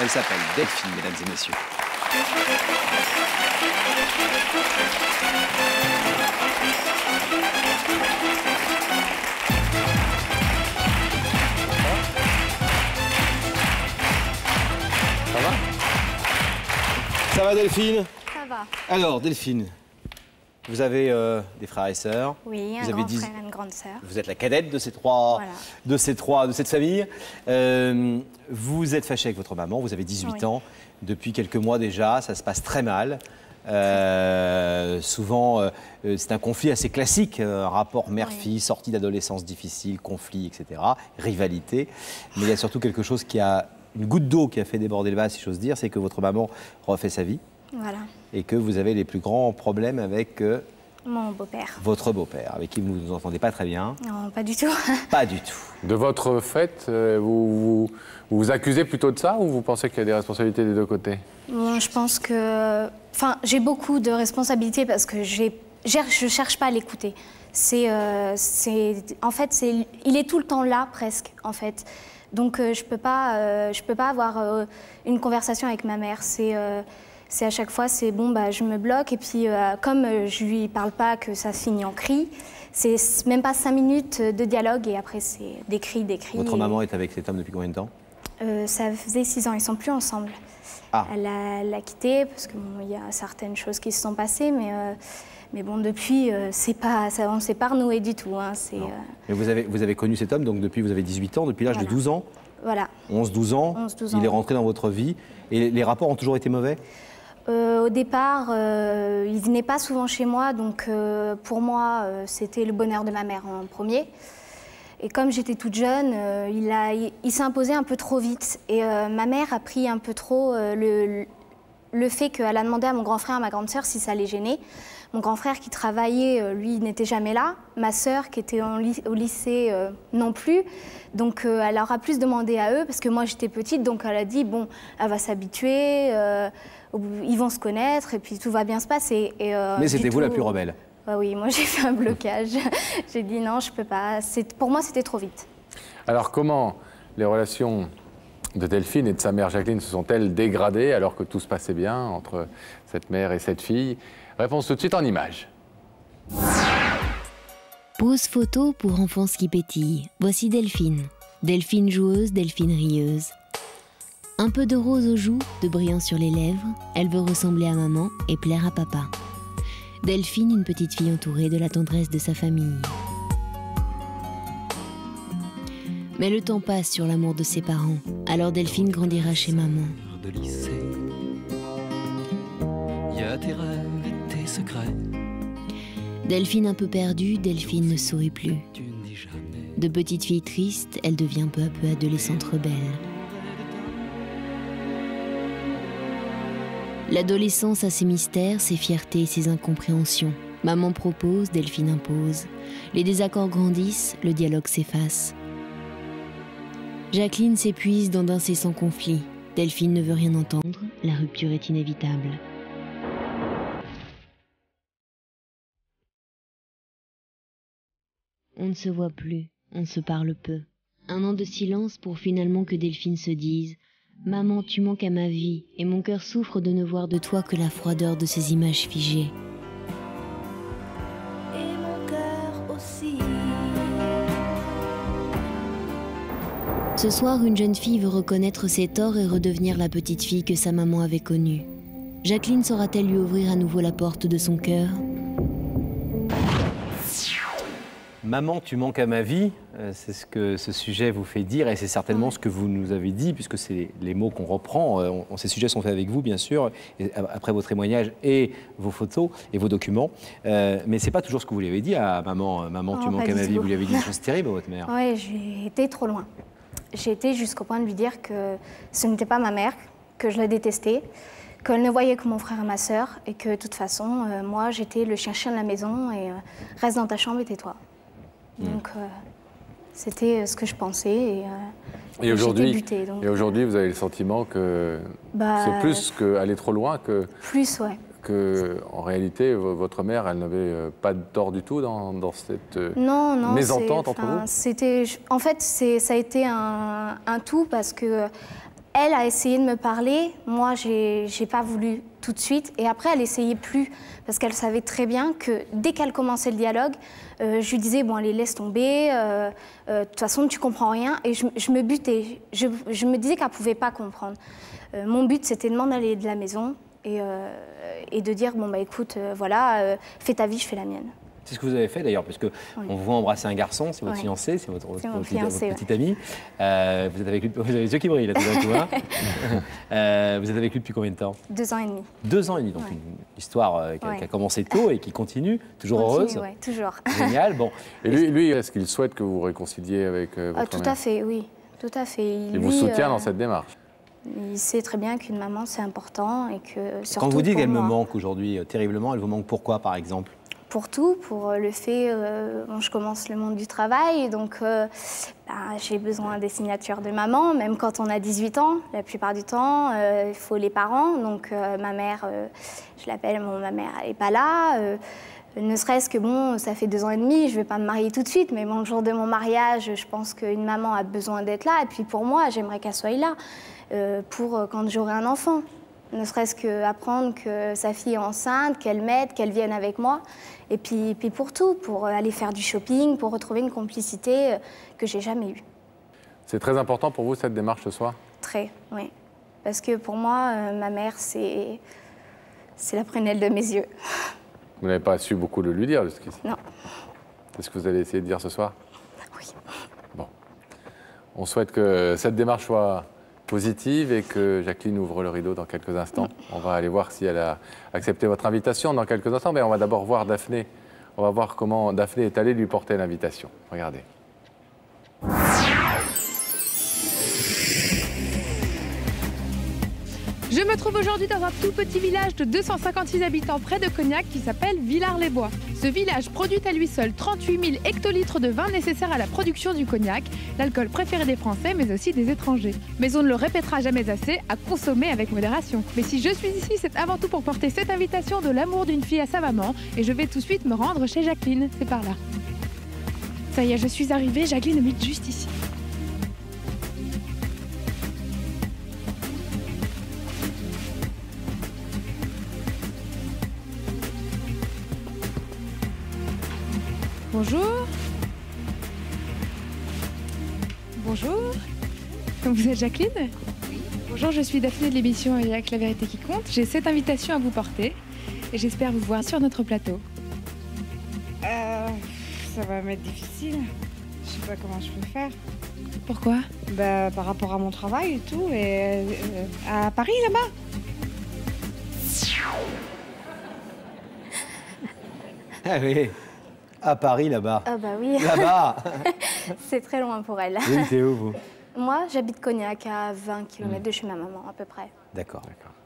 Elle s'appelle Delphine, mesdames et messieurs. Ça va? Ça va, Delphine? Ça va. Alors, Delphine, vous avez des frères et sœurs. Oui, un grand frère et une grande sœur. Vous êtes la cadette de cette famille. Vous êtes fâchée avec votre maman, vous avez 18 ans. Depuis quelques mois déjà, ça se passe très mal. Souvent, c'est un conflit assez classique, un rapport mère-fille, sortie d'adolescence difficile, conflit, etc., rivalité. Mais il y a surtout quelque chose qui a, une goutte d'eau qui a fait déborder le vase, si j'ose dire, c'est que votre maman refait sa vie. Voilà. Et que vous avez les plus grands problèmes avec mon beau-père. Votre beau-père, avec qui vous ne vous entendez pas très bien. Non, pas du tout. Pas du tout. De votre fait, vous vous accusez plutôt de ça ou vous pensez qu'il y a des responsabilités des deux côtés? Bon, je pense que... Enfin, j'ai beaucoup de responsabilités parce que je cherche pas à l'écouter. En fait, il est tout le temps là, presque, en fait. Donc, je peux pas avoir une conversation avec ma mère. C'est à chaque fois, c'est bon, bah, je me bloque. Et puis, comme je lui parle pas, que ça finit en cris, c'est même pas 5 minutes de dialogue et après, c'est des cris, des cris. Votre maman est avec cet homme depuis combien de temps? Ça faisait 6 ans, ils sont plus ensemble. Ah. Elle l'a quitté parce qu'il y a certaines choses qui se sont passées, mais bon, depuis, on ne s'est pas renoué du tout. Hein, Mais vous avez connu cet homme, donc depuis vous avez 18 ans, depuis l'âge de 12 ans. Voilà. 11-12 ans, il est rentré dans votre vie. Et les rapports ont toujours été mauvais? Au départ, il venait pas souvent chez moi, donc pour moi, c'était le bonheur de ma mère en premier. Et comme j'étais toute jeune, il s'est imposé un peu trop vite. Et ma mère a pris un peu trop le fait qu'elle a demandé à mon grand frère, à ma grande sœur, si ça les gênait. Mon grand frère qui travaillait, lui, n'était jamais là. Ma sœur qui était au lycée, non plus. Donc elle leur a plus demandé à eux, parce que moi j'étais petite, donc elle a dit, bon, elle va s'habituer, ils vont se connaître, et puis tout va bien se passer. Mais c'était vous la plus rebelle? Oui, moi j'ai fait un blocage. J'ai dit non, je peux pas. Pour moi, c'était trop vite. Alors comment les relations de Delphine et de sa mère Jacqueline se sont-elles dégradées alors que tout se passait bien entre cette mère et cette fille? Réponse tout de suite en images. Pose photo pour enfance qui pétille. Voici Delphine. Delphine joueuse, Delphine rieuse. Un peu de rose aux joues, de brillant sur les lèvres. Elle veut ressembler à maman et plaire à papa. Delphine, une petite fille entourée de la tendresse de sa famille. Mais le temps passe sur l'amour de ses parents. Alors Delphine grandira chez maman. Y a tes rêves et tes secrets. Delphine un peu perdue, Delphine ne sourit plus. De petite fille triste, elle devient peu à peu adolescente rebelle. L'adolescence a ses mystères, ses fiertés et ses incompréhensions. Maman propose, Delphine impose. Les désaccords grandissent, le dialogue s'efface. Jacqueline s'épuise dans d'incessants conflits. Delphine ne veut rien entendre, la rupture est inévitable. On ne se voit plus, on se parle peu. Un an de silence pour finalement que Delphine se dise « Maman, tu manques à ma vie, et mon cœur souffre de ne voir de toi que la froideur de ces images figées. » Et mon cœur aussi. Ce soir, une jeune fille veut reconnaître ses torts et redevenir la petite fille que sa maman avait connue. Jacqueline saura-t-elle lui ouvrir à nouveau la porte de son cœur ? Maman, tu manques à ma vie, c'est ce que ce sujet vous fait dire et c'est certainement ce que vous nous avez dit puisque c'est les mots qu'on reprend. Ces sujets sont faits avec vous, bien sûr, et après vos témoignages et vos photos et vos documents. Mais ce n'est pas toujours ce que vous lui avez dit à maman. Maman, tu manques à ma vie. Vous lui avez dit une chose terrible à votre mère. Oui, j'ai été trop loin. J'ai été jusqu'au point de lui dire que ce n'était pas ma mère, que je la détestais, qu'elle ne voyait que mon frère et ma sœur et que de toute façon, moi, j'étais le chien-chien de la maison et reste dans ta chambre et tais-toi. Donc, c'était ce que je pensais et aujourd'hui, butée, donc... vous avez le sentiment que c'est plus qu'aller trop loin que... Plus, ouais. Que, en réalité, votre mère, elle n'avait pas de tort du tout dans cette mésentente entre vous? En fait, ça a été un tout parce que Elle a essayé de me parler, moi j'ai pas voulu tout de suite, et après elle essayait plus, parce qu'elle savait très bien que dès qu'elle commençait le dialogue, je lui disais, bon allez laisse tomber, de toute façon tu comprends rien, et je me butais, je me disais qu'elle pouvait pas comprendre. Mon but c'était de m'en aller de la maison, et de dire, bon bah écoute, voilà, fais ta vie, je fais la mienne. C'est ce que vous avez fait d'ailleurs, parce qu'on vous voit embrasser un garçon, c'est votre fiancé, c'est votre petit ami. Vous êtes avec lui, vous avez les yeux qui brillent là tout d'un coup. Hein. Vous êtes avec lui depuis combien de temps? 2 ans et demi. 2 ans et demi, donc une histoire qui a commencé tôt et qui continue, toujours heureuse. Oui, toujours. Génial, bon. Et lui est-ce qu'il souhaite que vous vous réconciliez avec votre mère? Tout à fait, oui, tout à fait. Il vous soutient dans cette démarche? Il sait très bien qu'une maman c'est important et que surtout Quand vous dites qu'elle me moi, manque aujourd'hui terriblement, elle vous manque pourquoi par exemple? Pour tout, pour le fait, bon, je commence le monde du travail, donc j'ai besoin des signatures de maman, même quand on a 18 ans, la plupart du temps, il faut les parents, donc ma mère, je l'appelle, ma mère elle n'est pas là, ne serait-ce que bon, ça fait 2 ans et demi, je ne vais pas me marier tout de suite, mais bon, le jour de mon mariage, je pense qu'une maman a besoin d'être là, et puis pour moi, j'aimerais qu'elle soit là, pour quand j'aurai un enfant. Ne serait-ce qu'apprendre que sa fille est enceinte, qu'elle m'aide, qu'elle vienne avec moi. Et puis pour tout, pour aller faire du shopping, pour retrouver une complicité que j'ai jamais eue. C'est très important pour vous cette démarche ce soir? Très, oui. Parce que pour moi, ma mère, c'est la prunelle de mes yeux. Vous n'avez pas su beaucoup le lui dire jusqu'ici? Non. C'est ce que vous allez essayer de dire ce soir? Oui. Bon. On souhaite que cette démarche soit positive et que Jacqueline ouvre le rideau dans quelques instants. On va aller voir si elle a accepté votre invitation dans quelques instants, mais on va d'abord voir Daphné. On va voir comment Daphné est allée lui porter l'invitation. Regardez. Je me trouve aujourd'hui dans un tout petit village de 256 habitants près de Cognac qui s'appelle Villars-les-Bois. Ce village produit à lui seul 38 000 hectolitres de vin nécessaires à la production du cognac, l'alcool préféré des Français mais aussi des étrangers. Mais on ne le répétera jamais assez, à consommer avec modération. Mais si je suis ici, c'est avant tout pour porter cette invitation de l'amour d'une fille à sa maman et je vais tout de suite me rendre chez Jacqueline, c'est par là. Ça y est, je suis arrivée, Jacqueline habite juste ici. Bonjour. Bonjour. Vous êtes Jacqueline? Oui. Bonjour, je suis Daphné de l'émission Il y a que la vérité qui compte. J'ai cette invitation à vous porter et j'espère vous voir sur notre plateau. Ça va m'être difficile. Je sais pas comment je peux faire. Pourquoi? Par rapport à mon travail et tout, et à Paris là-bas. Ah oui, à Paris là-bas. Ah bah oui. Là-bas. C'est très loin pour elle. Vous habitez où vous? Moi, j'habite Cognac, à 20 km de chez ma maman, à peu près. D'accord.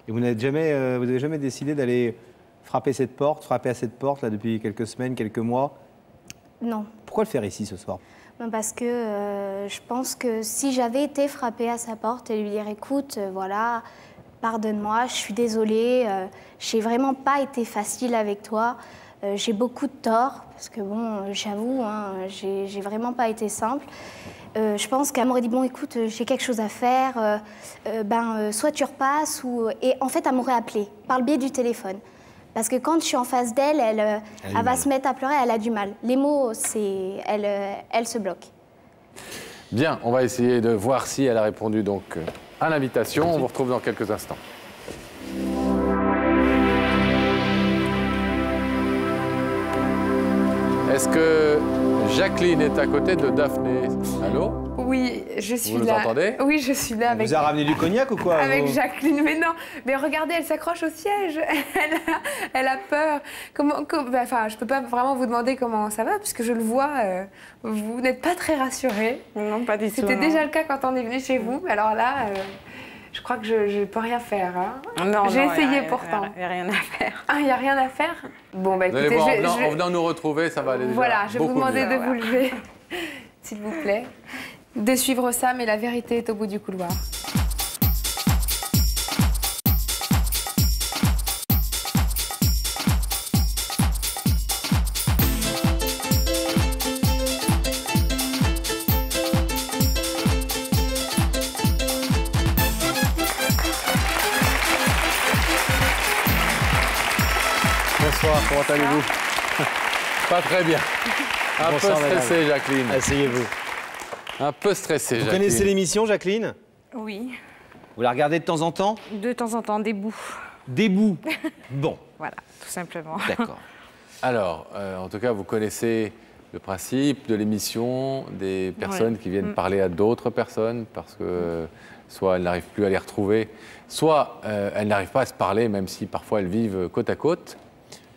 Et vous n'avez jamais décidé d'aller frapper à cette porte là depuis quelques semaines, quelques mois? Non. Pourquoi le faire ici ce soir? Parce que je pense que si j'avais été frapper à sa porte et lui dire, écoute, voilà, pardonne-moi, je suis désolée, j'ai vraiment pas été facile avec toi. J'ai beaucoup de torts, parce que bon, j'avoue, hein, j'ai vraiment pas été simple. Je pense qu'elle m'aurait dit, bon, écoute, j'ai quelque chose à faire, soit tu repasses, et en fait, elle m'aurait appelé par le biais du téléphone. Parce que quand je suis en face d'elle, elle va se mettre à pleurer, elle a du mal. Les mots, elle se bloque. Bien, on va essayer de voir si elle a répondu donc à l'invitation. On vous retrouve dans quelques instants. Est-ce que Jacqueline est à côté de Daphné? Allô? Oui, je suis là. Vous nous entendez? Oui, je suis là. Elle vous a ramené du cognac ou quoi? Avec Jacqueline, mais non. Mais regardez, elle s'accroche au siège. Elle a peur. Enfin, je peux pas vraiment vous demander comment ça va, puisque je le vois. Vous n'êtes pas très rassurée. Non, pas du tout. C'était déjà le cas quand on est venu chez vous. Alors là, je crois que je ne peux rien faire. Hein. Non, j'ai essayé pourtant. Il n'y a rien à faire. Ah, il n'y a rien à faire? Bon, bah écoutez, en venant nous retrouver, ça va aller déjà. Voilà, je vais vous demander de mieux. vous lever, s'il vous plaît. De suivre ça, mais la vérité est au bout du couloir. bonsoir, comment allez-vous? Pas très bien. Un peu stressé, Jacqueline. Asseyez-vous. Un peu stressé, Vous Jacqueline. connaissez l'émission, Jacqueline? Oui, Vous la regardez de temps en temps? de temps en temps, des bouts. Des bouts. Bon, Voilà, tout simplement. d'accord. Alors, en tout cas, vous connaissez le principe de l'émission, des personnes qui viennent parler à d'autres personnes parce que soit elles n'arrivent plus à les retrouver, soit elles n'arrivent pas à se parler, même si parfois elles vivent côte à côte.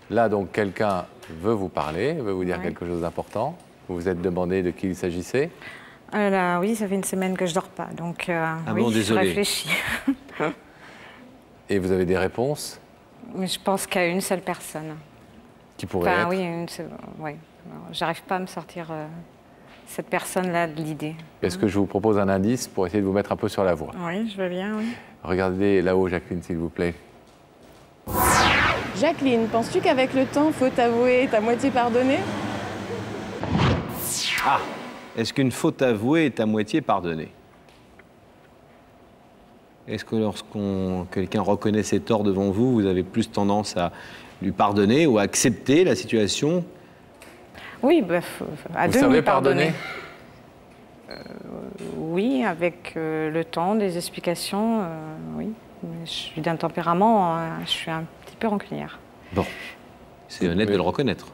Là, donc, quelqu'un veut vous parler, veut vous dire quelque chose d'important. Vous vous êtes demandé de qui il s'agissait? Là, oui, ça fait une semaine que je dors pas, donc oui, bon, je désolé. réfléchis. Et vous avez des réponses Mais je pense qu'à une seule personne. qui pourraient être? Oui, une seule. Oui. J'arrive pas à me sortir cette personne-là de l'idée. Est-ce que je vous propose un indice pour essayer de vous mettre un peu sur la voie? Oui, je veux bien, oui. Regardez là-haut, Jacqueline, s'il vous plaît. Jacqueline, penses-tu qu'avec le temps, faute avouée est à moitié pardonnée? Ah, est-ce qu'une faute avouée est à moitié pardonnée? Est-ce que quelqu'un reconnaît ses torts devant vous, vous avez plus tendance à lui pardonner ou à accepter la situation? Oui, à Vous demi savez pardonner. pardonner? Oui, avec le temps, des explications, oui. Mais je suis d'un tempérament, je suis un petit peu rancunière. Bon, c'est honnête de le reconnaître.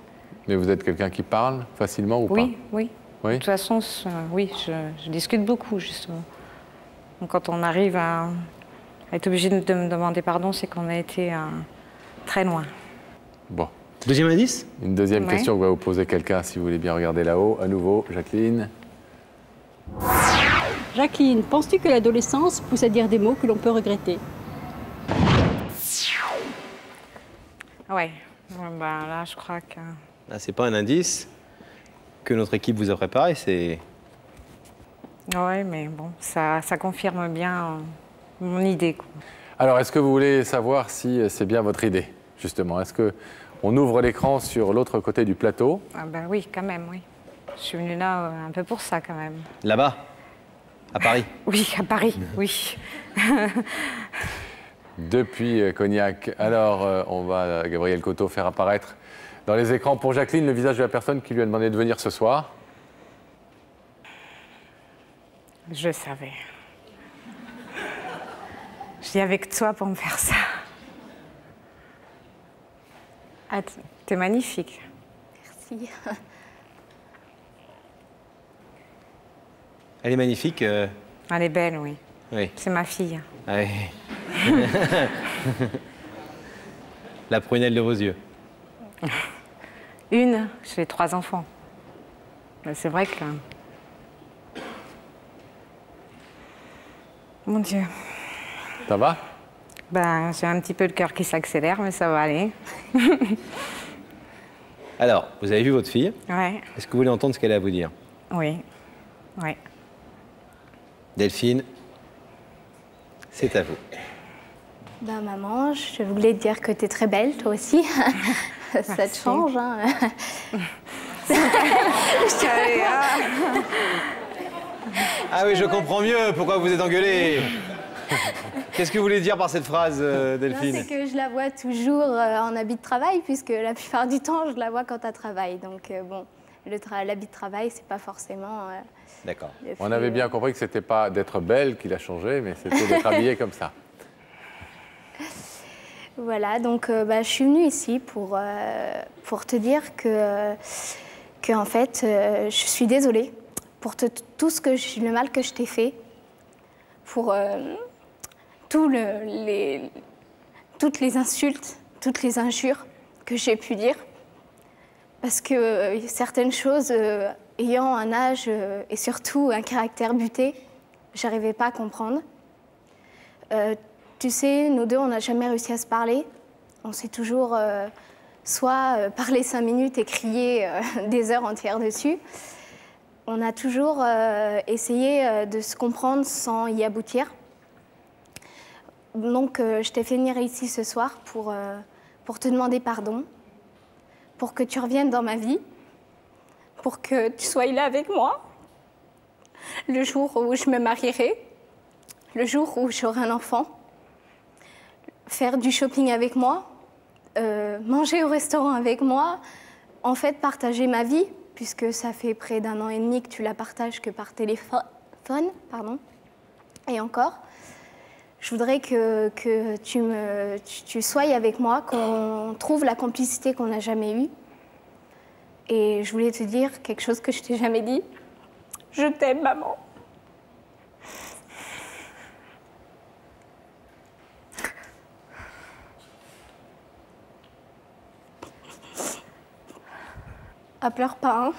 Mais vous êtes quelqu'un qui parle facilement ou Oui, pas? oui. Oui. De toute façon, oui, je discute beaucoup, justement. Donc, quand on arrive à être obligé de me demander pardon, c'est qu'on a été très loin. Bon. Deuxième indice? Une deuxième Ouais. question que va vous poser quelqu'un, si vous voulez bien regarder là-haut. À nouveau, Jacqueline. Jacqueline, penses-tu que l'adolescence pousse à dire des mots que l'on peut regretter? Ouais. Là, je crois que... Ah, c'est pas un indice que notre équipe vous a préparé, c'est... Ouais, mais bon, ça confirme bien mon idée, quoi. Alors, est-ce que vous voulez savoir si c'est bien votre idée, justement? Est-ce qu'on ouvre l'écran sur l'autre côté du plateau? Ah ben oui, quand même, oui. Je suis venue là un peu pour ça, quand même. Là-bas, à Paris? Oui, à Paris, oui. Depuis Cognac. Alors, on va, Gabriel Coteau, faire apparaître dans les écrans pour Jacqueline le visage de la personne qui lui a demandé de venir ce soir. Je savais. Je viens avec toi pour me faire ça. Ah, t'es magnifique. Merci. Elle est magnifique. Elle est belle, oui. Oui. C'est ma fille. Ah oui. La prunelle de vos yeux. Une, j'ai 3 enfants. Mais c'est vrai que... Mon Dieu. Ça va? Ben, j'ai un petit peu le cœur qui s'accélère, mais ça va aller. Alors, vous avez vu votre fille. Ouais, Est-ce que vous voulez entendre ce qu'elle a à vous dire? oui, oui. Delphine, c'est à vous. Ben, maman, je voulais te dire que tu es très belle, toi aussi. Ça te Merci. change, hein. Ah oui, je comprends mieux pourquoi vous êtes engueulée. Qu'est-ce que vous voulez dire par cette phrase, Non, Delphine? c'est que je la vois toujours en habit de travail, puisque la plupart du temps, je la vois quand elle travaille. Donc, bon, l'habit de travail, c'est pas forcément... D'accord. On avait bien compris que ce n'était pas d'être belle qui l'a changé, mais c'était d'être habillée comme ça. Voilà, donc je suis venue ici pour te dire que en fait, je suis désolée pour tout le mal que je t'ai fait, pour toutes les insultes, toutes les injures que j'ai pu dire. Parce que certaines choses, ayant un âge et surtout un caractère buté, j'arrivais pas à comprendre. Tu sais, nous deux, on n'a jamais réussi à se parler. On s'est toujours soit parlé 5 minutes et crié des heures entières dessus. On a toujours essayé de se comprendre sans y aboutir. Donc, je t'ai fait venir ici ce soir pour te demander pardon, pour que tu reviennes dans ma vie, pour que tu sois là avec moi, le jour où je me marierai, le jour où j'aurai un enfant, faire du shopping avec moi, manger au restaurant avec moi, en fait partager ma vie, puisque ça fait près d'1 an et demi que tu la partages que par téléphone, pardon. Et encore, je voudrais que tu sois avec moi, qu'on trouve la complicité qu'on n'a jamais eue. Et je voulais te dire quelque chose que je t'ai jamais dit. Je t'aime, maman. Ah, pleure pas, hein.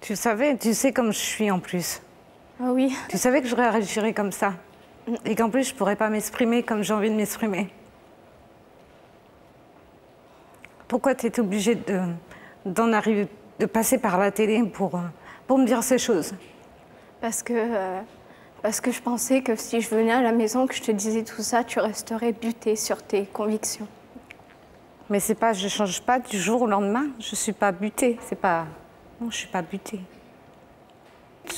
Tu sais comme je suis en plus. Ah oui. Tu savais que je réagirais comme ça. Et qu'en plus, je pourrais pas m'exprimer comme j'ai envie de m'exprimer. Pourquoi tu étais obligée d'en arriver, de passer par la télé pour me dire ces choses? Parce que je pensais que si je venais à la maison, que je te disais tout ça, tu resterais butée sur tes convictions. Mais c'est pas, je change pas du jour au lendemain. Je suis pas butée. C'est pas, non, je suis pas butée.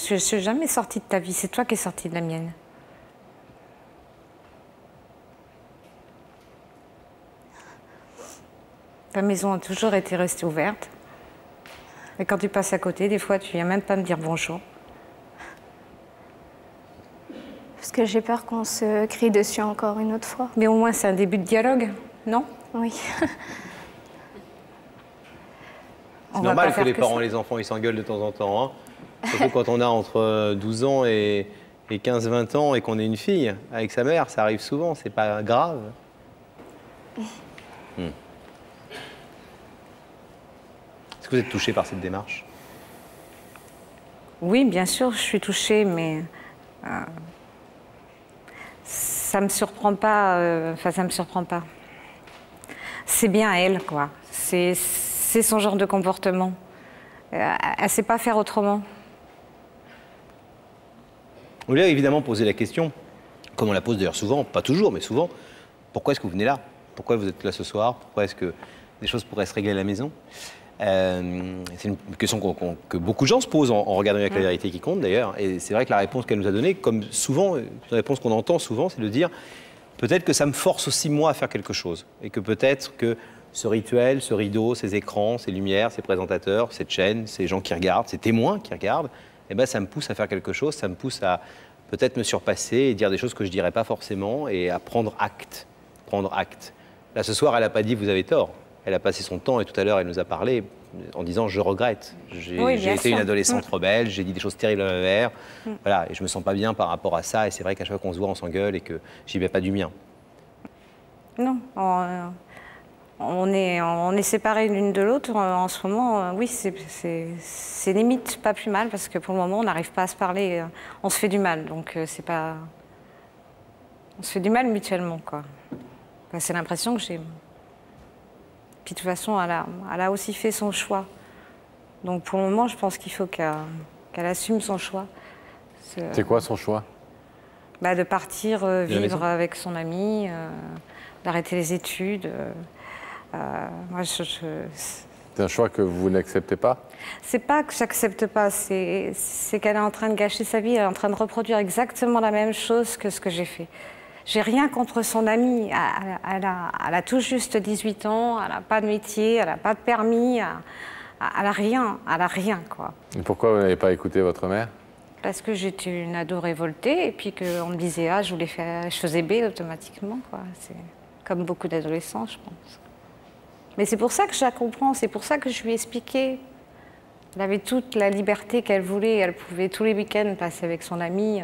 Je suis jamais sortie de ta vie. C'est toi qui es sortie de la mienne. Ta maison a toujours été restée ouverte. Et quand tu passes à côté, des fois, tu viens même pas me dire bonjour. Parce que j'ai peur qu'on se crie dessus encore une autre fois. Mais au moins, c'est un début de dialogue, non? Oui. C'est normal que les parents et les enfants ils s'engueulent de temps en temps. Hein. Surtout quand on a entre 12 ans et 15-20 ans et qu'on est une fille avec sa mère, ça arrive souvent, c'est pas grave. Est-ce que vous êtes touché par cette démarche? Oui, bien sûr, je suis touchée, mais ça me surprend pas. Enfin, ça me surprend pas. C'est bien elle, quoi. C'est son genre de comportement. Elle sait pas faire autrement. On lui a évidemment posé la question, comme on la pose d'ailleurs souvent, pas toujours, mais souvent, pourquoi est-ce que vous venez là? Pourquoi vous êtes là ce soir? Pourquoi est-ce que des choses pourraient se régler à la maison? C'est une question que beaucoup de gens se posent en regardant avec la vérité qui compte d'ailleurs. Et c'est vrai que la réponse qu'elle nous a donnée, comme souvent, une réponse qu'on entend souvent, c'est de dire peut-être que ça me force aussi moi à faire quelque chose. Et que peut-être que ce rituel, ce rideau, ces écrans, ces lumières, ces présentateurs, cette chaîne, ces gens qui regardent, ces témoins qui regardent, eh ben, ça me pousse à faire quelque chose, ça me pousse à peut-être me surpasser et dire des choses que je ne dirais pas forcément et à prendre acte. Prendre acte. Là, ce soir, elle n'a pas dit « vous avez tort ». Elle a passé son temps et tout à l'heure, elle nous a parlé en disant « je regrette, j'ai été une adolescente rebelle, j'ai dit des choses terribles à ma mère, voilà, et je me sens pas bien par rapport à ça, et c'est vrai qu'à chaque fois qu'on se voit, on s'engueule et que j'y vais pas du mien. » Non, on est séparés l'une de l'autre en ce moment. Oui, c'est limite pas plus mal parce que pour le moment, on n'arrive pas à se parler, on se fait du mal, donc c'est pas... On se fait du mal mutuellement, quoi. Enfin, c'est l'impression que j'ai... Puis de toute façon, elle a aussi fait son choix. Donc pour le moment, je pense qu'il faut qu'elle assume son choix. C'est quoi son choix? Bah, de partir vivre avec son ami, d'arrêter les études. Moi, C'est un choix que vous n'acceptez pas? C'est pas que j'accepte pas, c'est qu'elle est en train de gâcher sa vie, elle est en train de reproduire exactement la même chose que ce que j'ai fait. J'ai rien contre son amie, elle a tout juste 18 ans, elle n'a pas de métier, elle n'a pas de permis, elle a rien, quoi. Et pourquoi vous n'avez pas écouté votre mère? Parce que j'étais une ado révoltée et puis qu'on me disait A, je faisais B automatiquement, quoi. C'est comme beaucoup d'adolescents, je pense. Mais c'est pour ça que je la comprends, c'est pour ça que je lui ai expliqué. Elle avait toute la liberté qu'elle voulait, elle pouvait tous les week-ends passer avec son amie.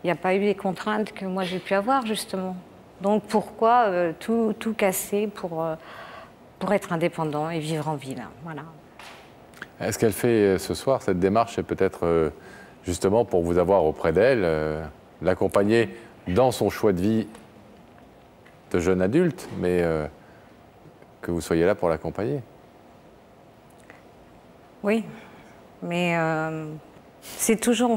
Il n'y a pas eu les contraintes que moi j'ai pu avoir, justement. Donc pourquoi tout casser pour être indépendant et vivre en ville, voilà. Est-ce qu'elle fait ce soir cette démarche, c'est peut-être justement pour vous avoir auprès d'elle, l'accompagner dans son choix de vie de jeune adulte, mais que vous soyez là pour l'accompagner? Oui, mais on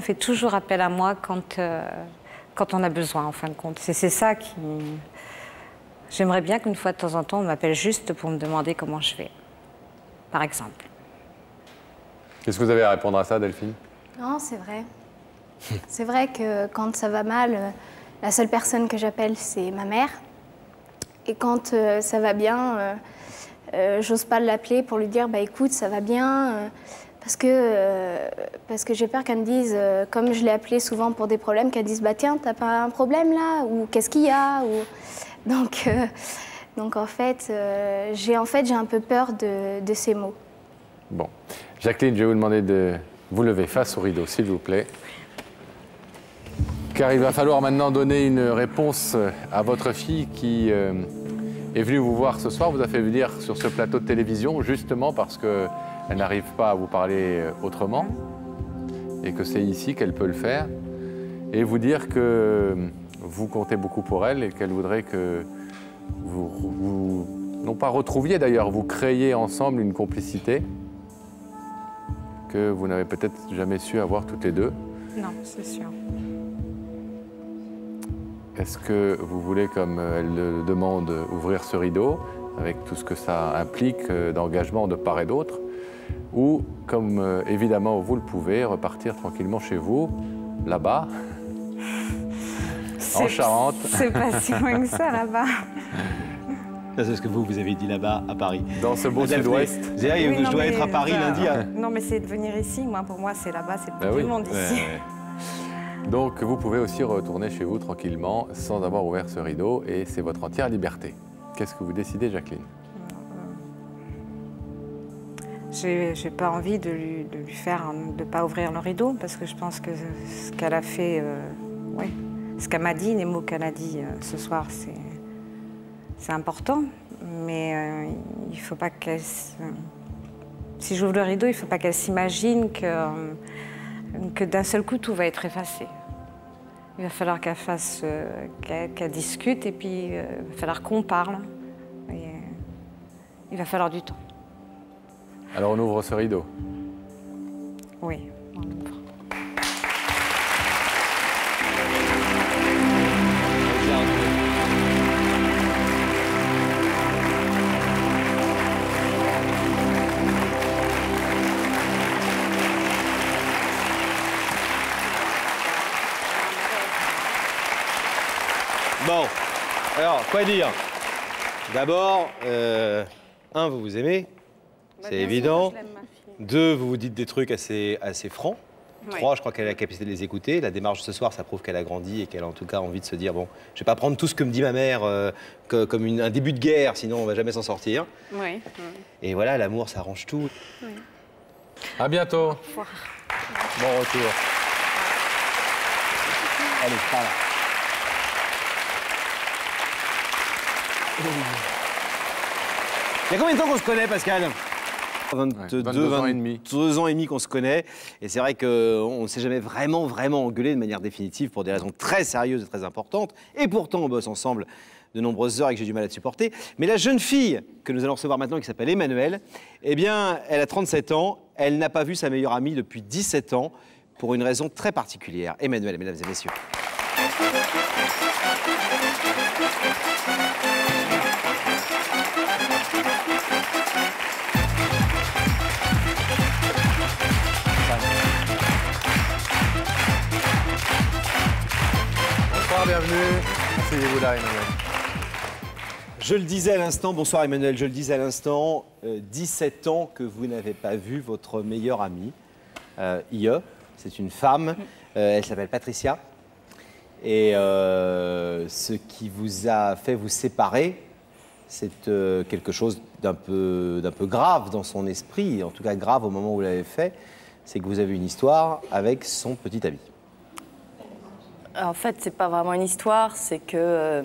fait toujours appel à moi quand on a besoin, en fin de compte. C'est ça qui... J'aimerais bien qu'une fois de temps en temps, on m'appelle juste pour me demander comment je vais, par exemple. Qu'est-ce que vous avez à répondre à ça, Delphine? Non, c'est vrai. C'est vrai que quand ça va mal, La seule personne que j'appelle, c'est ma mère. Et quand ça va bien, j'ose pas l'appeler pour lui dire, bah écoute, ça va bien, parce que j'ai peur qu'elle me dise, comme je l'ai appelée souvent pour des problèmes, qu'elle dise, bah tiens, t'as pas un problème là, ou qu'est-ce qu'il y a, ou... Donc en fait, j'ai un peu peur de ces mots. Bon. Jacqueline, je vais vous demander de vous lever face au rideau, s'il vous plaît. Car il va falloir maintenant donner une réponse à votre fille qui est venue vous voir ce soir, vous a fait venir sur ce plateau de télévision, justement parce qu'elle n'arrive pas à vous parler autrement, et que c'est ici qu'elle peut le faire, et vous dire que vous comptez beaucoup pour elle, et qu'elle voudrait que vous non pas retrouviez d'ailleurs, vous créiez ensemble une complicité que vous n'avez peut-être jamais su avoir toutes les deux. Non, c'est sûr. Est-ce que vous voulez, comme elle le demande, ouvrir ce rideau, avec tout ce que ça implique d'engagement de part et d'autre, ou, comme évidemment vous le pouvez, repartir tranquillement chez vous, là-bas, en Charente? C'est pas si loin que ça, là-bas. C'est ce que vous avez dit là-bas, à Paris. Dans ce beau sud-ouest. Je dois être à Paris lundi. Non, mais c'est de venir ici. Moi, pour moi, c'est là-bas, c'est le bout du monde ici. Donc, vous pouvez aussi retourner chez vous tranquillement, sans avoir ouvert ce rideau, et c'est votre entière liberté. Qu'est-ce que vous décidez, Jacqueline? J'ai pas envie de lui faire, de pas ouvrir le rideau, parce que je pense que ce qu'elle a fait, ce qu'elle m'a dit, les mots qu'elle a dit ce soir, c'est important, mais il faut pas qu'elle... Si j'ouvre le rideau, il faut pas qu'elle s'imagine que d'un seul coup, tout va être effacé. Il va falloir qu'elle fasse, qu'elle discute, et puis il va falloir qu'on parle. Et, il va falloir du temps. Alors on ouvre ce rideau? Oui, on ouvre. Bon, alors, quoi dire? D'abord, un, vous vous aimez, c'est évident. Deux, vous vous dites des trucs assez francs. Oui. Trois, je crois qu'elle a la capacité de les écouter. La démarche de ce soir, ça prouve qu'elle a grandi et qu'elle a en tout cas envie de se dire, bon, je vais pas prendre tout ce que me dit ma mère comme un début de guerre, sinon on va jamais s'en sortir. Oui. Et voilà, l'amour, ça arrange tout. Oui. À bientôt. Au revoir. Bon retour. Allez, par là. Il y a combien de temps qu'on se connaît, Pascal? 22 ans et demi. 2 ans et demi qu'on se connaît. Et c'est vrai qu'on ne s'est jamais vraiment engueulé de manière définitive pour des raisons très sérieuses et très importantes. Et pourtant, on bosse ensemble de nombreuses heures et que j'ai du mal à te supporter. Mais la jeune fille que nous allons recevoir maintenant, qui s'appelle Emmanuelle, eh bien, elle a 37 ans. Elle n'a pas vu sa meilleure amie depuis 17 ans pour une raison très particulière. Emmanuelle, mesdames et messieurs. Bonsoir, bienvenue. Asseyez-vous là, Emmanuel. Je le disais à l'instant, bonsoir Emmanuel, je le disais à l'instant, 17 ans que vous n'avez pas vu votre meilleure amie, IE, c'est une femme, elle s'appelle Patricia. Et ce qui vous a fait vous séparer, c'est quelque chose d'un peu grave dans son esprit, en tout cas grave au moment où vous l'avez fait, c'est que vous avez une histoire avec son petit ami. En fait, c'est pas vraiment une histoire, c'est que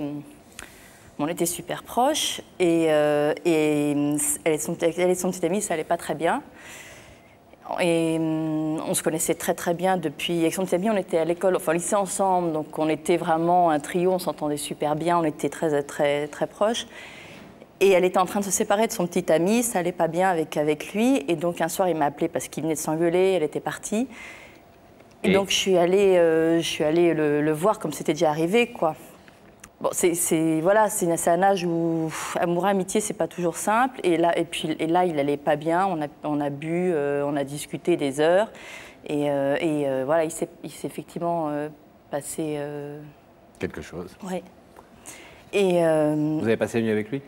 on était super proches et elle et son petit ami, ça allait pas très bien. Et on se connaissait très bien depuis. Avec son petit ami, on était à l'école, enfin au lycée ensemble, donc on était vraiment un trio, on s'entendait super bien, on était très proches. Et elle était en train de se séparer de son petit ami, ça allait pas bien avec lui. Et donc un soir, il m'a appelé parce qu'il venait de s'engueuler, elle était partie. Et donc je suis allée le voir comme c'était déjà arrivé, quoi. Bon, voilà, c'est un âge où amour, amitié, c'est pas toujours simple. Et là, il allait pas bien. On a bu, on a discuté des heures. Et voilà, il s'est effectivement passé quelque chose. Oui. Et Vous avez passé la nuit avec lui?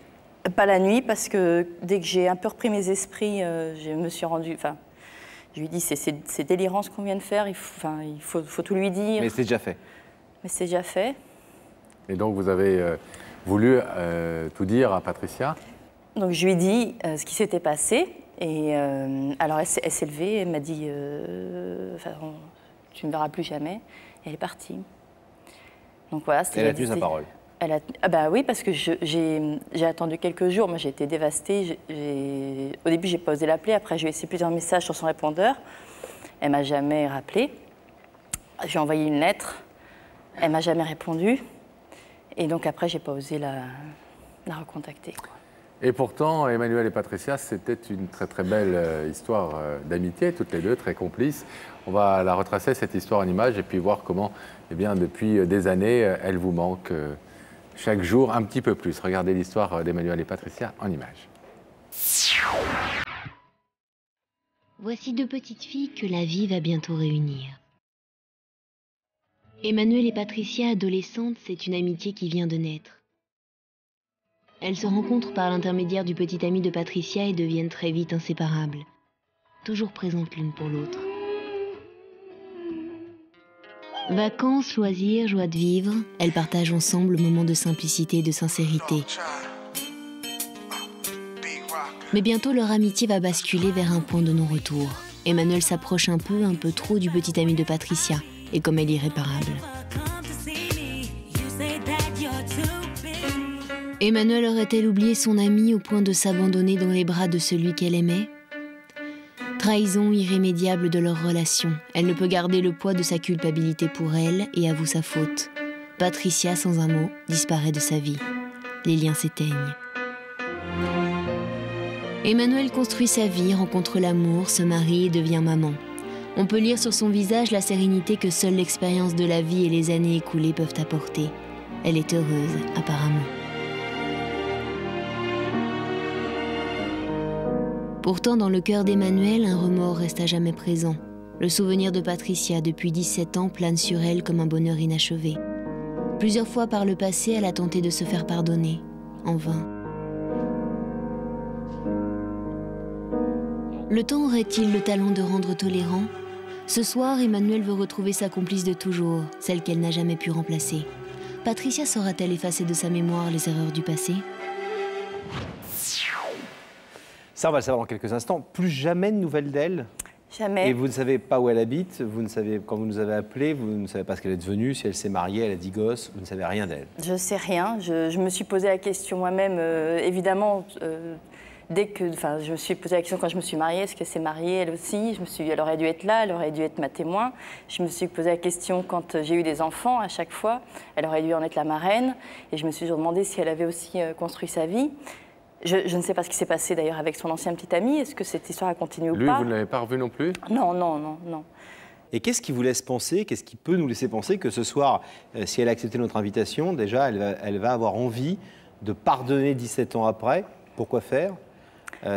pas la nuit, parce que dès que j'ai un peu repris mes esprits, je me suis rendue... Enfin, je lui ai dit, c'est délirant ce qu'on vient de faire, il faut tout lui dire. Mais c'est déjà fait. Mais c'est déjà fait. Et donc, vous avez voulu tout dire à Patricia? Donc, je lui ai dit ce qui s'était passé. Et alors, elle s'est levée, elle m'a dit tu ne me verras plus jamais. Et elle est partie. Donc voilà, Elle a tenu sa parole. Ah bah oui, parce que j'ai attendu quelques jours. Moi, j'ai été dévastée. Au début, j'ai pas osé l'appeler. Après, j'ai laissé plusieurs messages sur son répondeur. Elle m'a jamais rappelé. J'ai envoyé une lettre. Elle m'a jamais répondu. Et donc après, j'ai pas osé la recontacter, quoi. Et pourtant, Emmanuel et Patricia, c'était une très très belle histoire d'amitié, toutes les deux, très complices. On va la retracer, cette histoire en images, et puis voir comment, eh bien, depuis des années, elle vous manque chaque jour un petit peu plus. Regardez l'histoire d'Emmanuel et Patricia en images. Voici deux petites filles que la vie va bientôt réunir. Emmanuel et Patricia, adolescentes, c'est une amitié qui vient de naître. Elles se rencontrent par l'intermédiaire du petit ami de Patricia et deviennent très vite inséparables, toujours présentes l'une pour l'autre. Vacances, loisirs, joie de vivre, elles partagent ensemble moments de simplicité et de sincérité. Mais bientôt leur amitié va basculer vers un point de non-retour. Emmanuel s'approche un peu trop du petit ami de Patricia, et comme elle est irréparable. Emmanuel aurait-elle oublié son amie au point de s'abandonner dans les bras de celui qu'elle aimait? Trahison irrémédiable de leur relation. Elle ne peut garder le poids de sa culpabilité pour elle et avoue sa faute. Patricia, sans un mot, disparaît de sa vie. Les liens s'éteignent. Emmanuel construit sa vie, rencontre l'amour, se marie et devient maman. On peut lire sur son visage la sérénité que seule l'expérience de la vie et les années écoulées peuvent apporter. Elle est heureuse, apparemment. Pourtant, dans le cœur d'Emmanuel, un remords reste à jamais présent. Le souvenir de Patricia, depuis 17 ans, plane sur elle comme un bonheur inachevé. Plusieurs fois par le passé, elle a tenté de se faire pardonner, en vain. Le temps aurait-il le talent de rendre tolérant? Ce soir, Emmanuel veut retrouver sa complice de toujours, celle qu'elle n'a jamais pu remplacer. Patricia saura-t-elle effacer de sa mémoire les erreurs du passé? Ça, on va le savoir dans quelques instants. Plus jamais de nouvelles d'elle? Jamais. Et vous ne savez pas où elle habite, vous ne savez, quand vous nous avez appelé, vous ne savez pas ce qu'elle est devenue, si elle s'est mariée, elle a 10 gosses, vous ne savez rien d'elle? Je ne sais rien. Je me suis posé la question moi-même, évidemment, je me suis posé la question quand je me suis mariée, est-ce qu'elle s'est mariée elle aussi? Elle aurait dû être là, elle aurait dû être ma témoin. Je me suis posé la question quand j'ai eu des enfants, à chaque fois, elle aurait dû en être la marraine. Et je me suis demandé si elle avait aussi construit sa vie. Je ne sais pas ce qui s'est passé d'ailleurs avec son ancien petit ami. Est-ce que cette histoire a continué ou pas? Lui, vous ne l'avez pas revu non plus? Non. Et qu'est-ce qui vous laisse penser, qu'est-ce qui peut nous laisser penser que ce soir, si elle a accepté notre invitation, déjà, elle va avoir envie de pardonner 17 ans après? Pourquoi faire?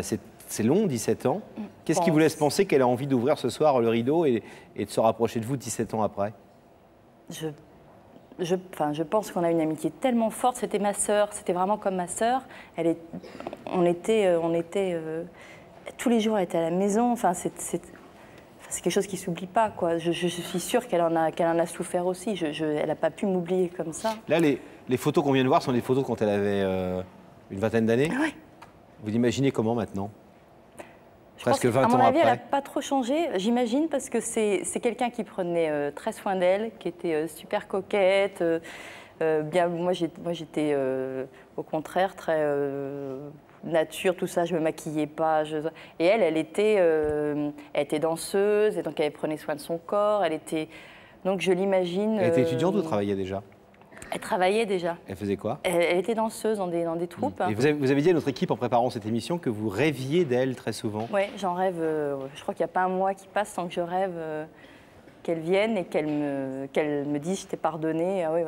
C'est long, 17 ans. Qu'est-ce qui vous laisse penser qu'elle a envie d'ouvrir ce soir le rideau et de se rapprocher de vous 17 ans après? Je pense qu'on a une amitié tellement forte. C'était ma sœur, c'était vraiment comme ma sœur. On était tous les jours, elle était à la maison. Enfin, c'est quelque chose qui ne s'oublie pas, quoi. Je suis sûre qu'elle en a souffert aussi. Elle n'a pas pu m'oublier comme ça. Là, les photos qu'on vient de voir sont des photos quand elle avait une vingtaine d'années. Oui. Vous l'imaginez comment maintenant? Presque 20 ans après. À mon avis, elle n'a pas trop changé, j'imagine, parce que c'est quelqu'un qui prenait très soin d'elle, qui était super coquette. Moi, j'étais au contraire très nature, tout ça. Je me maquillais pas. Et elle était danseuse, et donc elle prenait soin de son corps. Donc je l'imagine. Elle était étudiante ou travaillait déjà? Elle travaillait déjà. Elle faisait quoi? Elle était danseuse dans des troupes. Et vous avez dit à notre équipe en préparant cette émission que vous rêviez d'elle très souvent. Oui, j'en rêve. Je crois qu'il n'y a pas un mois qui passe sans que je rêve qu'elle vienne et qu'elle me dise je t'ai pardonné. Ah, oui,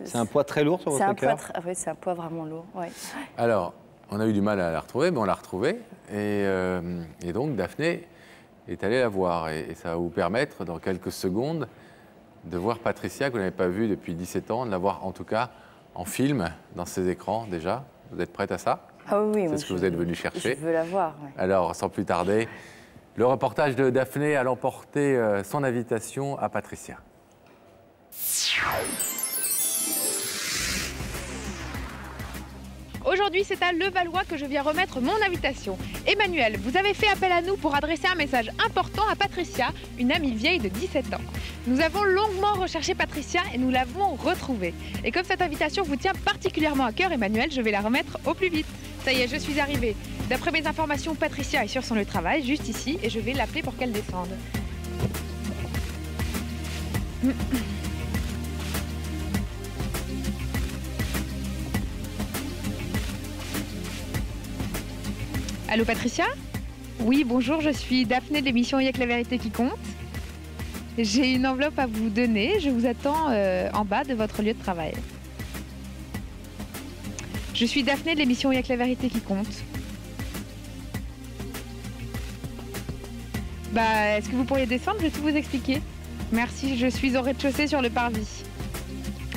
c'est un poids très lourd sur votre cœur? Oui, c'est un poids vraiment lourd. Ouais. Alors, on a eu du mal à la retrouver, mais on l'a retrouvée. Et donc, Daphné est allée la voir. Et ça va vous permettre, dans quelques secondes, de voir Patricia, que vous n'avez pas vue depuis 17 ans, de la voir en tout cas en film, dans ses écrans déjà. Vous êtes prête à ça? Ah oui, c'est ce que vous êtes venu chercher. Je veux la voir. Ouais. Alors, sans plus tarder, le reportage de Daphné allant porter son invitation à Patricia. Aujourd'hui, c'est à Levallois que je viens remettre mon invitation. Emmanuel, vous avez fait appel à nous pour adresser un message important à Patricia, une amie vieille de 17 ans. Nous avons longuement recherché Patricia et nous l'avons retrouvée. Et comme cette invitation vous tient particulièrement à cœur, Emmanuel, je vais la remettre au plus vite. Ça y est, je suis arrivée. D'après mes informations, Patricia est sur son lieu de travail, juste ici, et je vais l'appeler pour qu'elle descende. Allô Patricia? Oui, bonjour, je suis Daphné de l'émission Y'a que la vérité qui compte. J'ai une enveloppe à vous donner, je vous attends en bas de votre lieu de travail. Je suis Daphné de l'émission Y'a que la vérité qui compte. Bah, est-ce que vous pourriez descendre? Je vais tout vous expliquer. Merci, je suis au rez-de-chaussée sur le parvis.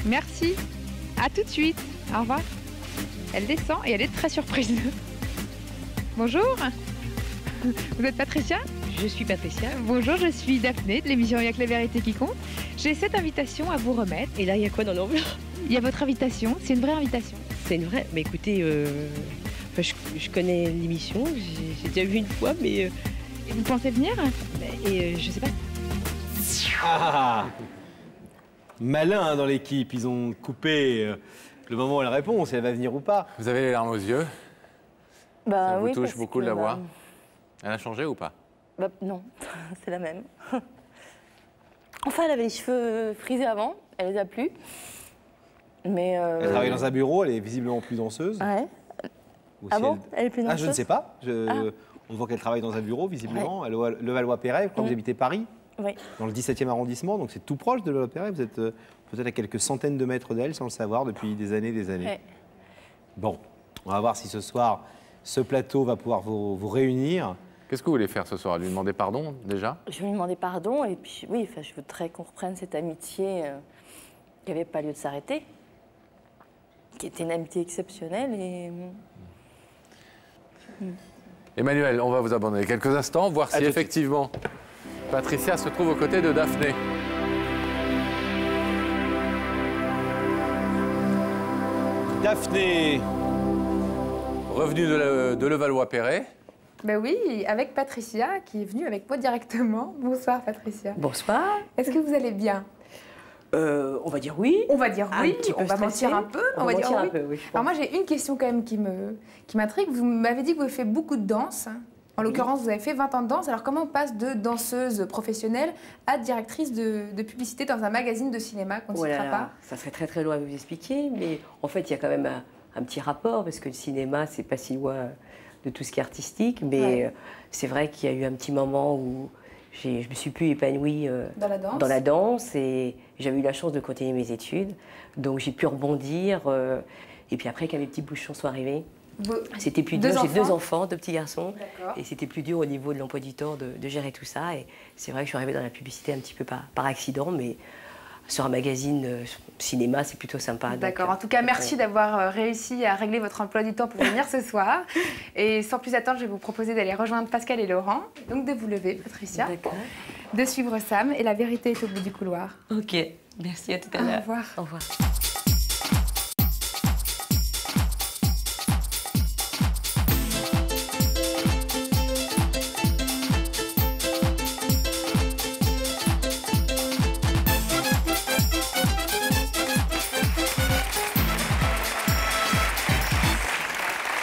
Merci, à tout de suite, au revoir. Elle descend et elle est très surprise. Bonjour, vous êtes Patricia? Je suis Patricia. Bonjour, je suis Daphné de l'émission Y'a que la vérité qui compte. J'ai cette invitation à vous remettre. Et là, il y a quoi dans l'enveloppe? Il y a votre invitation, c'est une vraie invitation. C'est une vraie? Mais écoutez, je connais l'émission, j'ai déjà vu une fois, mais... Et vous pensez venir? Et je sais pas. Ah, malin hein, dans l'équipe, ils ont coupé le moment où elle répond, si elle va venir ou pas. Vous avez les larmes aux yeux? Bah, ça vous oui, touche beaucoup de la bah, voir? Elle a changé ou pas? Bah, non, c'est la même. Enfin, elle avait les cheveux frisés avant, elle les a plus. Mais Elle travaille dans un bureau, elle est visiblement plus danseuse. Ouais. Ou Ah si bon? Elle est plus danseuse? Ah, je ne sais pas. On voit qu'elle travaille dans un bureau, visiblement, à Levallois-Perret. Quand vous habitez Paris, oui. Dans le 17e arrondissement, donc c'est tout proche de Levallois-Perret. Vous êtes peut-être à quelques centaines de mètres d'elle, sans le savoir, depuis des années et des années. Ouais. Bon, on va voir si ce soir, ce plateau va pouvoir vous réunir. Qu'est-ce que vous voulez faire ce soir? Lui demander pardon, déjà? Je vais lui demander pardon, et puis oui, je voudrais qu'on reprenne cette amitié qui n'avait pas lieu de s'arrêter, qui était une amitié exceptionnelle. Et... Emmanuel, on va vous abandonner quelques instants, voir si effectivement Patricia se trouve aux côtés de Daphné. Daphné, revenue de Levallois-Perret. Ben oui, avec Patricia qui est venue avec moi directement. Bonsoir Patricia. Bonsoir. Est-ce que vous allez bien? On va dire oui. On va dire oui, on va mentir un peu. On va dire oui. Un peu, oui. Alors moi j'ai une question quand même qui m'intrigue. Vous m'avez dit que vous avez fait beaucoup de danse. En l'occurrence, vous avez fait 20 ans de danse. Alors comment on passe de danseuse professionnelle à directrice de publicité dans un magazine de cinéma qu'on ne citera pas? Ça serait très très loin à vous expliquer, mais en fait il y a quand même un petit rapport, parce que le cinéma c'est pas si loin de tout ce qui est artistique, mais c'est vrai qu'il y a eu un petit moment où je me suis plus épanouie dans la danse, et j'avais eu la chance de continuer mes études, donc j'ai pu rebondir, et puis après quand mes petits bouchons sont arrivés, c'était plus dur. J'ai 2 enfants, 2 petits garçons, et c'était plus dur au niveau de l'emploi du temps de gérer tout ça, et c'est vrai que je suis arrivée dans la publicité un petit peu par accident, mais sur un magazine cinéma, c'est plutôt sympa. D'accord. En tout cas, merci d'avoir réussi à régler votre emploi du temps pour venir ce soir. Et sans plus attendre, je vais vous proposer d'aller rejoindre Pascal et Laurent. Donc de vous lever, Patricia. De suivre Sam. Et la vérité est au bout du couloir. Ok. Merci, à tout à l'heure. Au revoir. Au revoir.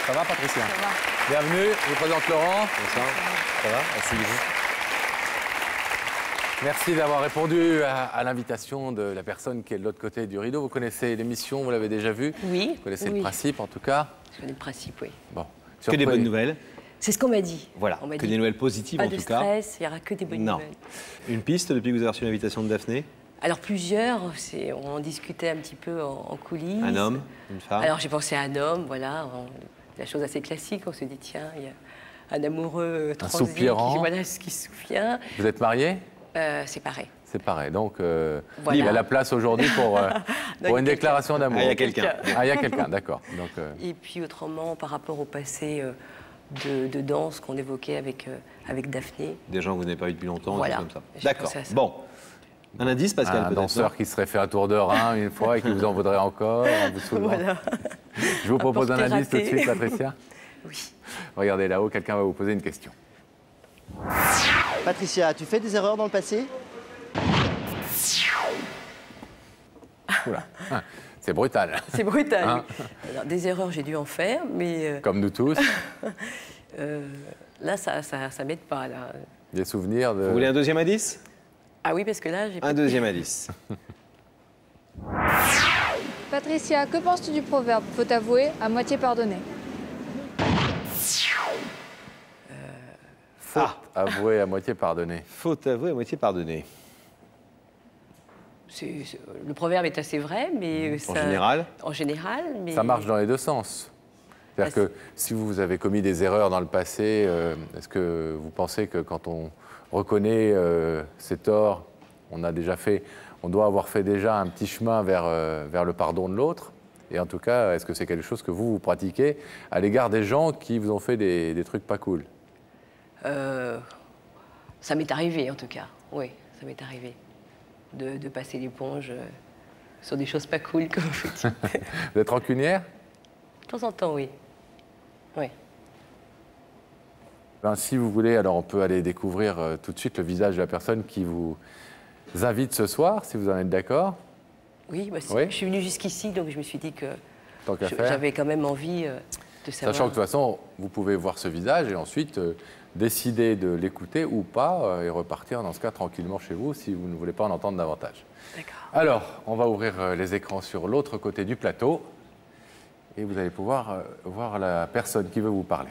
Ça va, Patricia? Ça va. Bienvenue, je vous présente Laurent. Bonsoir. Ça va? Asseyez-vous. Merci d'avoir répondu à l'invitation de la personne qui est de l'autre côté du rideau. Vous connaissez l'émission, vous l'avez déjà vue? Oui. Vous connaissez le principe, en tout cas? Je connais le principe, oui. Bon. Que des bonnes nouvelles. C'est ce qu'on m'a dit. Voilà, que des nouvelles positives en tout cas. Pas de stress, il n'y aura que des bonnes nouvelles. Une piste depuis que vous avez reçu l'invitation de Daphné? Alors plusieurs, on en discutait un petit peu en coulisses. Un homme, une femme? Alors j'ai pensé à un homme, voilà, la chose assez classique, on se dit tiens, il y a un amoureux transé soupirant. voilà ce qui se souvient. Vous êtes marié? Séparé. C'est pareil. Donc, Voilà. il y a la place aujourd'hui pour une déclaration d'amour. Ah, il y a quelqu'un. Ah, il y a quelqu'un, d'accord. Donc, Et puis autrement, par rapport au passé de danse qu'on évoquait avec Daphné. Des gens que vous n'avez pas eu depuis longtemps, Voilà. comme ça. J'ai D'accord. pensé à ça. Bon. Un indice, Pascal, un peut-être, danseur non qui serait fait un tour de rein une fois et qui vous en voudrait encore en vous soulevant. Voilà. Je vous propose un indice tout de raté. suite, Patricia. Oui. Regardez là-haut, quelqu'un va vous poser une question. Patricia, as-tu fait des erreurs dans le passé? Oula, c'est brutal. C'est brutal. Hein? Alors, des erreurs, j'ai dû en faire, mais Comme nous tous, là, ça m'aide pas. Là. des souvenirs de... Vous voulez un deuxième indice? Ah oui, parce que là, j'ai Un deuxième indice. Patricia, que penses-tu du proverbe « Faut avouer, à moitié pardonner » Faute avouée, à moitié pardonnée. Faute avouée, à moitié pardonnée. Le proverbe est assez vrai, mais En général? En général, mais... Ça marche dans les deux sens. C'est-à-dire que si vous avez commis des erreurs dans le passé, est-ce que vous pensez que quand on reconnaît ses torts, on doit avoir fait déjà un petit chemin vers le pardon de l'autre? Et en tout cas, est-ce que c'est quelque chose que vous pratiquez à l'égard des gens qui vous ont fait des trucs pas cool? Ça m'est arrivé, en tout cas. Oui, ça m'est arrivé. De passer l'éponge sur des choses pas cool, comme vous dites. Vous êtes rancunière? De temps en temps, oui. Oui. Ben, si vous voulez, alors on peut aller découvrir tout de suite le visage de la personne qui vous invite ce soir, si vous en êtes d'accord. Oui, bah, Oui. je suis venue jusqu'ici, donc je me suis dit que Tant qu'à faire. j'avais quand même envie de savoir. Sachant que de toute façon, vous pouvez voir ce visage et ensuite décider de l'écouter ou pas et repartir dans ce cas tranquillement chez vous si vous ne voulez pas en entendre davantage. D'accord. Alors, on va ouvrir les écrans sur l'autre côté du plateau et vous allez pouvoir voir la personne qui veut vous parler.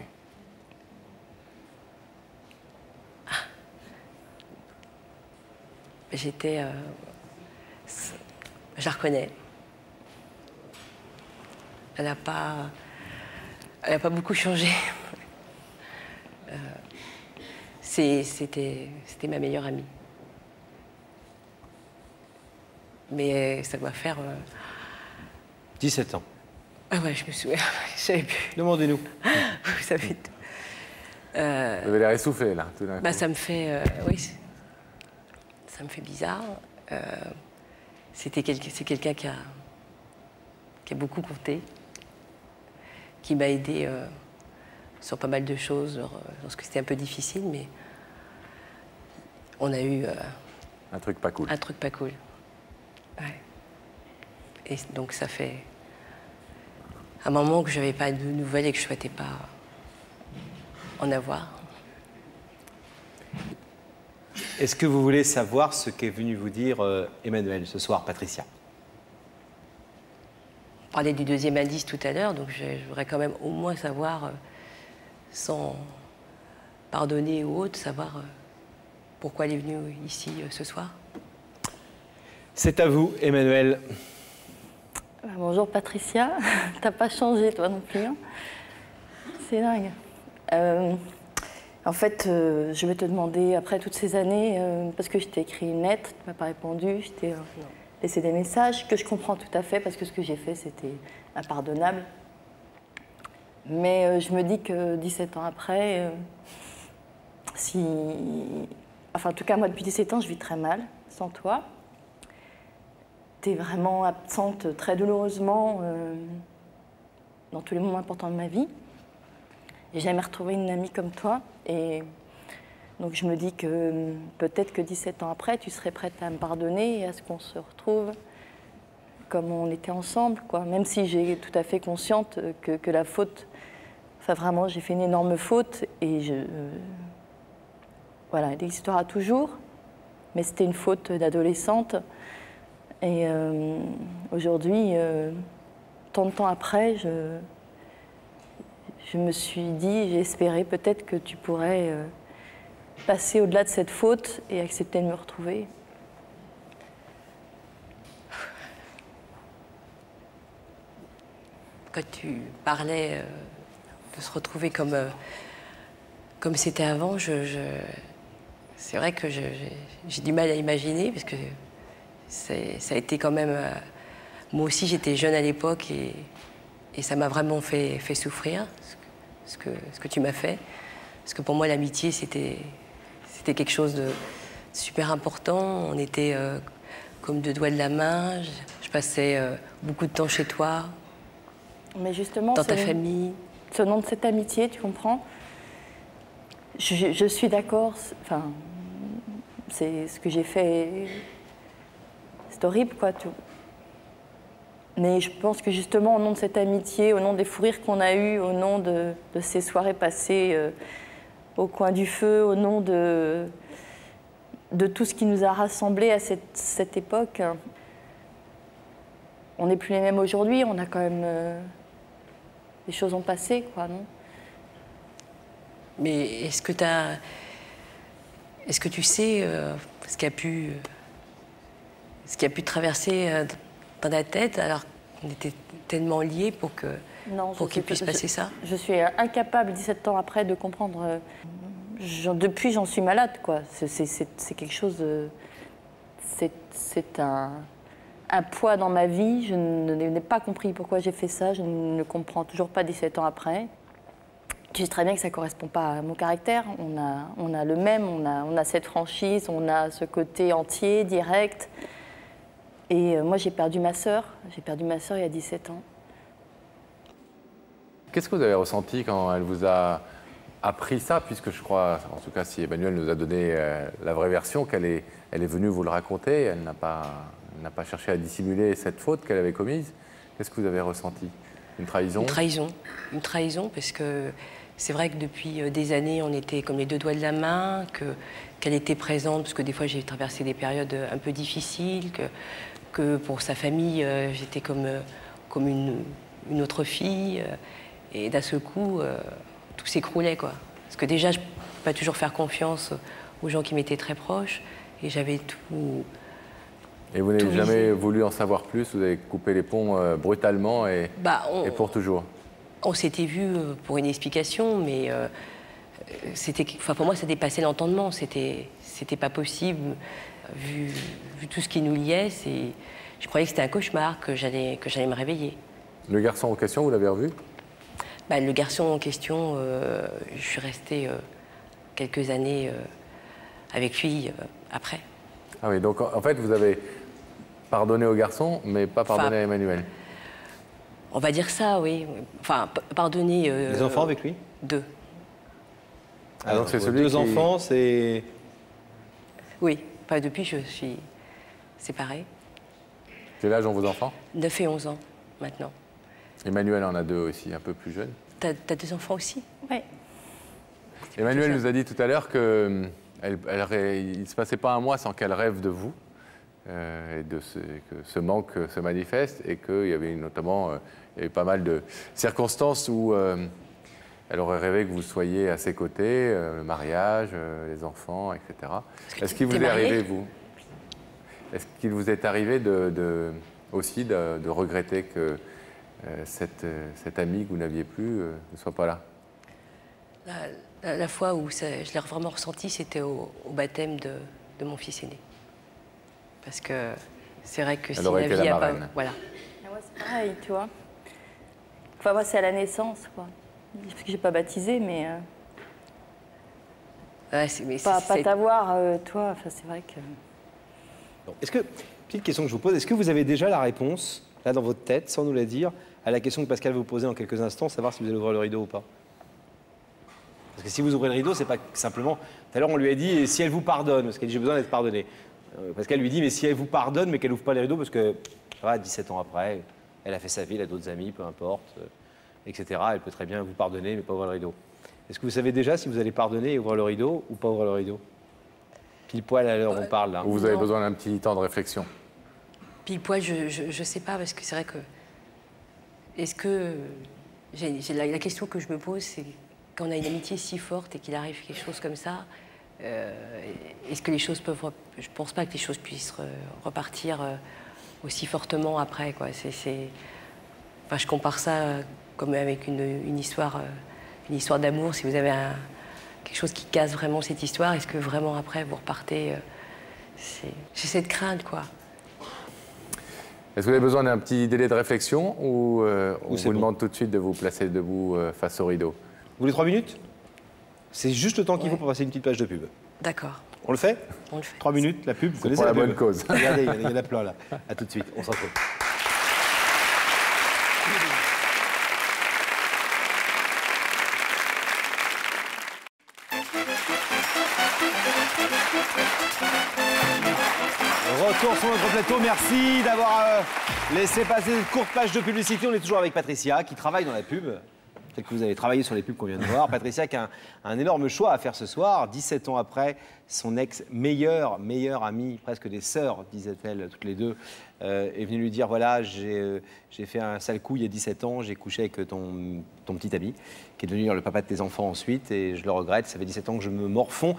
J'étais... je la reconnais. Elle n'a pas beaucoup changé. C'était ma meilleure amie. Mais ça doit faire... 17 ans. Ah ouais, je me souviens, je savais plus. Demandez-nous. Vous savez tout. Vous avez l'air essoufflé, là, tout d'un coup. Ça me fait... oui, ça me fait bizarre. C'est quelqu'un qui a beaucoup compté, qui m'a aidé sur pas mal de choses lorsque c'était un peu difficile, mais on a eu... un truc pas cool. Un truc pas cool. Ouais. Et donc ça fait un moment que je n'avais pas de nouvelles et que je ne souhaitais pas en avoir. Est-ce que vous voulez savoir ce qu'est venu vous dire Emmanuel ce soir, Patricia? On parlait du deuxième indice tout à l'heure, donc je voudrais quand même au moins savoir, sans pardonner ou autre, savoir pourquoi elle est venue ici ce soir. C'est à vous, Emmanuel. Bonjour Patricia, t'as pas changé toi non plus. Hein. C'est dingue. En fait, je vais te demander, après toutes ces années, parce que je t'ai écrit une lettre, tu m'as pas répondu, je t'ai laissé des messages, que je comprends tout à fait, parce que ce que j'ai fait, c'était impardonnable. Mais je me dis que 17 ans après, Enfin, en tout cas, moi, depuis 17 ans, je vis très mal, sans toi. T'es vraiment absente très douloureusement dans tous les moments importants de ma vie. J'ai jamais retrouvé une amie comme toi. Et donc je me dis que peut-être que 17 ans après, tu serais prête à me pardonner et à ce qu'on se retrouve comme on était ensemble, quoi. Même si j'ai tout à fait consciente que la faute... Enfin vraiment, j'ai fait une énorme faute et voilà, elle existera toujours. Mais c'était une faute d'adolescente. Et aujourd'hui, tant de temps après, je me suis dit, j'ai espéré peut-être que tu pourrais passer au-delà de cette faute et accepter de me retrouver. Quand tu parlais de se retrouver comme c'était avant, c'est vrai que j'ai du mal à imaginer, parce que ça a été quand même... moi aussi, j'étais jeune à l'époque et ça m'a vraiment fait souffrir, ce que tu m'as fait. Parce que pour moi, l'amitié, c'était quelque chose de super important. On était comme deux doigts de la main. Je passais beaucoup de temps chez toi, mais justement, dans ta famille. Ce nom de cette amitié, tu comprends? Je suis d'accord. Enfin, c'est ce que j'ai fait. C'est horrible, quoi. Tout. Mais je pense que justement, au nom de cette amitié, au nom des fous rires qu'on a eus, au nom de ces soirées passées au coin du feu, au nom de tout ce qui nous a rassemblés à cette époque, on n'est plus les mêmes aujourd'hui. On a quand même... les choses ont passé, quoi, non? Mais est-ce que tu sais ce qui a pu traverser dans ta tête alors qu'on était tellement liés pour qu'il puisse passer ça? Je suis incapable, 17 ans après, de comprendre. Depuis, j'en suis malade, quoi. C'est quelque chose de... C'est un poids dans ma vie. Je n'ai pas compris pourquoi j'ai fait ça. Je ne comprends toujours pas 17 ans après. Tu sais très bien que ça ne correspond pas à mon caractère. On a le même, on a cette franchise, on a ce côté entier, direct. Et moi, j'ai perdu ma sœur. J'ai perdu ma sœur il y a 17 ans. Qu'est-ce que vous avez ressenti quand elle vous a appris ça, puisque je crois, en tout cas si Emmanuelle nous a donné la vraie version, elle est venue vous le raconter, elle n'a pas cherché à dissimuler cette faute qu'elle avait commise. Qu'est-ce que vous avez ressenti? Une trahison? Une trahison, parce que c'est vrai que depuis des années, on était comme les deux doigts de la main, qu'elle était présente, parce que des fois j'ai traversé des périodes un peu difficiles, que pour sa famille, j'étais comme une autre fille, et d'un seul coup, tout s'écroulait, quoi. Parce que déjà, je ne peux pas toujours faire confiance aux gens qui m'étaient très proches, et j'avais tout... Et vous n'avez jamais voulu en savoir plus? Vous avez coupé les ponts brutalement et pour toujours? On s'était vus pour une explication, mais pour moi, ça dépassait l'entendement. C'était pas possible. Vu tout ce qui nous liait, je croyais que c'était un cauchemar, que j'allais me réveiller. Le garçon en question, vous l'avez revu? Le garçon en question, je suis restée quelques années avec lui après. Ah oui, donc en fait, vous avez pardonné au garçon, mais pas pardonné à Emmanuelle. On va dire ça, oui. Enfin, pardonner... Les enfants avec lui? 2. Ah, donc c'est celui deux enfants, c'est... Oui, depuis je suis séparée. Quel âge ont vos enfants? 9 et 11 ans, maintenant. Emmanuelle en a 2 aussi, un peu plus jeune. T'as 2 enfants aussi? Oui. Emmanuelle nous a dit tout à l'heure qu'il ne se passait pas un mois sans qu'elle rêve de vous. Et que ce manque se manifeste et qu'il y avait notamment il y avait pas mal de circonstances où elle aurait rêvé que vous soyez à ses côtés, le mariage, les enfants, etc. Est-ce qu'il vous est arrivé, vous? Est-ce qu'il vous est arrivé aussi de regretter que cette amie que vous n'aviez plus ne soit pas là? La fois où je l'ai vraiment ressenti, c'était au baptême de mon fils aîné. Parce que c'est vrai que si la vie n'a pas... Voilà. Moi, c'est pareil, tu vois. Enfin, moi, c'est à la naissance, quoi. Parce que j'ai pas baptisé, mais... pas t'avoir, toi, enfin, c'est vrai que... Bon, est-ce que, petite question que je vous pose, est-ce que vous avez déjà la réponse, là, dans votre tête, sans nous la dire, à la question que Pascal va vous poser dans quelques instants, savoir si vous allez ouvrir le rideau ou pas? Parce que si vous ouvrez le rideau, c'est pas simplement... Tout à l'heure, on lui a dit, et si elle vous pardonne, parce qu'elle dit, j'ai besoin d'être pardonnée. Pascal lui dit, mais si elle vous pardonne, mais qu'elle n'ouvre pas les rideaux, parce que, 17 ans après, elle a fait sa vie, elle a d'autres amis, peu importe, etc. Elle peut très bien vous pardonner, mais pas ouvrir le rideau. Est-ce que vous savez déjà si vous allez pardonner et ouvrir le rideau ou pas ouvrir le rideau? Pile poil à l'heure où on parle, là. Ou vous avez besoin d'un petit temps de réflexion? Pile poil, je sais pas, parce que c'est vrai que... Est-ce que... La question que je me pose, c'est quand on a une amitié si forte et qu'il arrive quelque chose comme ça, est-ce que les choses peuvent... Je pense pas que les choses puissent repartir aussi fortement après, quoi. Enfin, je compare ça comme avec une histoire d'amour. Si vous avez quelque chose qui casse vraiment cette histoire? Est-ce que vraiment après vous repartez j'ai cette crainte, quoi. Est-ce que vous avez besoin d'un petit délai de réflexion ou on vous bon demande tout de suite de vous placer debout face au rideau? Vous voulez 3 minutes? C'est juste le temps qu'il faut pour passer une petite page de pub. D'accord. On le fait? On le fait. 3 minutes, la pub, vous connaissez pour la pub. bonne cause. Regardez, il y en a plein là. À tout de suite, on s'en retrouve. Retour sur notre plateau, merci d'avoir laissé passer cette courte page de publicité. On est toujours avec Patricia qui travaille dans la pub. Peut-être que vous avez travaillé sur les pubs qu'on vient de voir. Patricia qui a un énorme choix à faire ce soir. 17 ans après, son ex-meilleure amie, presque des sœurs, disait-elle toutes les deux, est venue lui dire, voilà, j'ai fait un sale coup il y a 17 ans, j'ai couché avec ton petit ami, qui est devenu le papa de tes enfants ensuite, et je le regrette, ça fait 17 ans que je me morfonds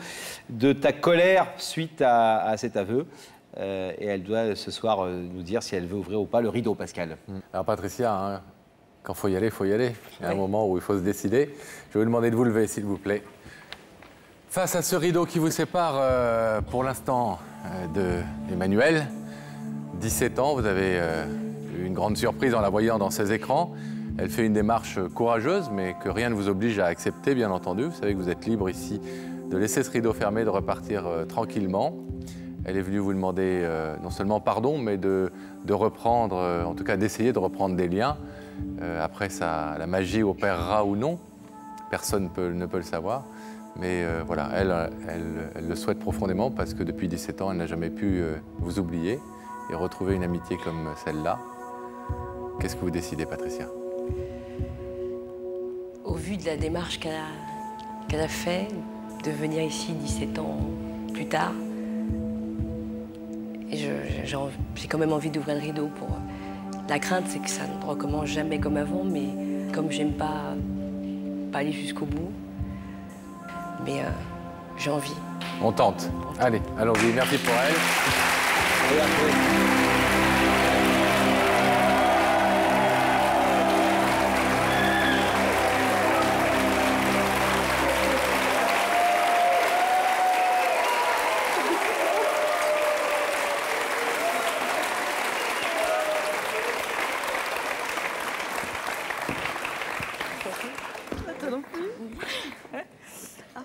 de ta colère suite à cet aveu. Et elle doit ce soir nous dire si elle veut ouvrir ou pas le rideau, Pascal. Alors Patricia, hein, quand il faut y aller, il faut y aller. Il y a un moment où il faut se décider. Je vais vous demander de vous lever, s'il vous plaît. Face à ce rideau qui vous sépare pour l'instant d'Emmanuelle, 17 ans, vous avez eu une grande surprise en la voyant dans ces écrans. Elle fait une démarche courageuse, mais que rien ne vous oblige à accepter, bien entendu. Vous savez que vous êtes libre ici de laisser ce rideau fermé, de repartir tranquillement. Elle est venue vous demander non seulement pardon, mais de reprendre, en tout cas d'essayer de reprendre des liens. Après, la magie opérera ou non, personne ne peut le savoir. Mais voilà, elle le souhaite profondément parce que depuis 17 ans, elle n'a jamais pu vous oublier et retrouver une amitié comme celle-là. Qu'est-ce que vous décidez, Patricia? Au vu de la démarche qu'elle a fait, de venir ici 17 ans plus tard, et j'ai quand même envie d'ouvrir le rideau pour... La crainte, c'est que ça ne recommence jamais comme avant, mais comme j'aime pas aller jusqu'au bout, mais j'ai envie. On tente. Allez, allons-y. Merci pour elle.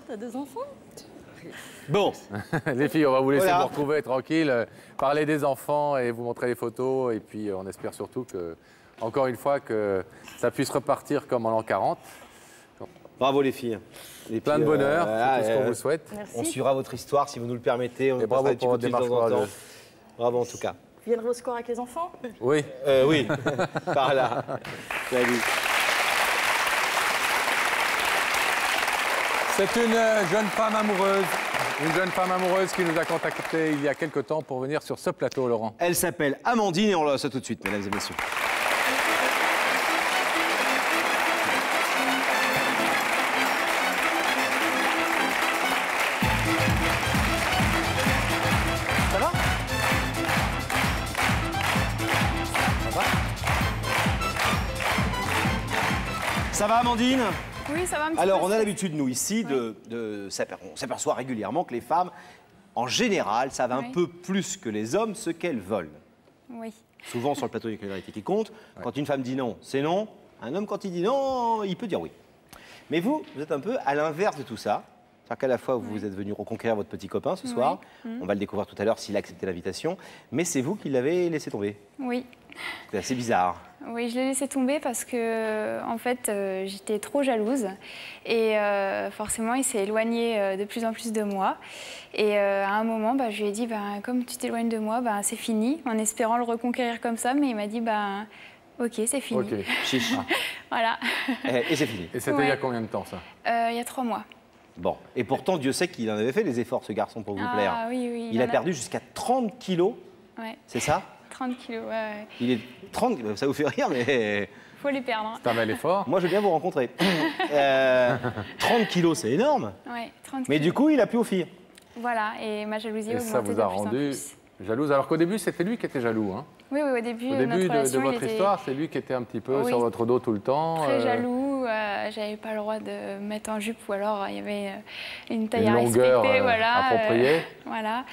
T'as 2 enfants? Bon, les filles, on va vous laisser Voilà. vous retrouver tranquille, parler des enfants et vous montrer les photos. Et puis, on espère surtout que, encore une fois, que ça puisse repartir comme en l'an 40. Bravo les filles. Et Plein puis, de bonheur, c'est tout ce qu'on vous souhaite. Merci. On suivra votre histoire si vous nous le permettez. On Et bravo passera un petit pour coup de votre fil de démarche temps en temps. courageuse. Bravo en tout cas. Vous viendrez au score avec les enfants? Oui. Oui, par là. Salut. C'est une jeune femme amoureuse qui nous a contactés il y a quelque temps pour venir sur ce plateau, Laurent. Elle s'appelle Amandine et on la reçoit tout de suite, mesdames et messieurs. Ça va? Ça va, Amandine? Oui, ça va un petit Alors, peu. on a l'habitude, nous, ici, on s'aperçoit régulièrement que les femmes, en général, savent un peu plus que les hommes ce qu'elles veulent. Oui. Souvent, sur le plateau, il y a que la vérité qui compte. Quand une femme dit non, c'est non. Un homme, quand il dit non, il peut dire oui. Mais vous êtes un peu à l'inverse de tout ça. C'est-à-dire qu'à la fois, vous êtes venu reconquérir votre petit copain ce soir. On va le découvrir tout à l'heure s'il a accepté l'invitation. Mais c'est vous qui l'avez laissé tomber. Oui. C'est assez bizarre. Oui, je l'ai laissé tomber parce que, en fait, j'étais trop jalouse. Et forcément, il s'est éloigné de plus en plus de moi. Et à un moment, je lui ai dit, comme tu t'éloignes de moi, c'est fini, en espérant le reconquérir comme ça. Mais il m'a dit, ok, c'est fini. Ok, chiche. Voilà. Et c'est fini. Et c'était il y a combien de temps, ça? Il y a 3 mois. Bon. Et pourtant, Dieu sait qu'il en avait fait des efforts, ce garçon, pour vous plaire. Ah oui, oui. Il a perdu jusqu'à 30 kilos. Ouais. C'est ça? 30 kilos, ouais. Il est 30, ça vous fait rire, mais... Faut les perdre. C'est un bel effort. Moi, je veux bien vous rencontrer. 30 kilos, c'est énorme. Ouais, 30 Mais kilos. du coup, il a pu au fil. Voilà, et ma jalousie a Et augmenté ça vous a de plus en rendu plus. jalouse. Alors qu'au début, c'était lui qui était jaloux. Hein. Oui, au début, Au début notre de relation, votre il était histoire, c'est lui qui était un petit peu Oui. sur votre dos tout le temps. très jaloux. coup, j'avais pas le droit de me mettre en jupe ou alors il y avait une taille à longueur respecter, voilà, appropriée. Voilà.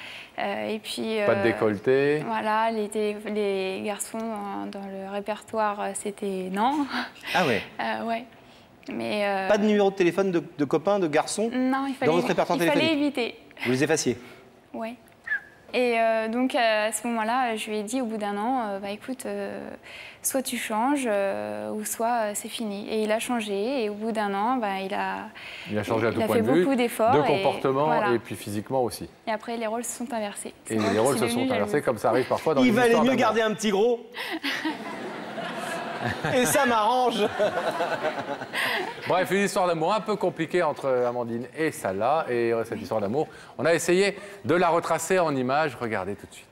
Et puis Pas de décolleté. Voilà, les garçons dans le répertoire, c'était non. Ah ouais. Ouais. Mais pas de numéro de téléphone de copains, de garçons non, il fallait, dans votre répertoire téléphonique. Il fallait éviter. Vous les effaciez. Ouais. Et donc à ce moment-là, je lui ai dit au bout d'un an, bah écoute, soit tu changes, ou soit c'est fini. Et il a changé, et au bout d'un an, bah, il a changé à tout point de vue, fait beaucoup d'efforts. De comportement, voilà. et puis physiquement aussi. Et après, les rôles se sont inversés. Et les rôles se sont inversés, comme ça arrive parfois dans les histoires Il valait mieux d'amour. garder un petit gros. Et ça m'arrange. Bref, une histoire d'amour un peu compliquée entre Amandine et Salah. Et cette histoire d'amour, on a essayé de la retracer en images. Regardez tout de suite.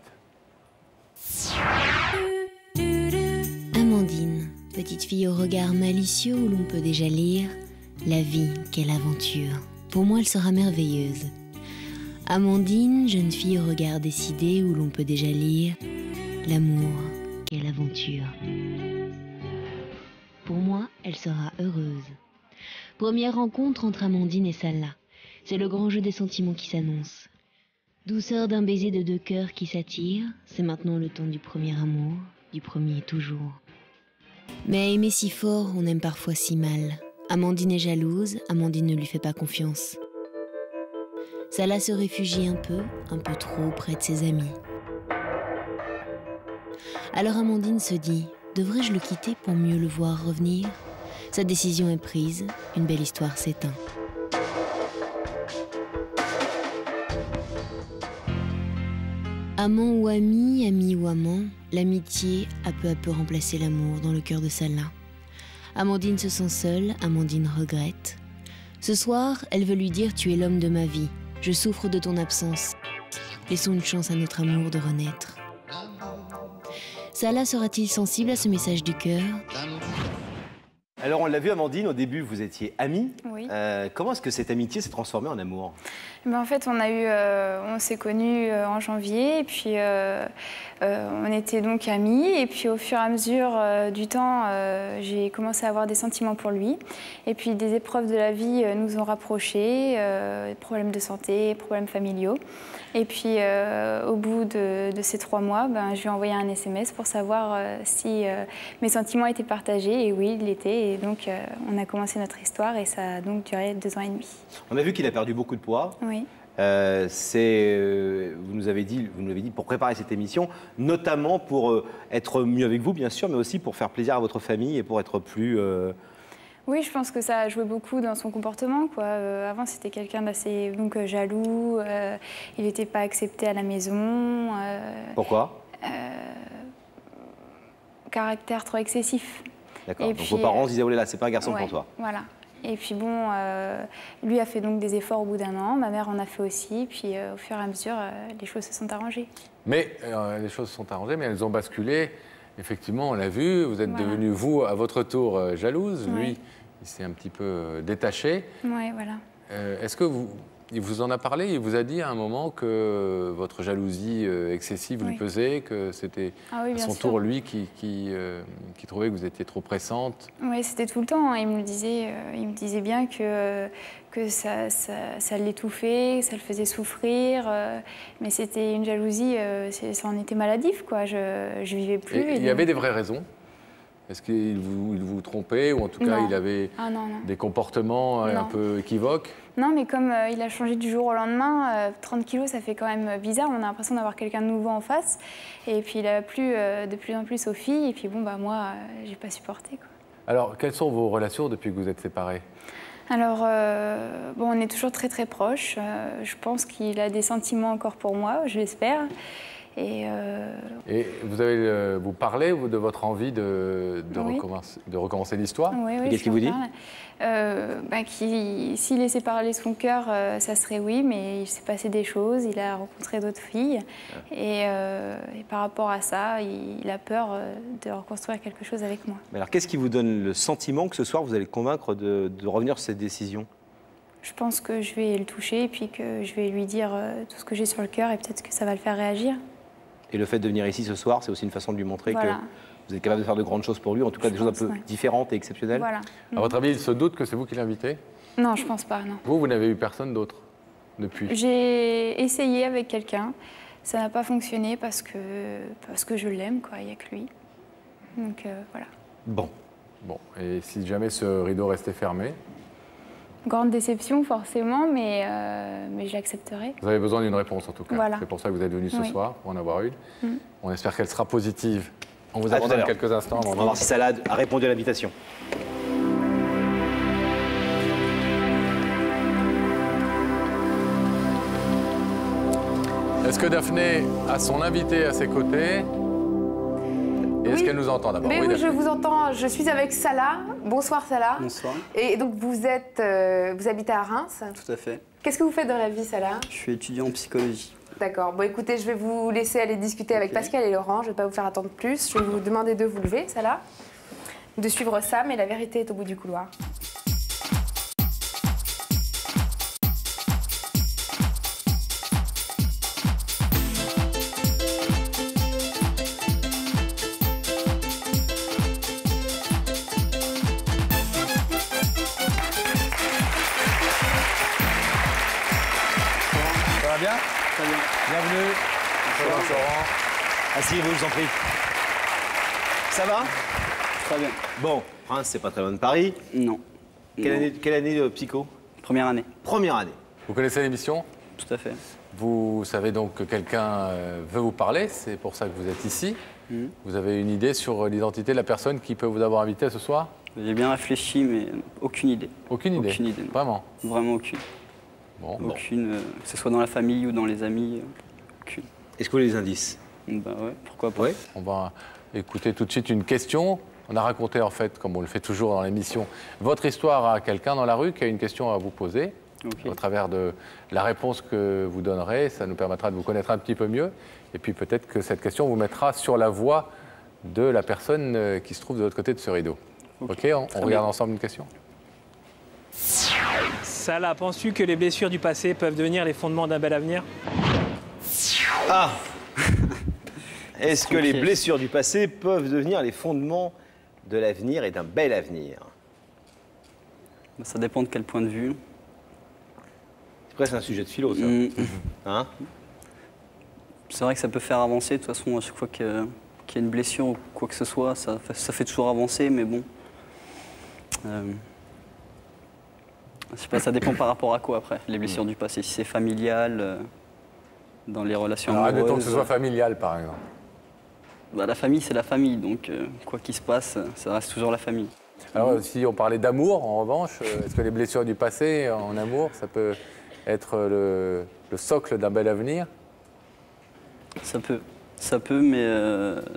Amandine, petite fille au regard malicieux où l'on peut déjà lire « La vie, quelle aventure ». Pour moi, elle sera merveilleuse. Amandine, jeune fille au regard décidé où l'on peut déjà lire « L'amour, quelle aventure ». Pour moi, elle sera heureuse. Première rencontre entre Amandine et Salah. C'est le grand jeu des sentiments qui s'annonce. Douceur d'un baiser de deux cœurs qui s'attirent, c'est maintenant le temps du premier amour, du premier toujours. Mais à aimer si fort, on aime parfois si mal. Amandine est jalouse, Amandine ne lui fait pas confiance. Salah se réfugie un peu trop près de ses amis. Alors Amandine se dit, devrais-je le quitter pour mieux le voir revenir ? Sa décision est prise, une belle histoire s'éteint. Amant ou ami, ami ou amant, l'amitié a peu à peu remplacé l'amour dans le cœur de Salah. Amandine se sent seule, Amandine regrette. Ce soir, elle veut lui dire « Tu es l'homme de ma vie, je souffre de ton absence. Laissons une chance à notre amour de renaître. » Salah sera-t-il sensible à ce message du cœur ? Alors on l'a vu Amandine, au début vous étiez amies. Oui. Comment est-ce que cette amitié s'est transformée en amour ? Ben, en fait, on s'est connus en janvier, et puis on était donc amis. Et puis au fur et à mesure du temps, j'ai commencé à avoir des sentiments pour lui. Et puis des épreuves de la vie nous ont rapprochés, problèmes de santé, problèmes familiaux. Et puis au bout de ces 3 mois, ben, je lui ai envoyé un SMS pour savoir si mes sentiments étaient partagés. Et oui, il l'était. Et donc on a commencé notre histoire, et ça a donc duré 2 ans et demi. On a vu qu'il a perdu beaucoup de poids. Oui. Vous nous l'avez dit pour préparer cette émission, notamment pour être mieux avec vous, bien sûr, mais aussi pour faire plaisir à votre famille et pour être plus... Oui, je pense que ça a joué beaucoup dans son comportement, quoi. Avant, c'était quelqu'un d'assez jaloux, il n'était pas accepté à la maison. Pourquoi ? Caractère trop excessif. D'accord, donc vos parents se disaient, oh là, c'est pas un garçon ouais, pour toi. Voilà. Et puis bon, lui a fait donc des efforts au bout d'un an, ma mère en a fait aussi, puis au fur et à mesure, les choses se sont arrangées. Mais les choses se sont arrangées, mais elles ont basculé. Effectivement, on l'a vu, vous êtes devenue, vous, à votre tour, jalouse. Oui. Lui, il s'est un petit peu détaché. Oui, voilà. Est-ce que il vous en a parlé? Il vous a dit à un moment que votre jalousie excessive lui pesait, que c'était à son tour lui qui trouvait que vous étiez trop pressante? Oui, c'était tout le temps. Il me disait bien que ça l'étouffait, ça le faisait souffrir. Mais c'était une jalousie, ça en était maladif, quoi. Je vivais plus. Et il y avait des vraies raisons? Est-ce qu'il vous trompait, ou en tout cas il avait des comportements un peu équivoques? Non, mais comme il a changé du jour au lendemain, 30 kilos, ça fait quand même bizarre. On a l'impression d'avoir quelqu'un de nouveau en face. Et puis il a plu de plus en plus aux filles. Et puis bon, bah moi, j'ai pas supporté, quoi. Alors, quelles sont vos relations depuis que vous êtes séparés? Alors, bon, on est toujours très très proches. Je pense qu'il a des sentiments encore pour moi, je l'espère. Et vous parlez de votre envie de recommencer l'histoire? Oui, qu'est-ce qu'il vous dit? S'il laissait parler son cœur, ça serait oui, mais il s'est passé des choses, il a rencontré d'autres filles. Et par rapport à ça, il a peur de reconstruire quelque chose avec moi. Mais alors, qu'est-ce qui vous donne le sentiment que ce soir, vous allez le convaincre de revenir sur cette décision? Je pense que je vais le toucher et puis que je vais lui dire tout ce que j'ai sur le cœur, et peut-être que ça va le faire réagir. Et le fait de venir ici ce soir, c'est aussi une façon de lui montrer Voilà. que vous êtes capable de faire de grandes choses pour lui, en tout cas des choses un peu différentes et exceptionnelles. Voilà. À votre avis, il se doute que c'est vous qui l'invitez? Non, je pense pas, non. Vous n'avez eu personne d'autre depuis? J'ai essayé avec quelqu'un, ça n'a pas fonctionné parce que je l'aime, quoi, il n'y a que lui. Donc voilà. Bon. Bon, et si jamais ce rideau restait fermé? Grande déception forcément, mais je l'accepterai. Vous avez besoin d'une réponse en tout cas. Voilà. C'est pour ça que vous êtes venu ce Oui. soir, pour en avoir une. Mm. On espère qu'elle sera positive. On vous À attend tout à dans l'heure. quelques instants. On va voir si Salah a répondu à l'invitation. Est-ce que Daphné a son invité à ses côtés? Et est-ce Oui. qu'elle nous entend d'abord? Mais oui, je Daphné. vous entends. Je suis avec Salah. Bonsoir Salah. Bonsoir. Et donc vous habitez à Reims. Tout à fait. Qu'est-ce que vous faites dans la vie, Salah? Je suis étudiant en psychologie. D'accord. Bon, écoutez, je vais vous laisser aller discuter avec Pascal et Laurent. Je ne vais pas vous faire attendre plus. Je vais vous demander de vous lever, Salah, de suivre Sam et la vérité est au bout du couloir. Ça va bien? Très bien. Bienvenue. Bonsoir, Laurent. Asseyez-vous, je vous en prie. Ça va? Très bien. Bon, Reims, c'est pas très loin de Paris. Non. Quelle année de psycho? Première année. Première année. Vous connaissez l'émission? Tout à fait. Vous savez donc que quelqu'un veut vous parler, c'est pour ça que vous êtes ici. Vous avez une idée sur l'identité de la personne qui peut vous avoir invité ce soir? J'ai bien réfléchi, mais aucune idée. Aucune idée? Aucune idée. Non. Vraiment? Vraiment aucune. Bon. Aucune, que ce soit dans la famille ou dans les amis, aucune. Est-ce que vous avez des indices? Bah ouais, pourquoi pas. Ouais. On va écouter tout de suite une question. On a raconté en fait, comme on le fait toujours dans l'émission, votre histoire à quelqu'un dans la rue qui a une question à vous poser. Ok. Au travers de la réponse que vous donnerez, ça nous permettra de vous connaître un petit peu mieux. Et puis peut-être que cette question vous mettra sur la voie de la personne qui se trouve de l'autre côté de ce rideau. Ok, on regarde bien. ensemble une question. Salah, penses-tu que les blessures du passé peuvent devenir les fondements d'un bel avenir? Ah! Est-ce que les Tranquille. blessures du passé peuvent devenir les fondements de l'avenir et d'un bel avenir? Bah, ça dépend de quel point de vue. C'est presque un sujet de philo, ça. Hein? C'est vrai que ça peut faire avancer. De toute façon, à chaque fois qu'il y a une blessure ou quoi que ce soit, ça fait toujours avancer, mais bon. Je sais pas, ça dépend par rapport à quoi après, les blessures du passé. Si c'est familial, dans les relations Alors amoureuses. admettons que ce soit familial par exemple. Bah, la famille, c'est la famille, donc quoi qu'il se passe, ça reste toujours la famille. Alors si on parlait d'amour, en revanche, est-ce que les blessures du passé en amour, ça peut être le socle d'un bel avenir? Ça peut, mais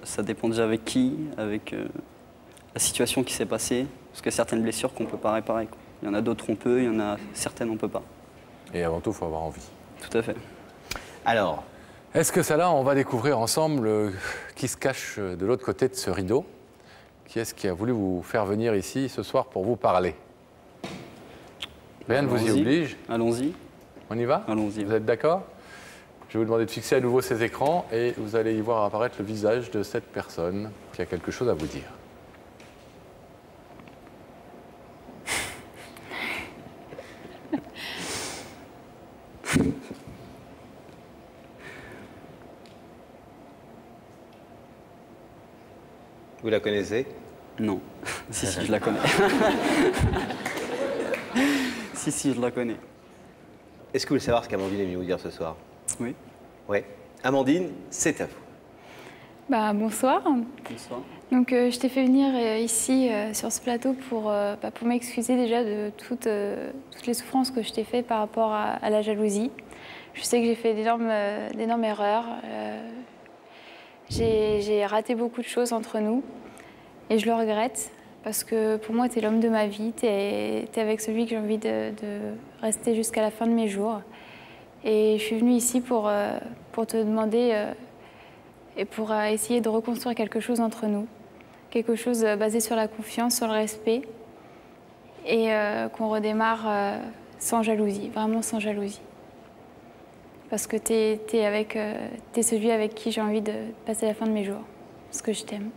ça dépend déjà avec qui, avec la situation qui s'est passée. Parce qu'il y a certaines blessures qu'on ne peut pas réparer, quoi. Il y en a d'autres on peut, il y en a certaines on ne peut pas. Et avant tout, il faut avoir envie. Tout à fait. Alors, est-ce que ça là, on va découvrir ensemble qui se cache de l'autre côté de ce rideau? Qui est-ce qui a voulu vous faire venir ici ce soir pour vous parler? Rien ne vous y Allons-y. oblige. Allons-y. On y va? Allons-y. Vous êtes d'accord? Je vais vous demander de fixer à nouveau ces écrans et vous allez y voir apparaître le visage de cette personne qui a quelque chose à vous dire. vous la connaissez? Non. Si, je la connais. Si, je la connais. Est-ce que vous voulez savoir ce qu'Amandine est venue vous dire ce soir? Oui. Oui. Amandine, c'est à vous. Bah, bonsoir. Bonsoir. Donc je t'ai fait venir ici sur ce plateau pour m'excuser déjà de toutes les souffrances que je t'ai fait par rapport à la jalousie. Je sais que j'ai fait d'énormes erreurs. J'ai raté beaucoup de choses entre nous et je le regrette parce que pour moi, tu es l'homme de ma vie, tu es avec celui que j'ai envie de rester jusqu'à la fin de mes jours. Et je suis venue ici pour te demander et pour essayer de reconstruire quelque chose entre nous. Quelque chose basé sur la confiance, sur le respect et qu'on redémarre sans jalousie, vraiment sans jalousie. Parce que t'es celui avec qui j'ai envie de passer la fin de mes jours. Parce que je t'aime.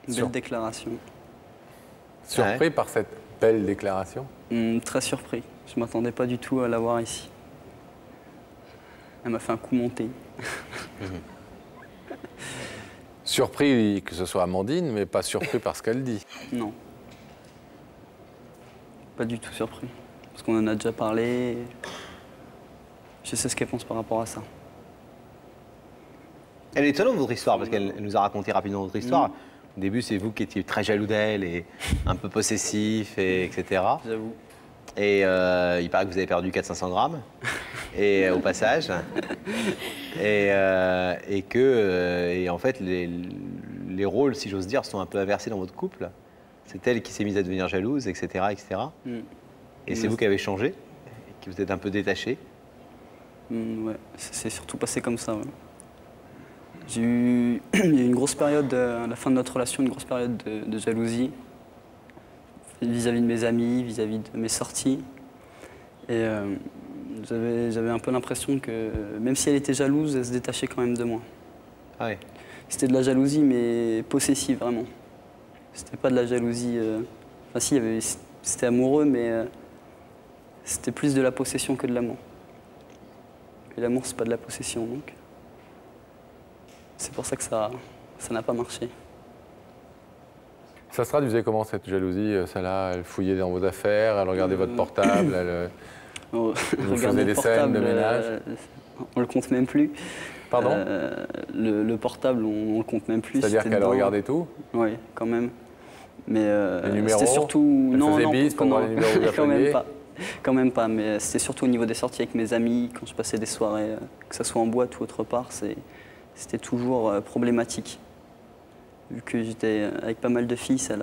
Belle déclaration. Surpris par cette belle déclaration? Très surpris. Je ne m'attendais pas du tout à la voir ici. Elle m'a fait un coup monté. Surpris que ce soit Amandine, mais pas surpris par ce qu'elle dit. Non. Pas du tout surpris. Parce qu'on en a déjà parlé. Je sais ce qu'elle pense par rapport à ça. Elle est étonnante, votre histoire, parce qu'elle nous a raconté rapidement votre histoire. Au début, c'est vous qui étiez très jaloux d'elle et un peu possessif, etc. J'avoue. Et il paraît que vous avez perdu 400-500 grammes, et, au passage. Et en fait, les rôles, si j'ose dire, sont un peu inversés dans votre couple. C'est elle qui s'est mise à devenir jalouse, etc. Et c'est vous qui avez changé, et qui vous êtes un peu détaché. Ouais, c'est surtout passé comme ça. Ouais. J'ai eu une grosse période, à la fin de notre relation, une grosse période de jalousie vis-à-vis de mes amis, vis-à-vis de mes sorties. Et j'avais un peu l'impression que, même si elle était jalouse, elle se détachait quand même de moi. Ah ouais. C'était de la jalousie, mais possessive, vraiment. C'était pas de la jalousie... Enfin si, c'était amoureux, mais c'était plus de la possession que de l'amour. Et l'amour, c'est pas de la possession, donc... C'est pour ça que ça n'a pas marché. Ça se traduisait comment, cette jalousie? Celle-là, elle fouillait dans vos affaires, elle regardait votre portable, elle vous faisait des scènes de ménage? On le compte même plus. Pardon? Le portable, on le compte même plus. C'est-à-dire qu'elle regardait tout? Oui, quand même. Mais les numéros? c'était surtout... Elle faisait bise pendant les numéros que vous quand même appeliez? pas. Quand même pas, mais c'était surtout au niveau des sorties avec mes amis, quand je passais des soirées, que ce soit en boîte ou autre part, c'était toujours problématique. Vu que j'étais avec pas mal de filles, ça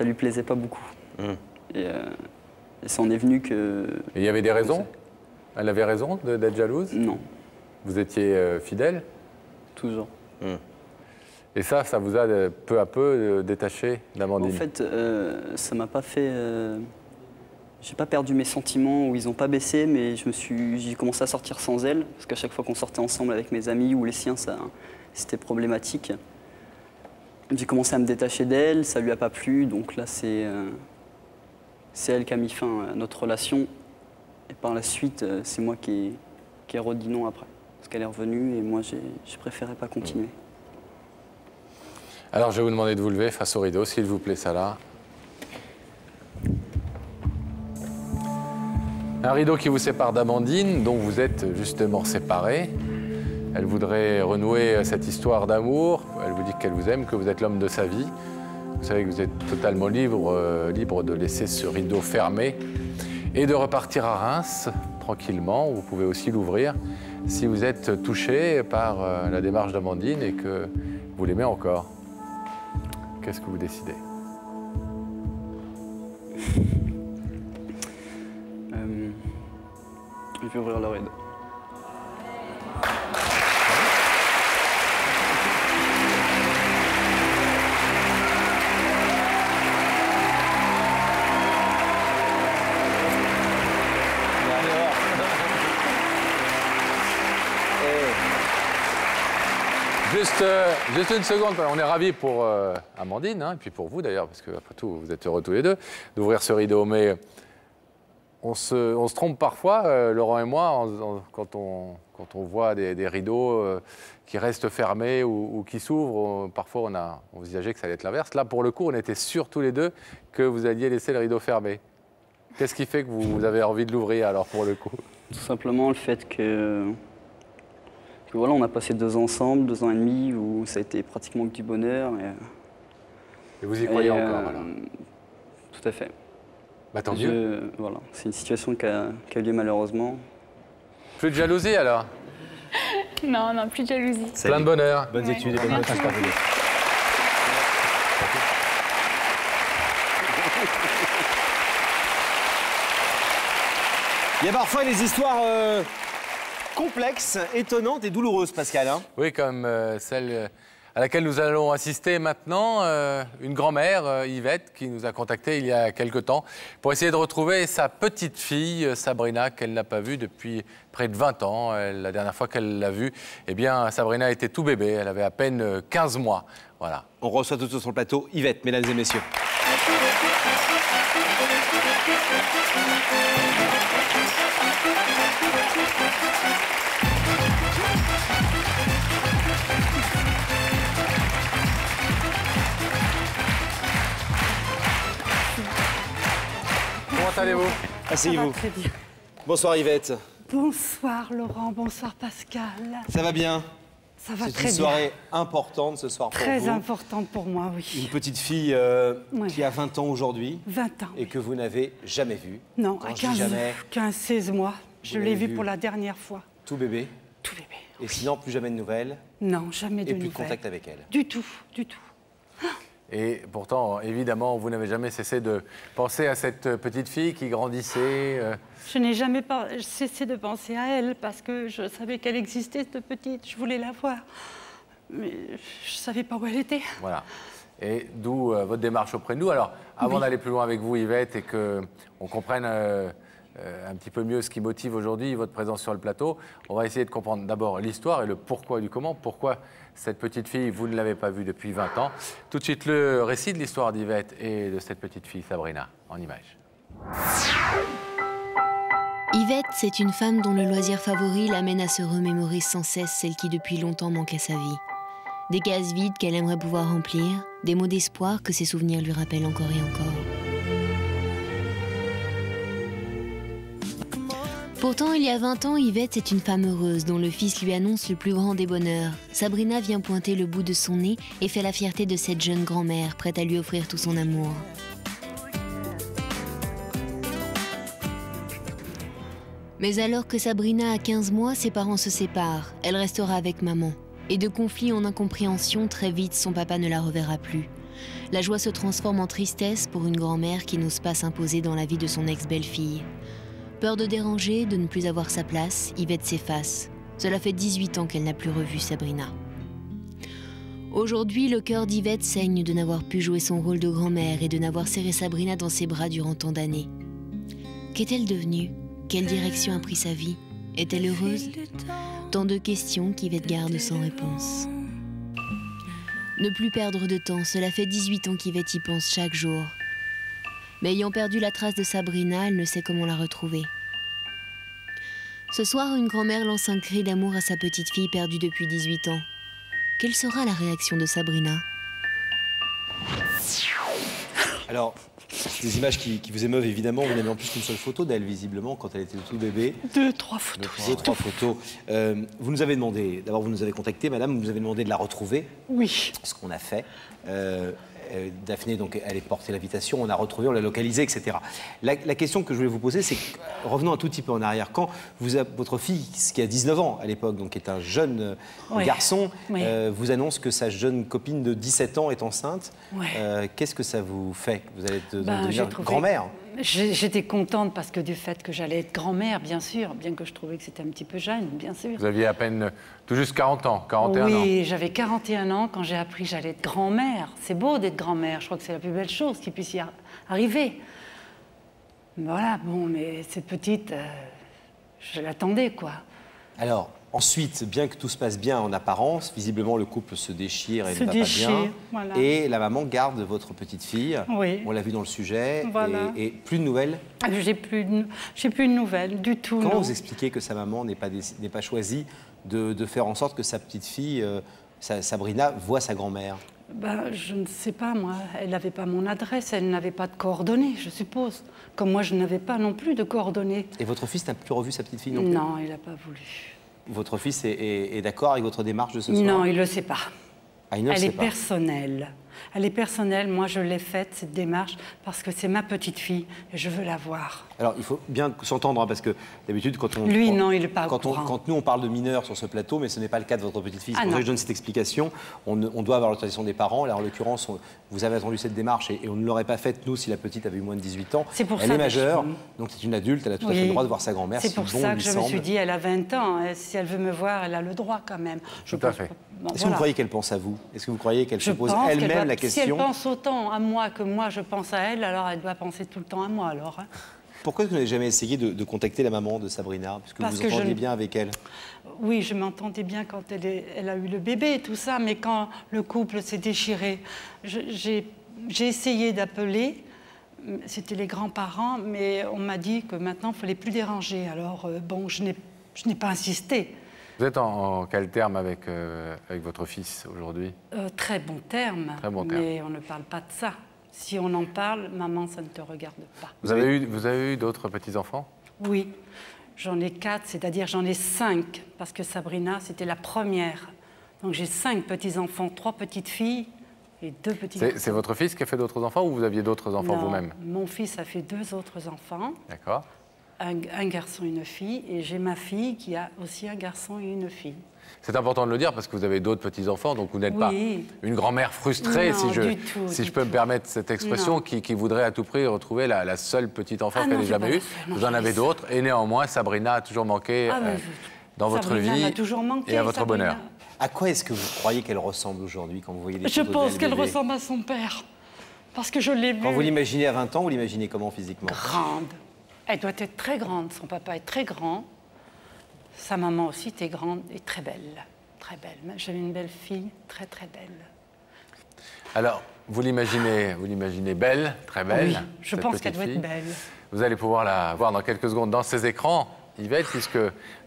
lui plaisait pas beaucoup. Et ça en est venu que... Et il y avait des raisons? Elle avait raison d'être jalouse? Non. Vous étiez fidèle? Toujours. Et ça vous a peu à peu détaché d'Amandine? En fait, ça m'a pas fait... J'ai pas perdu mes sentiments ou ils n'ont pas baissé, mais j'ai commencé à sortir sans elle, parce qu'à chaque fois qu'on sortait ensemble avec mes amis ou les siens, c'était problématique. J'ai commencé à me détacher d'elle, ça lui a pas plu, donc là c'est elle qui a mis fin à notre relation. Et par la suite, c'est moi qui ai redit non après, parce qu'elle est revenue et moi j'ai préféré pas continuer. Alors je vais vous demander de vous lever face au rideau, s'il vous plaît, Salah. Un rideau qui vous sépare d'Amandine, dont vous êtes justement séparés. Elle voudrait renouer cette histoire d'amour. Elle vous dit qu'elle vous aime, que vous êtes l'homme de sa vie. Vous savez que vous êtes totalement libre de laisser ce rideau fermé et de repartir à Reims tranquillement. Vous pouvez aussi l'ouvrir si vous êtes touché par la démarche d'Amandine et que vous l'aimez encore. Qu'est-ce que vous décidez? Je vais ouvrir le rideau. Juste une seconde, on est ravis pour Amandine, hein, et puis pour vous d'ailleurs, parce que après tout, vous êtes heureux tous les deux d'ouvrir ce rideau. Mais on se trompe parfois, Laurent et moi, quand on voit des rideaux qui restent fermés ou qui s'ouvrent. Parfois, on envisageait que ça allait être l'inverse. Là, pour le coup, on était sûrs tous les deux que vous alliez laisser le rideau fermé. Qu'est-ce qui fait que vous avez envie de l'ouvrir alors pour le coup? Tout simplement le fait que voilà, on a passé 2 ans ensemble, 2 ans et demi, où ça a été pratiquement que du bonheur. Et vous y croyez encore alors? Tout à fait. Bah, tant mieux. Voilà, c'est une situation qui a lieu malheureusement. Plus de jalousie alors? Non, plus de jalousie. Plein de bonheur. Bonnes études et bonnes notes. Il y a parfois des histoires complexes, étonnantes et douloureuses, Pascal. Hein? Oui, comme celle à laquelle nous allons assister maintenant. Une grand-mère, Yvette, qui nous a contactés il y a quelque temps pour essayer de retrouver sa petite fille, Sabrina, qu'elle n'a pas vue depuis près de 20 ans. La dernière fois qu'elle l'a vue, eh bien, Sabrina était tout bébé, elle avait à peine 15 mois. Voilà. On reçoit tout de suite sur le plateau Yvette, mesdames et messieurs. Comment allez-vous? Asseyez-vous. Très bien. Bonsoir Yvette. Bonsoir Laurent, bonsoir Pascal. Ça va bien? Ça va très bien. C'est une soirée importante ce soir pour vous. Très importante pour moi, oui. Une petite fille qui a 20 ans aujourd'hui. 20 ans. Et que vous n'avez jamais vue. Non, Quand à je dis jamais, 15-16 mois. Je l'ai l'avez vue vue. pour la dernière fois. Tout bébé? Tout bébé. Et sinon, plus jamais de nouvelles? Non, jamais de Et nouvelles. plus de contact avec elle? Du tout, du tout. Et pourtant, évidemment, vous n'avez jamais cessé de penser à cette petite fille qui grandissait. Je n'ai jamais cessé de penser à elle parce que je savais qu'elle existait, cette petite. Je voulais la voir. Mais je ne savais pas où elle était. Voilà. Et d'où votre démarche auprès de nous. Alors, avant d'aller plus loin avec vous, Yvette, et qu'on comprenne un petit peu mieux ce qui motive aujourd'hui votre présence sur le plateau, on va essayer de comprendre d'abord l'histoire et le pourquoi du comment. Pourquoi cette petite fille, vous ne l'avez pas vue depuis 20 ans. Tout de suite, le récit de l'histoire d'Yvette et de cette petite fille, Sabrina, en images. Yvette, c'est une femme dont le loisir favori l'amène à se remémorer sans cesse celle qui depuis longtemps manque à sa vie. Des cases vides qu'elle aimerait pouvoir remplir, des mots d'espoir que ses souvenirs lui rappellent encore et encore. Pourtant, il y a 20 ans, Yvette est une femme heureuse dont le fils lui annonce le plus grand des bonheurs. Sabrina vient pointer le bout de son nez et fait la fierté de cette jeune grand-mère prête à lui offrir tout son amour. Mais alors que Sabrina a 15 mois, ses parents se séparent. Elle restera avec maman. Et de conflit en incompréhension, très vite, son papa ne la reverra plus. La joie se transforme en tristesse pour une grand-mère qui n'ose pas s'imposer dans la vie de son ex-belle-fille. Peur de déranger, de ne plus avoir sa place, Yvette s'efface. Cela fait 18 ans qu'elle n'a plus revu Sabrina. Aujourd'hui, le cœur d'Yvette saigne de n'avoir pu jouer son rôle de grand-mère et de n'avoir serré Sabrina dans ses bras durant tant d'années. Qu'est-elle devenue? Quelle direction a pris sa vie? Est-elle heureuse? Tant de questions qu'Yvette garde sans réponse. Ne plus perdre de temps, cela fait 18 ans qu'Yvette y pense chaque jour. Mais ayant perdu la trace de Sabrina, elle ne sait comment la retrouver. Ce soir, une grand-mère lance un cri d'amour à sa petite fille perdue depuis 18 ans. Quelle sera la réaction de Sabrina? Alors, c'est des images qui vous émeuvent évidemment. Vous n'avez en plus qu'une seule photo d'elle, visiblement, quand elle était tout bébé. 2-3 photos. 2-3 photos. Vous nous avez demandé, d'abord vous nous avez contacté, madame, vous nous avez demandé de la retrouver. Oui. Ce qu'on a fait. Daphné, donc, elle est portée l'invitation, on l'a retrouvée, on l'a localisée, etc. La question que je voulais vous poser, c'est, revenons un tout petit peu en arrière, quand votre fille, qui a 19 ans à l'époque, donc qui est un jeune garçon, vous annonce que sa jeune copine de 17 ans est enceinte, qu'est-ce que ça vous fait? Vous allez devenir grand-mère? J'étais contente parce que du fait que j'allais être grand-mère, bien sûr, bien que je trouvais que c'était un petit peu jeune, bien sûr. Vous aviez à peine tout juste 40 ans, 41 ans. Oui, j'avais 41 ans quand j'ai appris que j'allais être grand-mère. C'est beau d'être grand-mère, je crois que c'est la plus belle chose qui puisse y arriver. Voilà, bon, mais cette petite, je l'attendais, quoi. Alors, ensuite, bien que tout se passe bien en apparence, visiblement le couple se déchire et ne va pas bien. Voilà. Et la maman garde votre petite fille. Oui. On l'a vu dans le sujet. Voilà. Et plus de nouvelles? J'ai plus de nouvelles du tout. Comment non. vous expliquez que sa maman n'ait pas choisi de faire en sorte que sa petite fille, Sabrina, voit sa grand-mère? Je ne sais pas, moi. Elle n'avait pas mon adresse, elle n'avait pas de coordonnées, je suppose. Comme moi, je n'avais pas non plus de coordonnées. Et votre fils n'a plus revu sa petite fille non plus? Non, il n'a pas voulu. Votre fils est d'accord avec votre démarche de ce soir? Non, il ne le sait pas. Ah, il ne le sait pas. Personnelle. Elle est personnelle. Moi, je l'ai faite, cette démarche, parce que c'est ma petite fille et je veux la voir. Alors, il faut bien s'entendre, parce que d'habitude, quand on... Lui, non, il n'est pas au courant. Quand nous, on parle de mineurs sur ce plateau, mais ce n'est pas le cas de votre petite fille. C'est Ah, pour ça non. que je donne cette explication. On doit avoir l'autorisation des parents. Là, en l'occurrence, vous avez attendu cette démarche et on ne l'aurait pas faite, nous, si la petite avait eu moins de 18 ans. C'est pour elle ça est que majeure, donc c'est une adulte, elle a tout à fait le droit de voir sa grand-mère. C'est pour ça que je me suis dit, elle a 20 ans. Si elle veut me voir, elle a le droit quand même. Tout à fait. Bon, Est-ce que vous croyez qu'elle pense à vous? Est-ce que vous croyez qu'elle se pose elle-même la question? Si elle pense autant à moi que moi je pense à elle, alors elle doit penser tout le temps à moi alors. Hein. Pourquoi vous n'avez jamais essayé de contacter la maman de Sabrina? Parce que vous entendiez bien avec elle. Oui, je m'entendais bien quand elle a eu le bébé et tout ça, mais quand le couple s'est déchiré, j'ai essayé d'appeler, c'était les grands-parents, mais on m'a dit que maintenant il ne fallait plus déranger. Alors bon, je n'ai pas insisté. Vous êtes en quel terme avec votre fils aujourd'hui? Très bon terme, mais on ne parle pas de ça. Si on en parle, maman, ça ne te regarde pas. Vous avez eu d'autres petits-enfants? Oui, j'en ai 4, c'est-à-dire j'en ai 5, parce que Sabrina, c'était la première. Donc j'ai 5 petits-enfants, 3 petites filles et 2 petits garçons. C'est votre fils qui a fait d'autres enfants ou vous aviez d'autres enfants vous-même? Mon fils a fait 2 autres enfants. D'accord. Un garçon et une fille, et j'ai ma fille qui a aussi un garçon et une fille. C'est important de le dire parce que vous avez d'autres petits-enfants, donc vous n'êtes pas une grand-mère frustrée, non, si je peux me permettre cette expression, qui voudrait à tout prix retrouver la seule petite-enfant qu'elle ait jamais eue. Vous en avez d'autres, et néanmoins, Sabrina a toujours manqué dans votre vie et à votre bonheur. À quoi est-ce que vous croyez qu'elle ressemble aujourd'hui quand vous voyez des photos d'elle? Je pense qu'elle ressemble à son père, parce que je l'ai vue. Quand vous l'imaginez à 20 ans, vous l'imaginez comment physiquement? Grande. Elle doit être très grande. Son papa est très grand. Sa maman aussi était grande et très belle. Très belle. J'avais une belle fille, très très belle. Alors, vous l'imaginez belle, très belle? Oui, je pense qu'elle doit être belle. Vous allez pouvoir la voir dans quelques secondes dans ces écrans, Yvette, puisque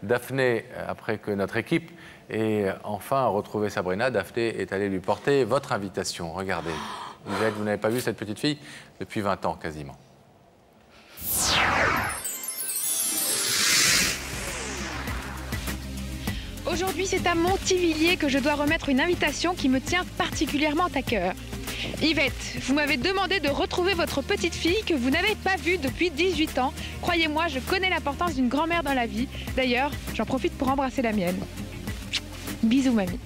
Daphné, après que notre équipe ait enfin retrouvé Sabrina, Daphné est allée lui porter votre invitation. Regardez. Yvette, vous n'avez pas vu cette petite fille depuis 20 ans quasiment. Aujourd'hui, c'est à Montivilliers que je dois remettre une invitation qui me tient particulièrement à cœur. Yvette, vous m'avez demandé de retrouver votre petite fille que vous n'avez pas vue depuis 18 ans. Croyez-moi, je connais l'importance d'une grand-mère dans la vie. D'ailleurs, j'en profite pour embrasser la mienne. Bisous, mamie.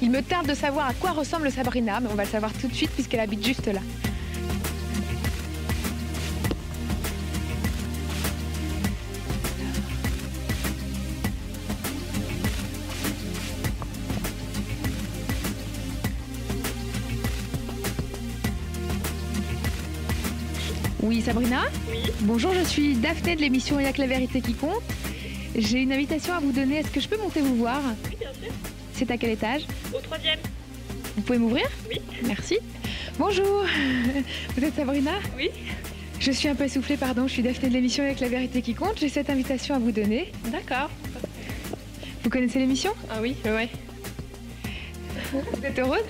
Il me tarde de savoir à quoi ressemble Sabrina, mais on va le savoir tout de suite puisqu'elle habite juste là. Oui, Sabrina? Oui. Bonjour, je suis Daphné de l'émission Il y a que la vérité qui compte. J'ai une invitation à vous donner. Est-ce que je peux monter vous voir? Oui, bien sûr. C'est à quel étage? Au 3e. Vous pouvez m'ouvrir? Oui. Merci. Bonjour. Vous êtes Sabrina? Oui. Je suis un peu essoufflée, pardon. Je suis Daphné de l'émission Il y a que la vérité qui compte. J'ai cette invitation à vous donner. D'accord. Vous connaissez l'émission? Ah oui, ouais. Vous êtes heureuse?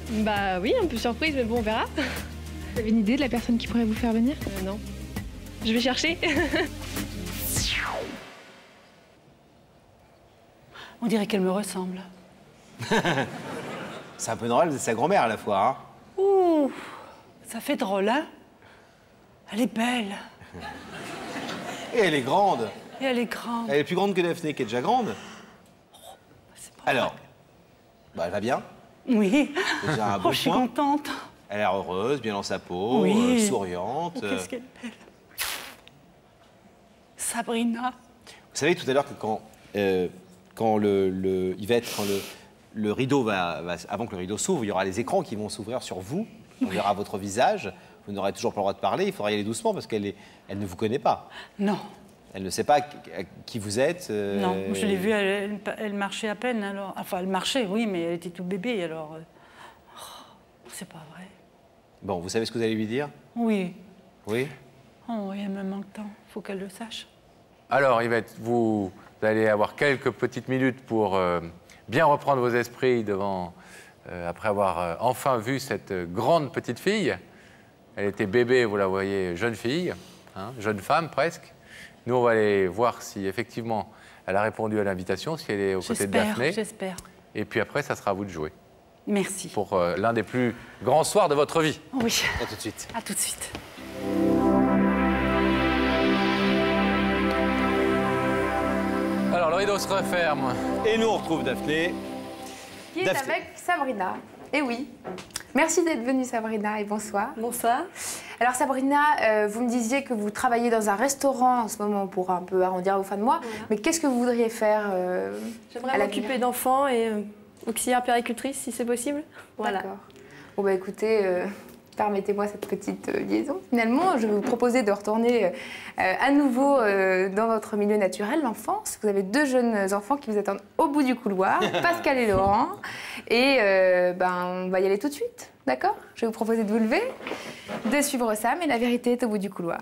Bah oui, un peu surprise, mais bon, on verra. Vous avez une idée de la personne qui pourrait vous faire venir? Non. Je vais chercher. On dirait qu'elle me ressemble. C'est un peu normal, vous êtes sa grand-mère à la fois. Hein? Ouh, ça fait drôle, hein? Elle est belle. Et elle est grande. Et elle est grande. Elle est plus grande que Daphné, qui est déjà grande. Alors, bah, elle va bien? Oui. Déjà un bon je suis point. contente. Elle a l'air heureuse, bien dans sa peau, oui. Souriante. Oh, qu'est-ce qu'elle est belle. Sabrina. Vous savez tout à l'heure que quand Yvette, quand le rideau avant que le rideau s'ouvre, il y aura les écrans qui vont s'ouvrir sur vous. On verra votre visage. Vous n'aurez toujours pas le droit de parler. Il faudra y aller doucement parce qu'elle ne vous connaît pas. Non. Elle ne sait pas qui vous êtes. Non, je l'ai vue, elle marchait à peine. Alors, enfin, elle marchait, oui, mais elle était tout bébé. Alors, c'est pas vrai. Bon, vous savez ce que vous allez lui dire? Oui. Oui? Oh oui, elle me manque tant. Il faut qu'elle le sache. Alors, Yvette, vous allez avoir quelques petites minutes pour bien reprendre vos esprits après avoir enfin vu cette grande petite fille. Elle était bébé, vous la voyez, jeune fille, hein, jeune femme presque. Nous, on va aller voir si effectivement elle a répondu à l'invitation, si elle est aux côtés de Daphné. J'espère. Et puis après, ça sera à vous de jouer. Merci. Pour l'un des plus grands soirs de votre vie. Oui. À tout de suite. À tout de suite. Alors, le rideau se referme. Et nous, on retrouve Daphné. Qui est avec Sabrina. Eh oui. Merci d'être venue, Sabrina, et bonsoir. Bonsoir. Alors, Sabrina, vous me disiez que vous travaillez dans un restaurant en ce moment pour un peu arrondir vos fins de mois. Voilà. Mais qu'est-ce que vous voudriez faire J'aimerais m'occuper d'enfants et auxiliaire puéricultrice si c'est possible. Voilà. D'accord. Bon bah écoutez, permettez-moi cette petite liaison. Finalement, je vais vous proposer de retourner à nouveau dans votre milieu naturel, l'enfance. Vous avez 2 jeunes enfants qui vous attendent au bout du couloir, Pascal et Laurent. Et on va y aller tout de suite, d'accord? Je vais vous proposer de vous lever, de suivre Sam et la vérité est au bout du couloir.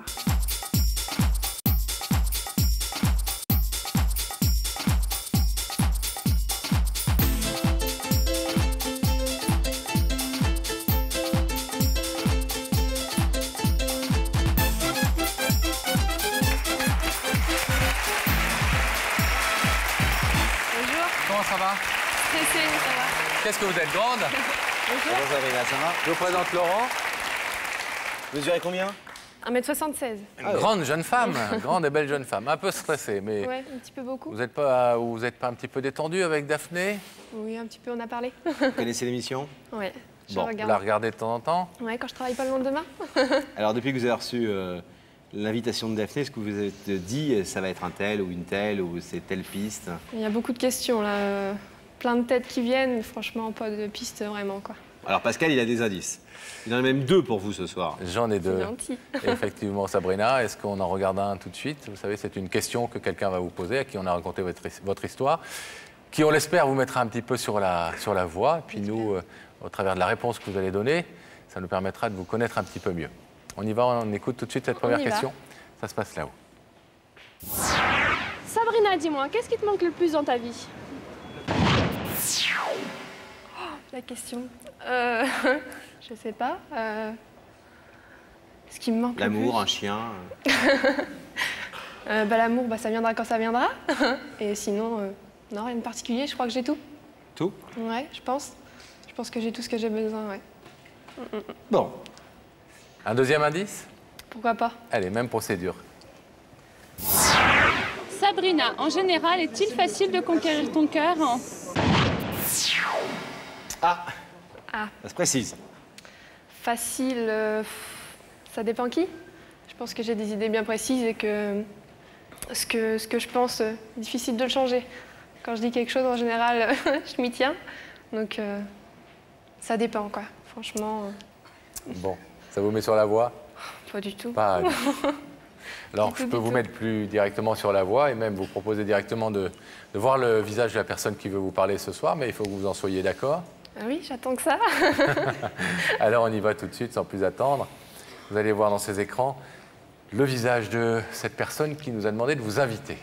Ça va? Stressée, ça va. Qu'est-ce que vous êtes grande? Bonjour Sabrina, ça va? Je vous présente Laurent. Vous mesurez combien? 1m76. Grande jeune femme, grande et belle jeune femme. Un peu stressée, mais Ouais, un petit peu beaucoup. vous n'êtes pas un petit peu détendu avec Daphné? Oui, un petit peu, on a parlé. Vous connaissez l'émission? Ouais, je Bon, regarde. vous la regardez de temps en temps? Ouais, quand je travaille pas le lendemain. Alors depuis que vous avez reçu l'invitation de Daphné, ce que vous avez dit, ça va être un tel ou une telle, ou c'est telle piste? Il y a beaucoup de questions là, plein de têtes qui viennent, mais franchement pas de piste vraiment quoi. Alors Pascal, il a des indices. Il en a même 2 pour vous ce soir. J'en ai 2. C'est gentil. Effectivement, Sabrina, est-ce qu'on en regarde un tout de suite? Vous savez, c'est une question que quelqu'un va vous poser, à qui on a raconté votre histoire, qui, on l'espère, vous mettra un petit peu sur la voie. Et puis nous, au travers de la réponse que vous allez donner, ça nous permettra de vous connaître un petit peu mieux. On y va, on écoute tout de suite cette première question. Ça se passe là-haut. Sabrina, dis-moi, qu'est-ce qui te manque le plus dans ta vie? Oh, la question. Je sais pas. Ce qui me manque le plus. L'amour, un chien. L'amour, ça viendra quand ça viendra. Et sinon, non, rien de particulier. Je crois que j'ai tout. Tout? Ouais, je pense. Je pense que j'ai tout ce que j'ai besoin, ouais. Bon. Un deuxième indice? Pourquoi pas? Allez, même procédure. Sabrina, en général, est-il facile de conquérir ton cœur? Ah, Ah, ça se précise. facile, ça dépend qui. Je pense que j'ai des idées bien précises et que ce que je pense, difficile de le changer. Quand je dis quelque chose, en général, je m'y tiens. Donc, ça dépend, quoi. Franchement, Bon, ça vous met sur la voie? pas du tout. Pas. Alors, je peux vous mettre plus directement sur la voie et même vous proposer directement de voir le visage de la personne qui veut vous parler ce soir, mais il faut que vous en soyez d'accord. Ah oui, j'attends que ça. Alors, on y va tout de suite, sans plus attendre. Vous allez voir dans ces écrans le visage de cette personne qui nous a demandé de vous inviter.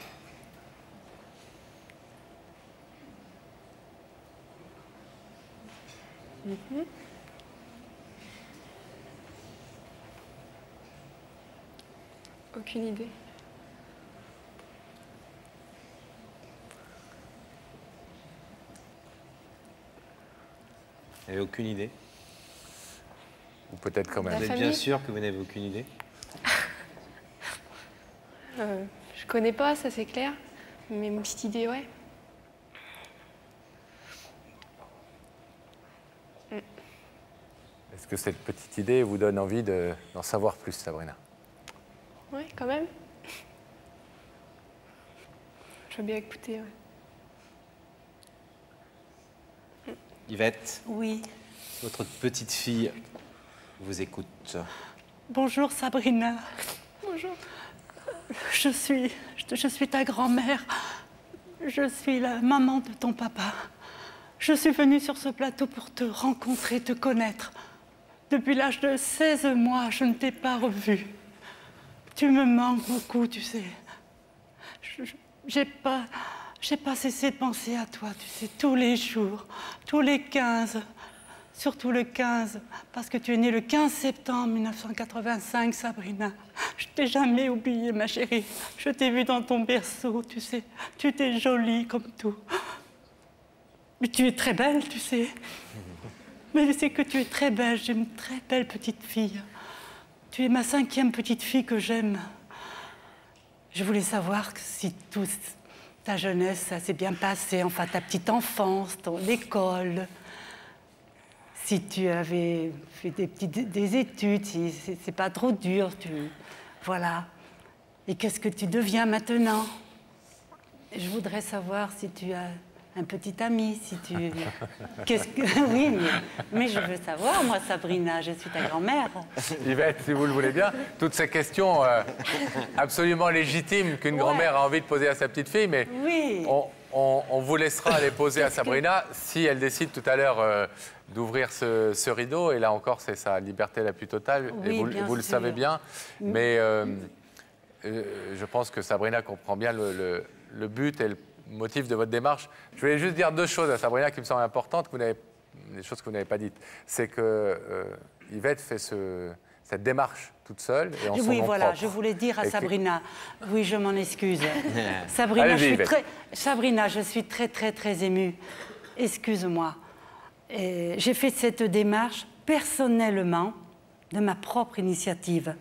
Aucune idée. Vous n'avez aucune idée? Ou peut-être quand même. Vous êtes bien sûr que vous n'avez aucune idée? Je connais pas, ça c'est clair. Mais une petite idée, ouais. Est-ce que cette petite idée vous donne envie d'en savoir plus, Sabrina? Ouais, quand même. Je veux bien écouter, ouais. Yvette? Oui. Votre petite fille vous écoute. Bonjour Sabrina. Bonjour. Je suis ta grand-mère. Je suis la maman de ton papa. Je suis venue sur ce plateau pour te rencontrer, te connaître. Depuis l'âge de 16 mois, je ne t'ai pas revue. Tu me manques beaucoup, tu sais. J'ai pas cessé de penser à toi, tu sais, tous les jours, tous les 15, surtout le 15, parce que tu es née le 15 septembre 1985, Sabrina. Je t'ai jamais oubliée, ma chérie. Je t'ai vue dans ton berceau, tu sais. Tu étais jolie comme tout. Mais tu es très belle, tu sais. Mais je sais que tu es très belle, j'ai une très belle petite fille. Tu es ma 5e petite fille que j'aime. Je voulais savoir si toute ta jeunesse, ça s'est bien passé, enfin ta petite enfance, ton école, si tu avais fait des études, si c'est pas trop dur, voilà. Et qu'est-ce que tu deviens maintenant? Je voudrais savoir si tu as un petit ami, si tu... Qu'est-ce que... Oui, mais je veux savoir, moi, Sabrina, je suis ta grand-mère. Yvette, si vous le voulez bien, toutes ces questions absolument légitimes qu'une grand-mère a envie de poser à sa petite fille, mais oui. on vous laissera les poser à Sabrina si elle décide tout à l'heure d'ouvrir ce rideau. Et là encore, c'est sa liberté la plus totale, oui, et vous le savez bien. Mais je pense que Sabrina comprend bien le but et le motif de votre démarche. Je voulais juste dire deux choses à Sabrina qui me semblent importantes, des choses que vous n'avez pas dites. C'est que Yvette fait cette démarche toute seule et en son Oui, nom voilà, propre. je voulais dire à Sabrina, oui, je m'en excuse. Sabrina, Sabrina, je suis très, très, très émue. Excuse-moi. J'ai fait cette démarche personnellement, de ma propre initiative.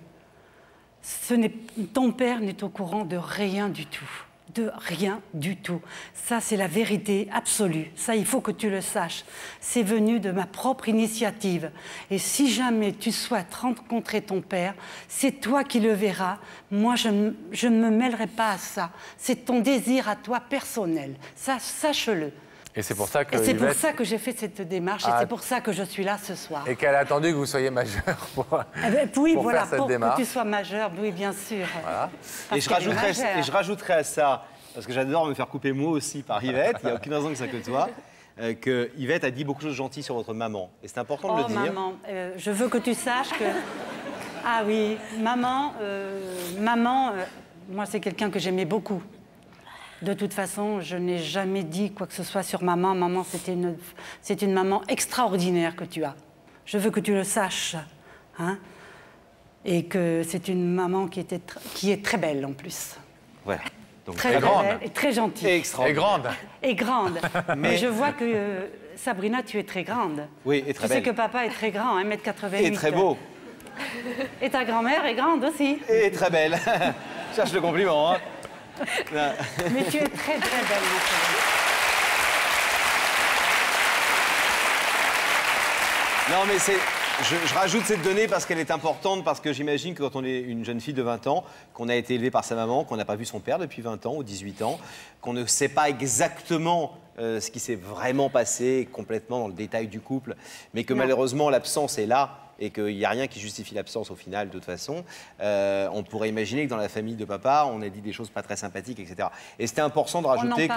Ton père n'est au courant de rien du tout. De rien du tout. Ça, c'est la vérité absolue. Ça, il faut que tu le saches. C'est venu de ma propre initiative. Et si jamais tu souhaites rencontrer ton père, c'est toi qui le verras. Moi, je ne me mêlerai pas à ça. C'est ton désir à toi personnel. Ça, sache-le. Et c'est pour ça que c'est pour ça que j'ai fait cette démarche et c'est pour ça que je suis là ce soir. Et qu'elle a attendu que vous soyez majeur pour, oui, pour voilà, faire cette pour démarche. Que tu sois majeur, oui, bien sûr. Voilà. Et je rajouterais à ça, parce que j'adore me faire couper moi aussi par Yvette, il n'y a aucune raison que ça que toi, que Yvette a dit beaucoup de choses gentilles sur votre maman. Et c'est important de le dire. Maman, je veux que tu saches que... Ah oui, maman, moi c'est quelqu'un que j'aimais beaucoup. De toute façon, je n'ai jamais dit quoi que ce soit sur maman. Maman, c'est une maman extraordinaire que tu as. Je veux que tu le saches. Hein, et que c'est une maman qui est très belle en plus. Voilà. Donc, très grande. Et très gentille. Et grande. Et grande. Mais je vois que, Sabrina, tu es très grande. Oui, et très belle. Tu sais que papa est très grand, 1m88. Et très beau. Et ta grand-mère est grande aussi. Et très belle. Cherche le compliment, hein. Mais tu es très, très belle, ma chérie. Non, mais c'est... Je rajoute cette donnée parce qu'elle est importante, parce que j'imagine que quand on est une jeune fille de 20 ans, qu'on a été élevée par sa maman, qu'on n'a pas vu son père depuis 20 ans ou 18 ans, qu'on ne sait pas exactement ce qui s'est vraiment passé complètement dans le détail du couple, mais que malheureusement l'absence est là et qu'il n'y a rien qui justifie l'absence au final de toute façon, on pourrait imaginer que dans la famille de papa, on ait dit des choses pas très sympathiques, etc. Et c'était important de rajouter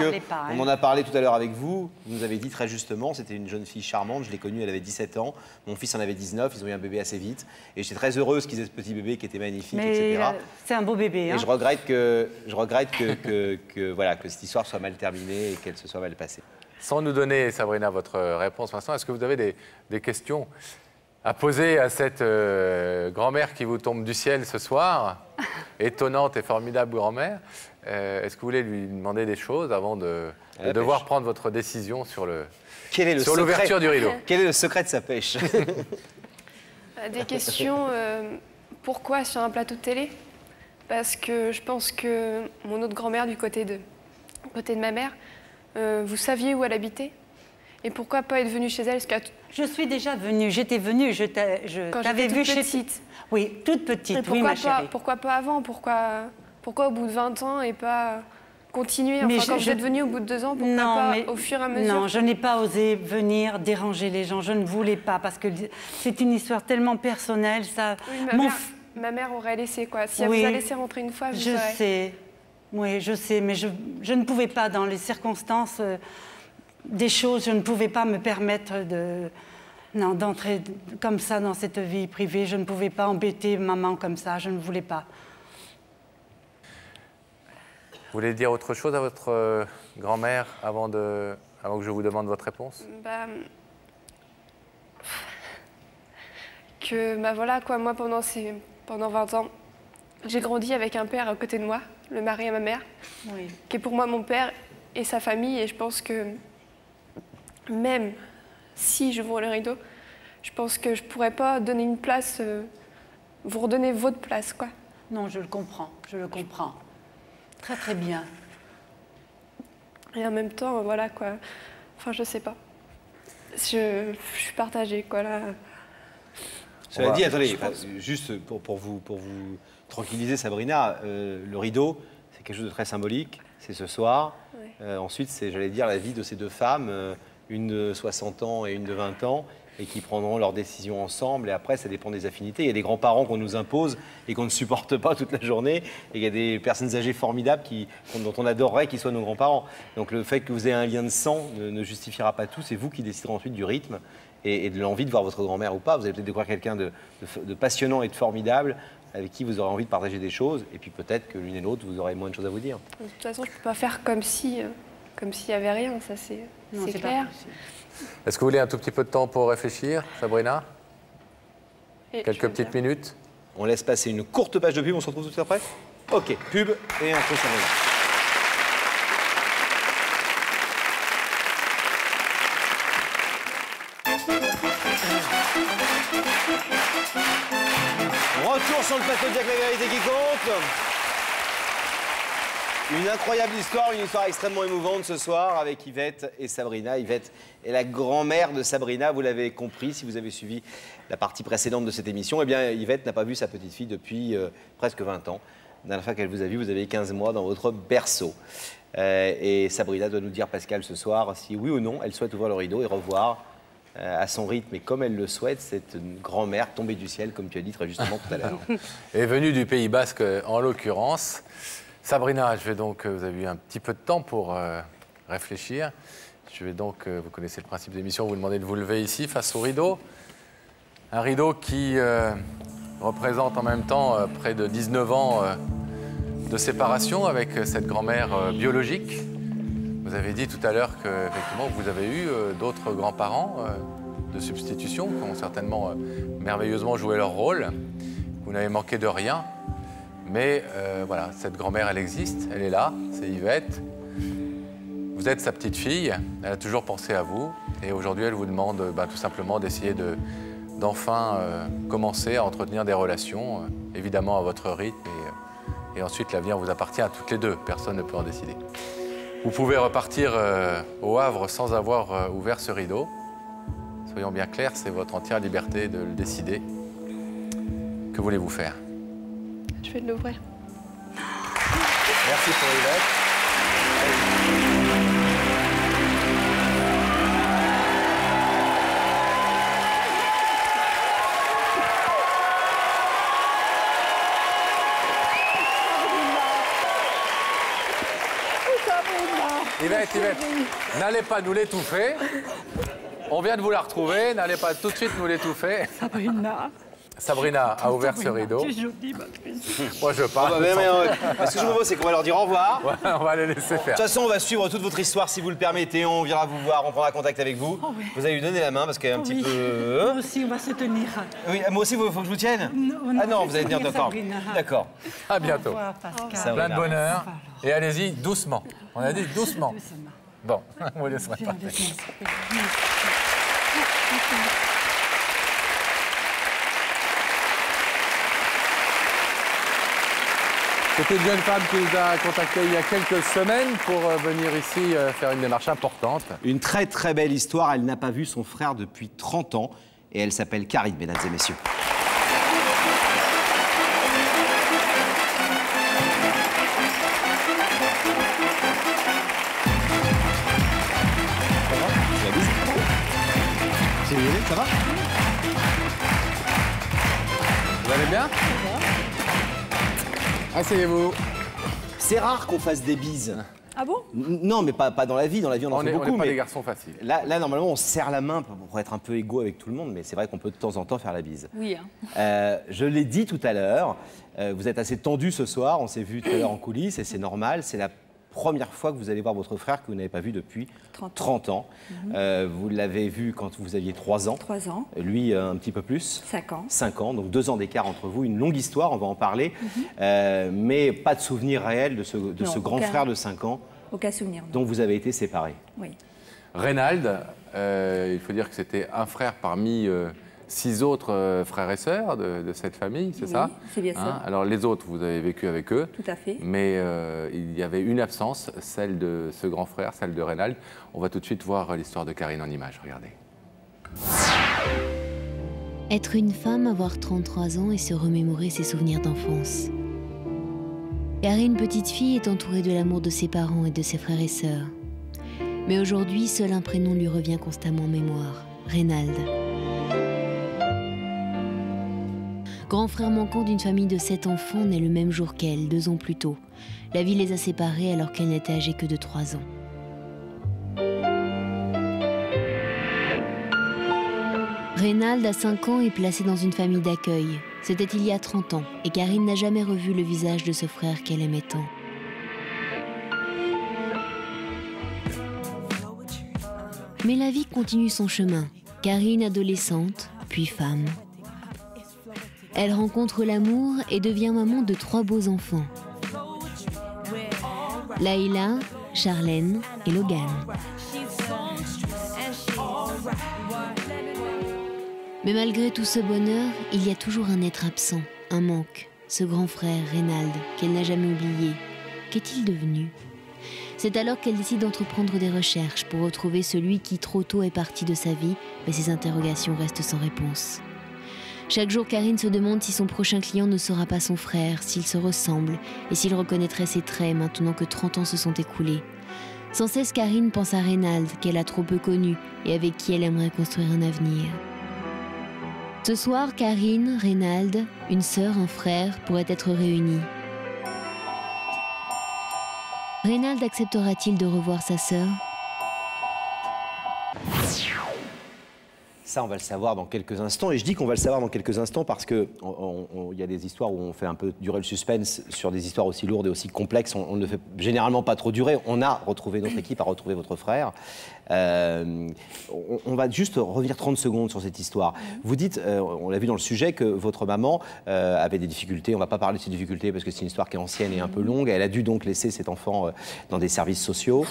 on en a parlé tout à l'heure avec vous, vous nous avez dit très justement, c'était une jeune fille charmante, je l'ai connue, elle avait 17 ans, mon fils en avait 19, ils ont eu un bébé assez vite, et j'étais très heureuse qu'ils aient ce petit bébé qui était magnifique, etc. C'est un beau bébé. Hein. Et je regrette que, voilà, que cette histoire soit mal terminée et qu'elle se soit mal passée. Sans nous donner, Sabrina, votre réponse maintenant, est-ce que vous avez des questions à poser à cette grand-mère qui vous tombe du ciel ce soir, étonnante et formidable grand-mère? Est-ce que vous voulez lui demander des choses avant de devoir prendre votre décision sur l'ouverture du rideau? Quel est le secret de sa pêche? Des questions, pourquoi sur un plateau de télé? Parce que je pense que mon autre grand-mère du côté de ma mère, vous saviez où elle habitait? Et pourquoi pas être venue chez elle? Je suis déjà venue, j'étais venue, je t'avais vue chez... petite. Oui, toute petite, oui, ma chérie. Pourquoi pas avant? Pourquoi au bout de 20 ans et pas continuer? Enfin, quand vous êtes venue au bout de 2 ans, pourquoi pas au fur et à mesure? Non, je n'ai pas osé venir déranger les gens, je ne voulais pas, parce que c'est une histoire tellement personnelle. Ça... Oui, ma mère aurait laissé, quoi. Si elle vous a laissé rentrer une fois, vous saurez. Je sais, oui, je sais, mais je ne pouvais pas, dans les circonstances... des choses, je ne pouvais pas me permettre d'entrer comme ça dans cette vie privée. Je ne pouvais pas embêter maman comme ça, je ne voulais pas. Vous voulez dire autre chose à votre grand-mère avant que je vous demande votre réponse? Voilà, quoi, moi pendant 20 ans, j'ai grandi avec un père à côté de moi, le mari à ma mère, qui est pour moi mon père et sa famille, et je pense que même si j'ouvre le rideau, je pense que je pourrais pas donner une place, vous redonner votre place, quoi. Non, je le comprends. Très, très bien. Et en même temps, voilà, quoi. Enfin, je sais pas. Je suis partagée, quoi, là. Cela dit, attendez, juste pour vous tranquilliser, Sabrina, le rideau, c'est quelque chose de très symbolique. C'est ce soir. Ensuite, c'est, j'allais dire, la vie de ces deux femmes, une de 60 ans et une de 20 ans, et qui prendront leurs décisions ensemble. Et après, ça dépend des affinités. Il y a des grands-parents qu'on nous impose et qu'on ne supporte pas toute la journée. Et il y a des personnes âgées formidables dont on adorerait qu'ils soient nos grands-parents. Donc le fait que vous ayez un lien de sang ne justifiera pas tout. C'est vous qui déciderez ensuite du rythme et de l'envie de voir votre grand-mère ou pas. Vous allez peut-être découvrir quelqu'un de passionnant et de formidable avec qui vous aurez envie de partager des choses. Et puis peut-être que l'une et l'autre, vous aurez moins de choses à vous dire. De toute façon, je ne peux pas faire comme s'il n'y avait rien. Ça, c'est clair. Est-ce que vous voulez un tout petit peu de temps pour réfléchir, Sabrina? Quelques petites minutes. On laisse passer une courte page de pub, on se retrouve tout de suite après. Ok, pub et un peu Sabrina. Retour sur le plateau de Jack la vérité qui compte. Une incroyable histoire, une histoire extrêmement émouvante ce soir avec Yvette et Sabrina. Yvette est la grand-mère de Sabrina, vous l'avez compris si vous avez suivi la partie précédente de cette émission. Eh bien, Yvette n'a pas vu sa petite fille depuis presque 20 ans. La dernière fois qu'elle vous a vu, vous avez 15 mois dans votre berceau. Et Sabrina doit nous dire, Pascal, ce soir, si oui ou non, elle souhaite ouvrir le rideau et revoir à son rythme et comme elle le souhaite, cette grand-mère tombée du ciel, comme tu as dit très justement tout à l'heure. Et venue du Pays Basque, en l'occurrence. Sabrina, vous avez eu un petit peu de temps pour réfléchir. Je vais donc, vous connaissez le principe de l'émission, vous demander de vous lever ici face au rideau. Un rideau qui représente en même temps près de 19 ans de séparation avec cette grand-mère biologique. Vous avez dit tout à l'heure qu'effectivement vous avez eu d'autres grands-parents de substitution qui ont certainement merveilleusement joué leur rôle. Vous n'avez manqué de rien. Mais voilà, cette grand-mère, elle existe, elle est là, c'est Yvette. Vous êtes sa petite fille, elle a toujours pensé à vous. Et aujourd'hui, elle vous demande tout simplement d'essayer d'enfin commencer à entretenir des relations, évidemment à votre rythme. Et ensuite, l'avenir vous appartient à toutes les deux, personne ne peut en décider. Vous pouvez repartir au Havre sans avoir ouvert ce rideau. Soyons bien clairs, c'est votre entière liberté de le décider. Que voulez-vous faire ? Je vais l'ouvrir. Merci pour Yvette. Yvette, n'allez pas nous l'étouffer. On vient de vous la retrouver, n'allez pas tout de suite nous l'étouffer. Sabrina a ouvert ce rideau. Moi, je parle. Ce que je vous propose, c'est qu'on va leur dire au revoir. Ouais, on va les laisser faire. De toute façon, on va suivre toute votre histoire si vous le permettez. On viendra vous voir, on prendra contact avec vous. Oh, oui. Vous allez lui donner la main parce qu'elle est un petit peu. Moi aussi, on va se tenir. Oui, moi aussi, il faut que je vous tienne. Non, ah non, vous allez tenir d'accord. D'accord. À bientôt. Au revoir, Pascal. Plein de bonheur. Et allez-y doucement. On a dit doucement. Bon, on vous laissera parler. C'était une jeune femme qui nous a contactés il y a quelques semaines pour venir ici faire une démarche importante. Une très très belle histoire. Elle n'a pas vu son frère depuis 30 ans et elle s'appelle Karine, mesdames et messieurs. Ça va ? Vous allez bien ? Asseyez-vous. C'est rare qu'on fasse des bises. Ah bon? Non, mais pas dans la vie. Dans la vie, on en fait beaucoup. On n'est pas mais des garçons faciles. Là, normalement, on se serre la main pour être un peu égaux avec tout le monde, mais c'est vrai qu'on peut de temps en temps faire la bise. Oui. Hein. Je l'ai dit tout à l'heure, vous êtes assez tendus ce soir. On s'est vu tout à l'heure en coulisses et c'est normal. C'est la première fois que vous allez voir votre frère que vous n'avez pas vu depuis 30 ans. Vous l'avez vu quand vous aviez 3 ans. 3 ans. Lui, un petit peu plus. 5 ans. 5 ans, donc 2 ans d'écart entre vous. Une longue histoire, on va en parler. Mais pas de souvenir réel de ce grand frère de 5 ans. Aucun souvenir. Dont vous avez été séparés. Oui. Reynald, il faut dire que c'était un frère parmi 6 autres frères et sœurs de cette famille, c'est ça? C'est bien ça. Alors les autres, vous avez vécu avec eux. Tout à fait. Mais il y avait une absence, celle de ce grand frère, celle de Reynald. On va tout de suite voir l'histoire de Karine en images, regardez. Être une femme, avoir 33 ans et se remémorer ses souvenirs d'enfance. Karine, petite fille, est entourée de l'amour de ses parents et de ses frères et sœurs. Mais aujourd'hui, seul un prénom lui revient constamment en mémoire, Reynald. Grand frère manquant d'une famille de 7 enfants, né le même jour qu'elle, 2 ans plus tôt. La vie les a séparés alors qu'elle n'était âgée que de 3 ans. Reynald, à 5 ans, est placé dans une famille d'accueil. C'était il y a 30 ans, et Karine n'a jamais revu le visage de ce frère qu'elle aimait tant. Mais la vie continue son chemin. Karine, adolescente, puis femme. Elle rencontre l'amour et devient maman de 3 beaux enfants. Laïla, Charlène et Logan. Mais malgré tout ce bonheur, il y a toujours un être absent, un manque. Ce grand frère, Reynald, qu'elle n'a jamais oublié. Qu'est-il devenu ? C'est alors qu'elle décide d'entreprendre des recherches pour retrouver celui qui trop tôt est parti de sa vie, mais ses interrogations restent sans réponse. Chaque jour, Karine se demande si son prochain client ne sera pas son frère, s'ils se ressemblent et s'il reconnaîtrait ses traits maintenant que 30 ans se sont écoulés. Sans cesse, Karine pense à Reynald, qu'elle a trop peu connu et avec qui elle aimerait construire un avenir. Ce soir, Karine, Reynald, une sœur, un frère pourraient être réunis. Reynald acceptera-t-il de revoir sa sœur ? Ça, on va le savoir dans quelques instants. Et je dis qu'on va le savoir dans quelques instants parce qu'il y a des histoires où on fait un peu durer le suspense sur des histoires aussi lourdes et aussi complexes. On ne fait généralement pas trop durer. On a retrouvé, notre équipe a retrouvé votre frère. On va juste revenir 30 secondes sur cette histoire. Vous dites, on l'a vu dans le sujet, que votre maman avait des difficultés. On ne va pas parler de ces difficultés parce que c'est une histoire qui est ancienne et un peu longue. Elle a dû donc laisser cet enfant dans des services sociaux.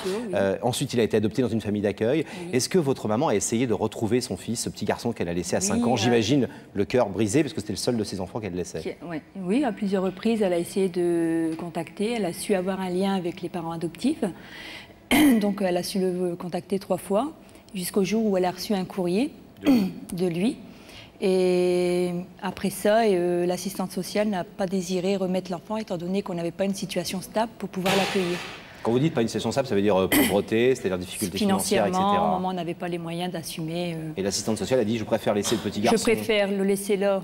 Ensuite, il a été adopté dans une famille d'accueil. Est-ce que votre maman a essayé de retrouver son fils, ce petit garçon qu'elle a laissé à 5 ans, j'imagine le cœur brisé, parce que c'était le seul de ses enfants qu'elle laissait. Oui, à plusieurs reprises, elle a essayé de contacter. Elle a su avoir un lien avec les parents adoptifs. Donc, elle a su le contacter 3 fois, jusqu'au jour où elle a reçu un courrier de lui. Et après ça, l'assistante sociale n'a pas désiré remettre l'enfant, étant donné qu'on n'avait pas une situation stable pour pouvoir l'accueillir. Quand vous dites pas une situation stable, ça veut dire pauvreté, c'est-à-dire difficultés financières, etc. Financièrement, maman n'avait pas les moyens d'assumer. Et l'assistante sociale a dit, je préfère laisser le petit garçon. Je préfère le laisser là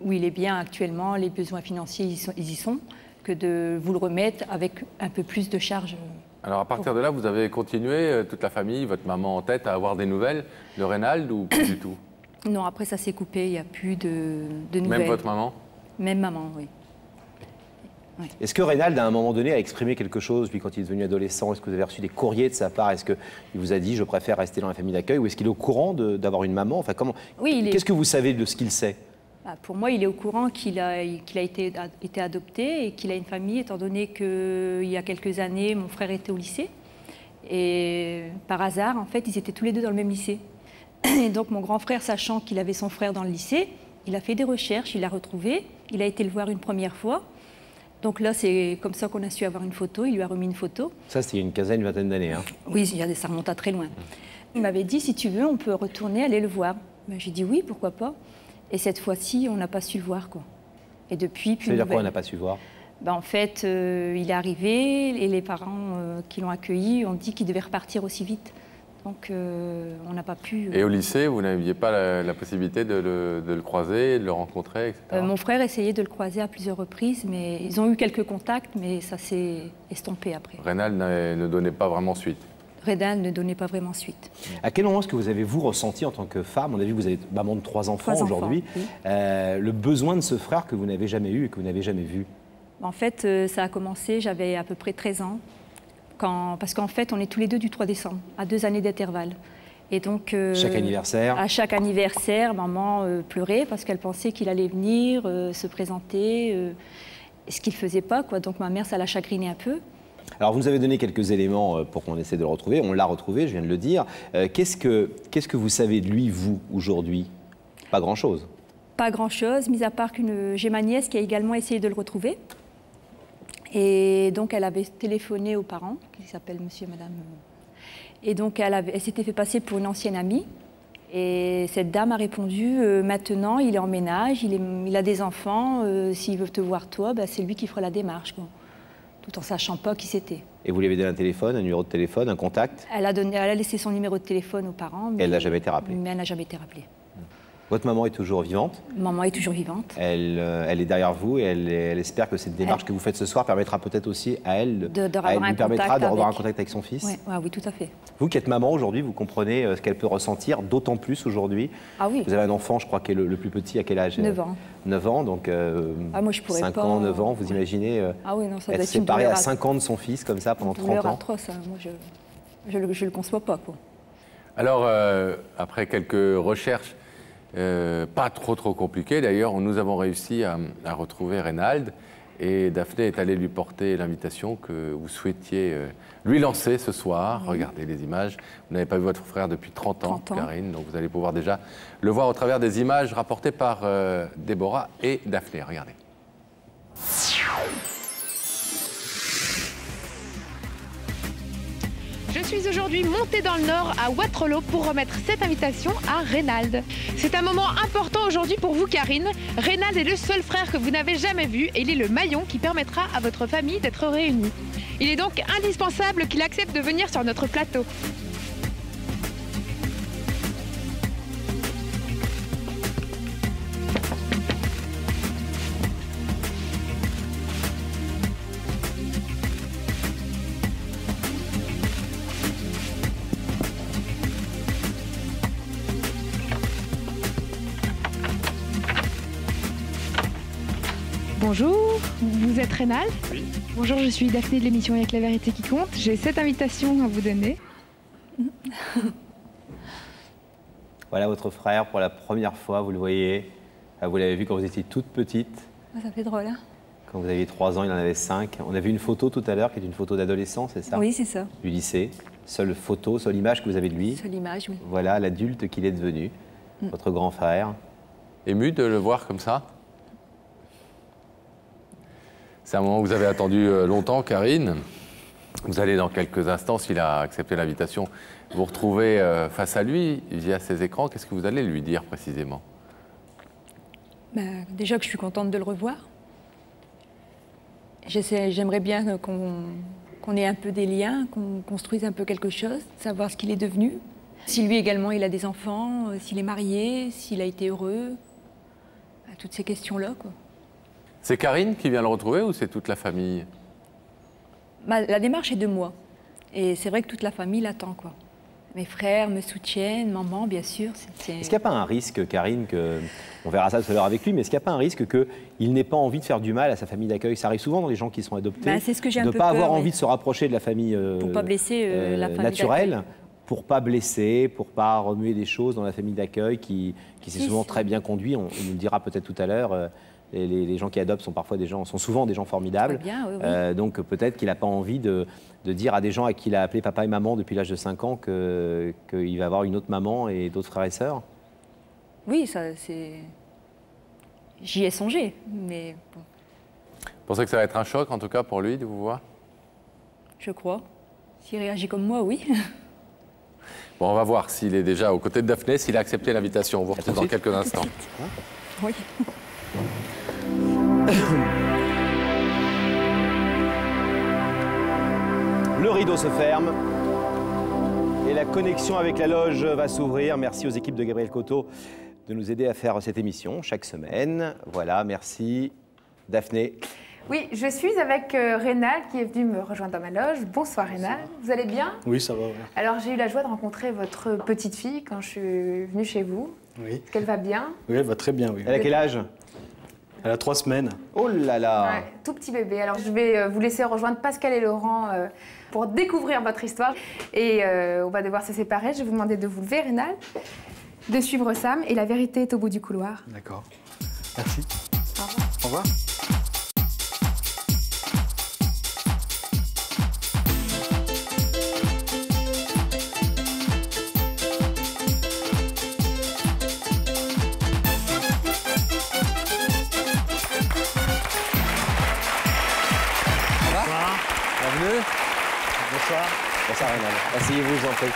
où il est bien actuellement, les besoins financiers, ils y sont, que de vous le remettre avec un peu plus de charges. Alors à partir de là, vous avez continué, toute la famille, votre maman en tête, à avoir des nouvelles de Reynald ou pas du tout? Non, après ça s'est coupé, il n'y a plus de nouvelles. Même votre maman? Même maman, oui. Oui. Est-ce que Reynald, à un moment donné, a exprimé quelque chose, puis quand il est devenu adolescent? Est-ce que vous avez reçu des courriers de sa part? Est-ce qu'il vous a dit, je préfère rester dans la famille d'accueil? Ou est-ce qu'il est au courant d'avoir une maman? Enfin, comment... Oui, Qu'est-ce que vous savez de ce qu'il sait? Pour moi, il est au courant qu'il a été adopté et qu'il a une famille, étant donné qu'il y a quelques années, mon frère était au lycée. Et par hasard, en fait, ils étaient tous les deux dans le même lycée. Et donc, mon grand frère, sachant qu'il avait son frère dans le lycée, il a fait des recherches, il l'a retrouvé, il a été le voir une première fois. Donc là, c'est comme ça qu'on a su avoir une photo, il lui a remis une photo. Ça, c'était il y a une quinzaine, une vingtaine d'années. Hein. Oui, ça remonte à très loin. Il m'avait dit, si tu veux, on peut retourner, aller le voir. Ben, j'ai dit oui, pourquoi pas. Et cette fois-ci, on n'a pas su le voir, quoi. Et depuis, plus. Ça veut dire quoi, on n'a pas su le voir? Ben, en fait, il est arrivé et les parents qui l'ont accueilli ont dit qu'il devait repartir aussi vite. Donc, on n'a pas pu... Et au lycée, vous n'aviez pas la possibilité de le croiser, de le rencontrer, etc. Mon frère essayait de le croiser à plusieurs reprises, mais ils ont eu quelques contacts, mais ça s'est estompé après. Reynald ne donnait pas vraiment suite? Reynald ne donnait pas vraiment suite. À quel moment est-ce que vous avez, vous, ressenti en tant que femme, on a vu que vous avez maman de 3 enfants aujourd'hui, oui. Le besoin de ce frère que vous n'avez jamais eu et que vous n'avez jamais vu? En fait, ça a commencé, j'avais à peu près 13 ans. Parce qu'en fait, on est tous les deux du 3 décembre, à 2 années d'intervalle. Et donc, chaque anniversaire? À chaque anniversaire, maman pleurait parce qu'elle pensait qu'il allait venir se présenter, ce qu'il ne faisait pas, quoi. Donc ma mère, ça l'a chagriné un peu. Alors, vous nous avez donné quelques éléments pour qu'on essaie de le retrouver. On l'a retrouvé, je viens de le dire. Qu'est-ce que vous savez de lui, vous, aujourd'hui? Pas grand-chose. Pas grand-chose, mis à part que j'ai ma nièce qui a également essayé de le retrouver. Et donc, elle avait téléphoné aux parents, qui s'appellent monsieur et madame. Et donc, elle s'était fait passer pour une ancienne amie. Et cette dame a répondu, maintenant, il est en ménage, il a des enfants, s'il veut te voir toi, ben, c'est lui qui fera la démarche, quoi. tout en sachant pas qui c'était. Et vous lui avez donné un téléphone, un numéro de téléphone, un contact? Elle a laissé son numéro de téléphone aux parents. Mais elle n'a jamais été rappelée? Mais elle n'a jamais été rappelée. Votre maman est toujours vivante? Maman est toujours vivante. Elle est derrière vous et elle espère que cette démarche que vous faites ce soir permettra peut-être aussi à elle de revoir un contact avec son fils. Oui, tout à fait. Vous qui êtes maman aujourd'hui, vous comprenez ce qu'elle peut ressentir, d'autant plus aujourd'hui. Ah oui. Vous avez un enfant, je crois, qui est le plus petit, à quel âge? 9 ans. 9 ans, donc moi, je pourrais 5 pas... ans, 9 ans, vous imaginez être séparé à 5 ans de son fils, comme ça, pendant 30 ans. Atroce, moi, je le conçois pas, quoi. Alors, après quelques recherches, pas trop compliquées d'ailleurs, nous avons réussi à retrouver Reynald, et Daphné est allée lui porter l'invitation que vous souhaitiez lui lancer ce soir. Regardez les images. Vous n'avez pas vu votre frère depuis 30 ans, Karine, donc vous allez pouvoir déjà le voir au travers des images rapportées par Déborah et Daphné. Regardez. Je suis aujourd'hui montée dans le Nord à Waterloo pour remettre cette invitation à Reynald. C'est un moment important aujourd'hui pour vous, Karine. Reynald est le seul frère que vous n'avez jamais vu et il est le maillon qui permettra à votre famille d'être réunie. Il est donc indispensable qu'il accepte de venir sur notre plateau. Bonjour, vous êtes Reynald? Oui. Bonjour, je suis Daphné de l'émission Avec la vérité qui compte. J'ai cette invitation à vous donner. Voilà votre frère pour la première fois, vous le voyez. Vous l'avez vu quand vous étiez toute petite. Ça fait drôle, hein? Quand vous aviez 3 ans, il en avait 5. On a vu une photo tout à l'heure qui est une photo d'adolescent, c'est ça? Oui, c'est ça. Du lycée. Seule photo, seule image que vous avez de lui. Seule image, oui. Voilà l'adulte qu'il est devenu, votre grand frère. Ému de le voir comme ça? C'est un moment que vous avez attendu longtemps, Karine. Vous allez dans quelques instants, s'il a accepté l'invitation, vous retrouver face à lui via ses écrans. Qu'est-ce que vous allez lui dire précisément? Déjà que je suis contente de le revoir. J'aimerais bien qu'on ait un peu des liens, qu'on construise un peu quelque chose, savoir ce qu'il est devenu. Si lui également il a des enfants, s'il est marié, s'il a été heureux, toutes ces questions-là, quoi. C'est Karine qui vient le retrouver ou c'est toute la famille? La démarche est de moi. Et c'est vrai que toute la famille l'attend, quoi. Mes frères me soutiennent, maman, bien sûr. Est-ce qu'il n'y a pas un risque, Karine, on verra ça tout à l'heure avec lui, mais est-ce qu'il n'y a pas un risque qu'il n'ait pas envie de faire du mal à sa famille d'accueil? Ça arrive souvent dans les gens qui sont adoptés, c'est ce que j'ai un de peu ne pas peur, avoir envie de se rapprocher de la famille pour pas blesser la famille naturelle, pour pas blesser, pour pas remuer des choses dans la famille d'accueil qui s'est souvent très bien conduit. On nous le dira peut-être tout à l'heure. Les gens qui adoptent sont souvent des gens formidables. Bien, oui. Donc peut-être qu'il n'a pas envie de dire à des gens à qui il a appelé papa et maman depuis l'âge de 5 ans qu'il va avoir une autre maman et d'autres frères et sœurs. Oui, ça c'est... J'y ai songé, mais bon. Vous pensez que ça va être un choc, en tout cas, pour lui, de vous voir? Je crois. S'il réagit comme moi, oui. Bon, on va voir s'il est déjà aux côtés de Daphné, s'il a accepté l'invitation. On vous retrouve dans quelques instants. Oui. Le rideau se ferme et la connexion avec la loge va s'ouvrir. Merci aux équipes de Gabriel Coteau de nous aider à faire cette émission chaque semaine. Voilà, merci. Daphné. Oui, je suis avec Reynald qui est venu me rejoindre dans ma loge. Bonsoir Reynald, vous allez bien? Oui, ça va. Ouais. Alors j'ai eu la joie de rencontrer votre petite fille quand je suis venue chez vous. Oui. Est-ce qu'elle va bien? Oui, elle va très bien, oui. Elle a quel âge? Elle a 3 semaines. Oh là là! Ouais, tout petit bébé. Alors je vais vous laisser rejoindre Pascal et Laurent pour découvrir votre histoire. Et on va devoir se séparer. Je vais vous demander de vous lever, Reynald, de suivre Sam. Et la vérité est au bout du couloir. D'accord. Merci. Au revoir. Au revoir. Bienvenue. Bonsoir. Bonsoir Reynald. Asseyez-vous, je vous en prie.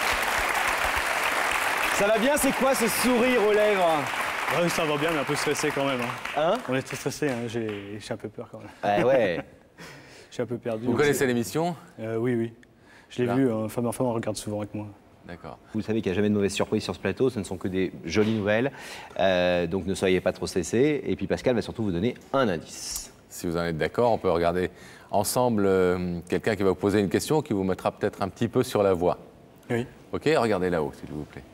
Ça va bien, c'est quoi ce sourire aux lèvres? Oui, ça va bien, mais un peu stressé quand même. Hein? On est très stressé, hein. J'ai un peu peur quand même. Ouais. Je suis un peu perdu. Vous connaissez l'émission? Oui, oui. Je l'ai vu, Femme en Femme, on regarde souvent avec moi. D'accord. Vous savez qu'il n'y a jamais de mauvaise surprise sur ce plateau, ce ne sont que des jolies nouvelles, donc ne soyez pas trop stressés. Et puis Pascal va surtout vous donner un indice. Si vous en êtes d'accord, on peut regarder ensemble quelqu'un qui va vous poser une question qui vous mettra peut-être un petit peu sur la voie. Oui. Ok, regardez là-haut, s'il vous plaît.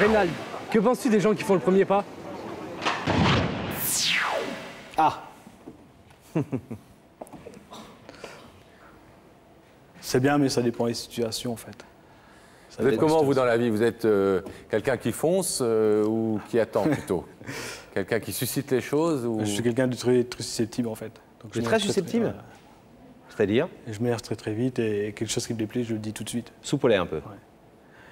Reynald, que penses-tu des gens qui font le premier pas? Ah. C'est bien, mais ça dépend des situations, en fait. Vous êtes comment, vous, dans la vie? Vous êtes quelqu'un qui fonce ou qui attend, plutôt? Quelqu'un qui suscite les choses ou... Je suis quelqu'un de très, très susceptible, en fait. Vous êtes très susceptible? C'est-à-dire? Je m'énerve très, très vite et quelque chose qui me déplaît, je le dis tout de suite. Soupe-lait un peu. Ouais.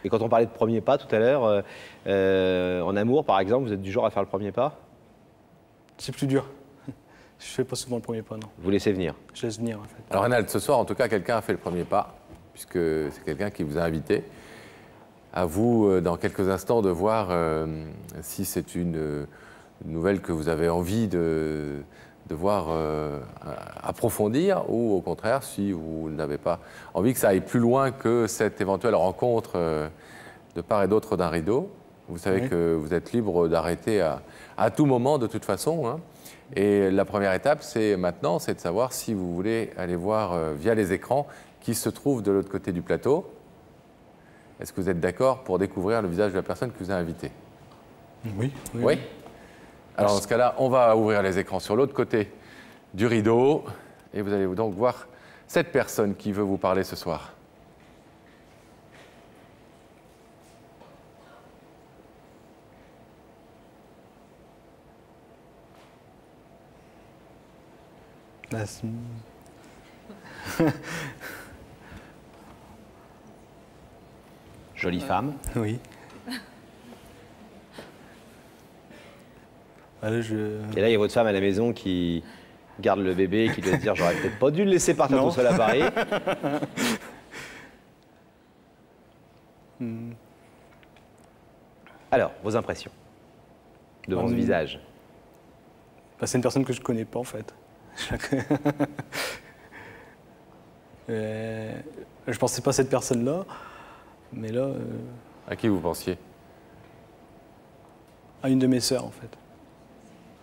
Et quand on parlait de premier pas tout à l'heure, en amour, par exemple, vous êtes du genre à faire le premier pas? C'est plus dur. Je fais pas souvent le premier pas, non. Vous laissez venir? Je laisse venir, en fait. Alors, Reynald, ce soir, en tout cas, quelqu'un a fait le premier pas, puisque c'est quelqu'un qui vous a invité. À vous, dans quelques instants, de voir si c'est une nouvelle que vous avez envie de voir approfondir, ou au contraire, si vous n'avez pas envie que ça aille plus loin que cette éventuelle rencontre de part et d'autre d'un rideau. Vous savez que vous êtes libre d'arrêter à tout moment, de toute façon, hein. Et la première étape, c'est maintenant, c'est de savoir si vous voulez aller voir via les écrans qui se trouvent de l'autre côté du plateau. Est-ce que vous êtes d'accord pour découvrir le visage de la personne qui vous a invité? Oui. Oui. Alors dans ce cas-là, on va ouvrir les écrans sur l'autre côté du rideau et vous allez donc voir cette personne qui veut vous parler ce soir. Jolie femme. Oui. Et là, il y a votre femme à la maison qui garde le bébé et qui doit se dire j'aurais peut-être pas dû le laisser partir tout seul à Paris. Alors, vos impressions devant ce visage? C'est une personne que je connais pas, en fait. Je pensais pas à cette personne-là, mais là... À qui vous pensiez? À une de mes sœurs, en fait.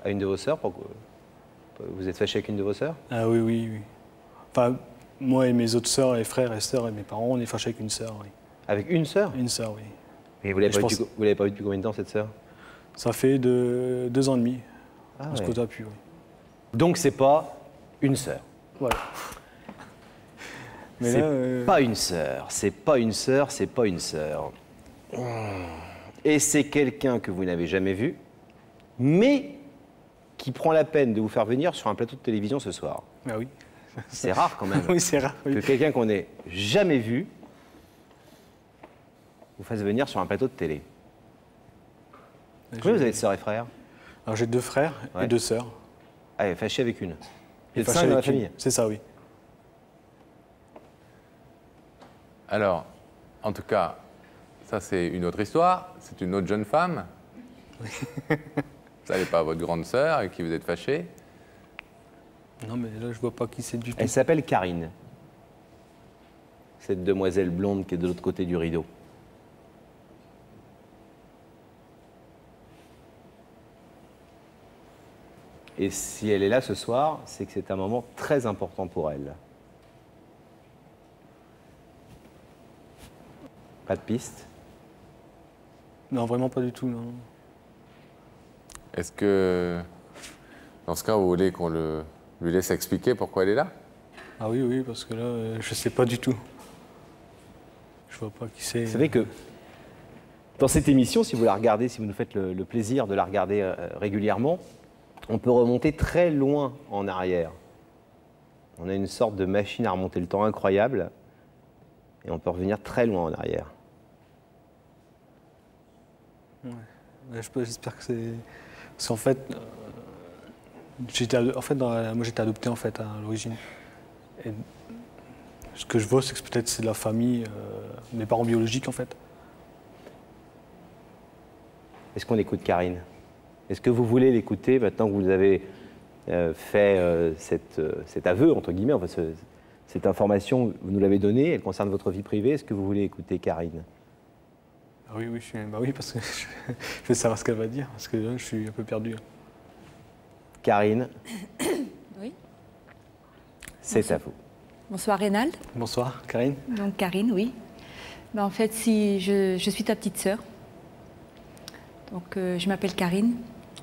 À une de vos sœurs? Vous êtes fâché avec une de vos sœurs? Ah oui, oui, oui. Enfin, moi et mes autres sœurs, et frères et sœurs et mes parents, on est fâchés avec une sœur, oui. Avec une sœur? Une sœur, oui. Et vous l'avez pas vue depuis combien de temps, cette sœur? Ça fait 2 ans et demi. Ah, on se côtoie plus, oui. Donc c'est pas une sœur. Voilà. C'est pas une sœur, c'est pas une sœur, c'est pas une sœur. Et c'est quelqu'un que vous n'avez jamais vu, mais qui prend la peine de vous faire venir sur un plateau de télévision ce soir. Ah oui. C'est rare quand même. Oui, c'est rare. Oui. Que quelqu'un qu'on n'ait jamais vu vous fasse venir sur un plateau de télé. Combien vous avez de sœurs et frères? Alors j'ai 2 frères et 2 sœurs. Ah, fâché avec une. Et fâché avec la famille. C'est ça, oui. Alors, en tout cas, ça c'est une autre histoire. C'est une autre jeune femme. Ça n'est pas votre grande sœur avec qui vous êtes fâché? Non, mais là, je vois pas qui c'est du tout. Elle s'appelle Karine. Cette demoiselle blonde qui est de l'autre côté du rideau. Et si elle est là ce soir, c'est que c'est un moment très important pour elle. Pas de piste? Non, vraiment pas du tout, non. Est-ce que, dans ce cas, vous voulez qu'on lui laisse expliquer pourquoi elle est là? Ah oui, oui, parce que là, je sais pas du tout. Je vois pas qui c'est. Vous savez que dans cette émission, si vous la regardez, si vous nous faites le plaisir de la regarder régulièrement, on peut remonter très loin en arrière. On a une sorte de machine à remonter le temps incroyable et on peut revenir très loin en arrière. Ouais. J'espère que c'est... Parce qu'en fait, moi j'étais adopté en fait à l'origine. Et ce que je vois, c'est que peut-être c'est de la famille, mes parents biologiques en fait. Est-ce qu'on écoute Karine? Est-ce que vous voulez l'écouter maintenant que vous avez fait cet aveu, entre guillemets, enfin, cette information, vous nous l'avez donnée, elle concerne votre vie privée. Est-ce que vous voulez écouter Karine? Oui, oui, parce que je veux savoir ce qu'elle va dire, parce que je suis un peu perdu. Karine, Oui. c'est à vous. Bonsoir Reynald. Bonsoir, Karine. Donc Karine, oui. Ben, en fait, si je suis ta petite sœur. Donc je m'appelle Karine.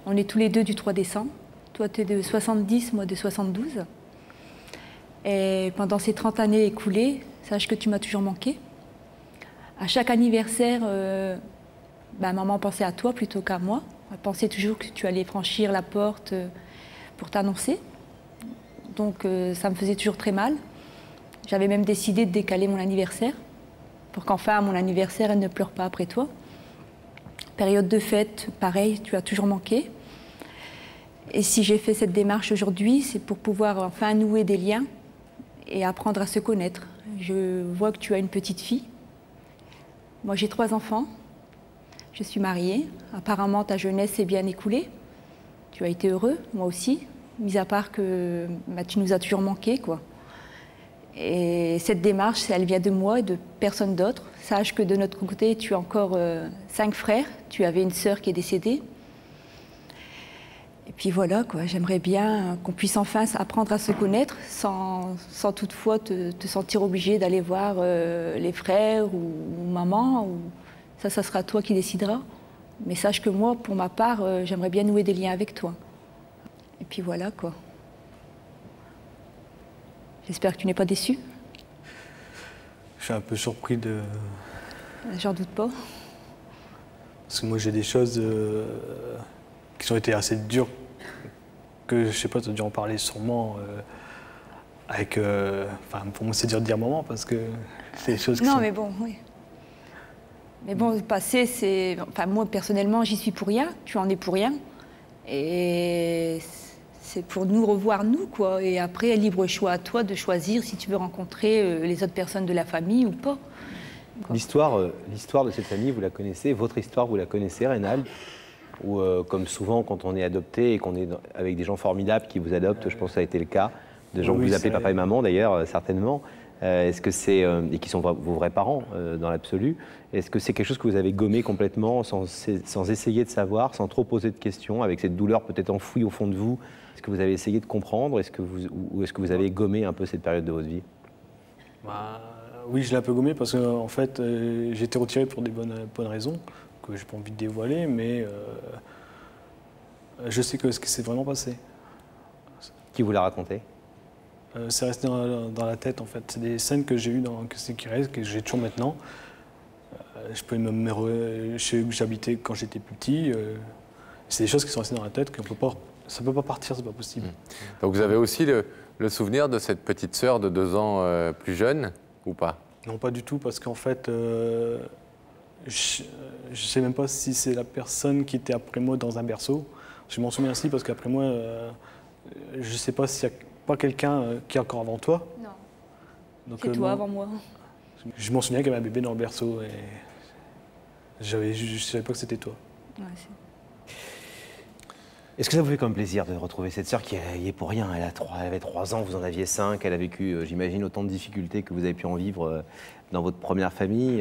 On est tous les deux du 3 décembre. Toi, tu es de 70, moi de 72. Et pendant ces 30 années écoulées, sache que tu m'as toujours manqué. À chaque anniversaire, maman pensait à toi plutôt qu'à moi. Elle pensait toujours que tu allais franchir la porte pour t'annoncer. Donc ça me faisait toujours très mal. J'avais même décidé de décaler mon anniversaire pour qu'enfin à mon anniversaire, elle ne pleure pas après toi. Période de fête, pareil, tu as toujours manqué. Et si j'ai fait cette démarche aujourd'hui, c'est pour pouvoir enfin nouer des liens et apprendre à se connaître. Je vois que tu as une petite fille. Moi, j'ai 3 enfants. Je suis mariée. Apparemment, ta jeunesse s'est bien écoulée. Tu as été heureux, moi aussi, mis à part que tu nous as toujours manqué, quoi. Et cette démarche, elle vient de moi et de personne d'autre. Sache que de notre côté, tu as encore 5 frères. Tu avais une sœur qui est décédée. Et puis voilà, quoi. J'aimerais bien qu'on puisse enfin apprendre à se connaître sans toutefois te sentir obligé d'aller voir les frères ou maman. Ça sera toi qui décideras. Mais sache que moi, pour ma part, j'aimerais bien nouer des liens avec toi. Et puis voilà, quoi. J'espère que tu n'es pas déçu. Je suis un peu surpris de... J'en doute pas. Parce que moi, j'ai des choses qui ont été assez dures, que je sais pas, tu as dû en parler sûrement avec... Enfin, pour moi, c'est dur de dire maman, parce que c'est des choses qui Non, sont... mais bon, oui. Mais bon, le passé, c'est... Enfin, moi, personnellement, j'y suis pour rien. Tu en es pour rien. Et c'est pour nous revoir, nous, quoi. Et après, libre choix à toi de choisir si tu veux rencontrer les autres personnes de la famille ou pas. L'histoire de cette famille, vous la connaissez. Votre histoire, vous la connaissez, Reynald. Ou comme souvent, quand on est adopté et qu'on est avec des gens formidables qui vous adoptent, je pense que ça a été le cas, de gens que vous appelez papa et maman, d'ailleurs, certainement. Est-ce que c'est... et qui sont vos vrais parents, dans l'absolu. Est-ce que c'est quelque chose que vous avez gommé complètement, sans essayer de savoir, sans trop poser de questions, avec cette douleur peut-être enfouie au fond de vous? Est-ce que vous avez essayé de comprendre? Ou est-ce que vous avez gommé un peu cette période de votre vie? Oui, je l'ai un peu gommé parce qu'en fait, j'ai été retiré pour des bonnes raisons, que je n'ai pas envie de dévoiler, mais je sais que ce qui s'est vraiment passé. Qui vous l'a raconté? C'est resté dans la tête, en fait. C'est des scènes que j'ai eues, qui restent, que j'ai toujours maintenant. Je peux chez où j'habitais quand j'étais plus petit. C'est des choses qui sont restées dans la tête, ça ne peut pas partir, c'est pas possible. Donc vous avez aussi le souvenir de cette petite sœur de 2 ans plus jeune, ou pas? Non, pas du tout, parce qu'en fait, je ne sais même pas si c'est la personne qui était après moi dans un berceau. Je m'en souviens aussi, parce qu'après moi, je ne sais pas s'il n'y a pas quelqu'un qui est encore avant toi. Non. C'est toi avant moi. Je m'en souviens qu'il y avait un bébé dans le berceau et je ne savais pas que c'était toi. Ouais, est-ce que ça vous fait comme plaisir de retrouver cette sœur qui y est pour rien? Elle avait 3 ans, vous en aviez 5, elle a vécu, j'imagine, autant de difficultés que vous avez pu en vivre dans votre première famille.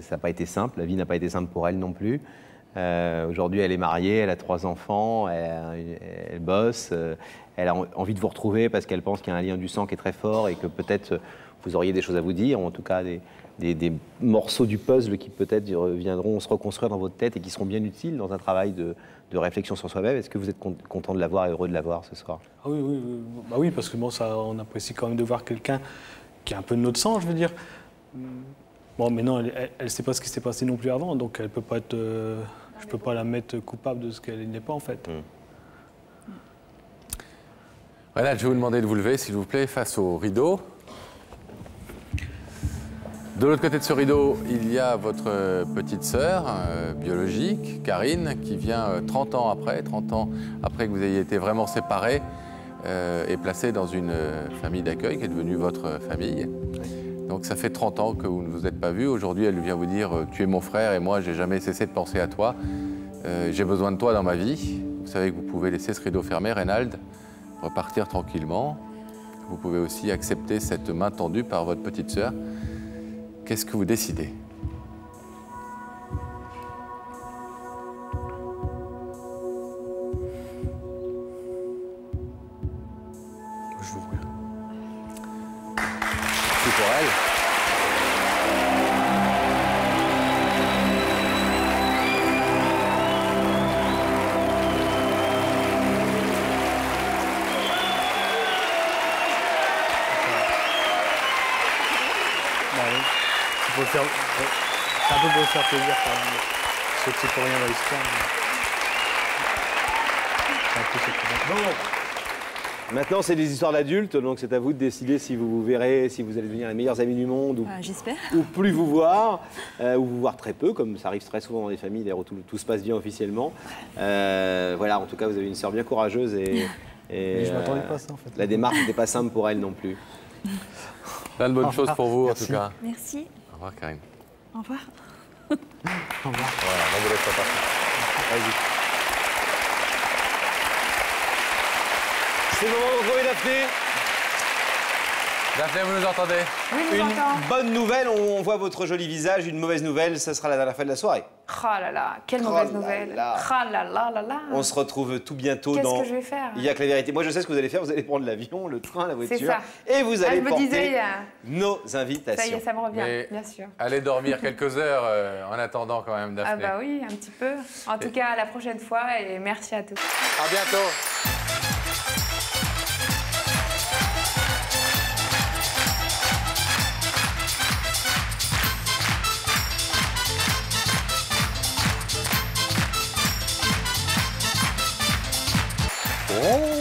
Ça n'a pas été simple, la vie n'a pas été simple pour elle non plus. Aujourd'hui, elle est mariée, elle a 3 enfants, elle bosse, elle a envie de vous retrouver parce qu'elle pense qu'il y a un lien du sang qui est très fort et que peut-être vous auriez des choses à vous dire, ou en tout cas des morceaux du puzzle qui peut-être viendront se reconstruire dans votre tête et qui seront bien utiles dans un travail de réflexion sur soi-même. Est-ce que vous êtes content de la voir et heureux de la voir ce soir? Ah oui, bah oui, parce que bon, on apprécie quand même de voir quelqu'un qui a un peu de notre sang, je veux dire. Bon, mais non, elle ne sait pas ce qui s'est passé non plus avant, donc elle peut pas être, je ne peux pas la mettre coupable de ce qu'elle n'est pas en fait. Voilà, je vais vous demander de vous lever, s'il vous plaît, face au rideau. De l'autre côté de ce rideau, il y a votre petite sœur biologique, Karine, qui vient 30 ans après que vous ayez été vraiment séparés et placés dans une famille d'accueil qui est devenue votre famille. Donc ça fait 30 ans que vous ne vous êtes pas vus. Aujourd'hui, elle vient vous dire « Tu es mon frère et moi, j'ai jamais cessé de penser à toi. J'ai besoin de toi dans ma vie. » Vous savez que vous pouvez laisser ce rideau fermé, Reynald. repartir tranquillement. Vous pouvez aussi accepter cette main tendue par votre petite sœur. Qu'est-ce que vous décidez? Je vais ouvrir. C'est pour elle. C'est un peu pour se faire plaisir quand même. Je sais que c'est pour rien dans l'histoire. Bon, maintenant c'est des histoires d'adultes, donc c'est à vous de décider si vous vous verrez, si vous allez devenir les meilleurs amis du monde ou, J'espère. ou plus vous voir, ou vous voir très peu, comme ça arrive très souvent dans des familles d'ailleurs où tout se passe bien officiellement. Voilà, en tout cas vous avez une sœur bien courageuse et Mais je m'attendais pas à ça en fait. La démarche n'était pas simple pour elle non plus. Plein de bonnes choses pour vous en tout cas. Merci. Au revoir Karine. Au revoir. Au revoir. Voilà, on vous laisse repartir. Vas-y. C'est le moment de retrouver Daphné. Daphné, vous nous entendez? Oui, je vous Une entends. bonne nouvelle, on voit votre joli visage. Une mauvaise nouvelle, ça sera la dernière fois de la soirée. Oh là là, quelle Oh mauvaise là nouvelle. là. Oh là là là là. On se retrouve tout bientôt Qu'est-ce dans... que je vais faire? Il y a que la vérité. Moi, je sais ce que vous allez faire. Vous allez prendre l'avion, le train, la voiture. C'est ça. Et vous allez je me porter disais, nos invitations. ça y est, ça me revient, Mais bien sûr. allez dormir quelques heures en attendant quand même, Ah Daphné. bah oui, un petit peu. En tout cas, à la prochaine fois et merci à tous. À bientôt. Oh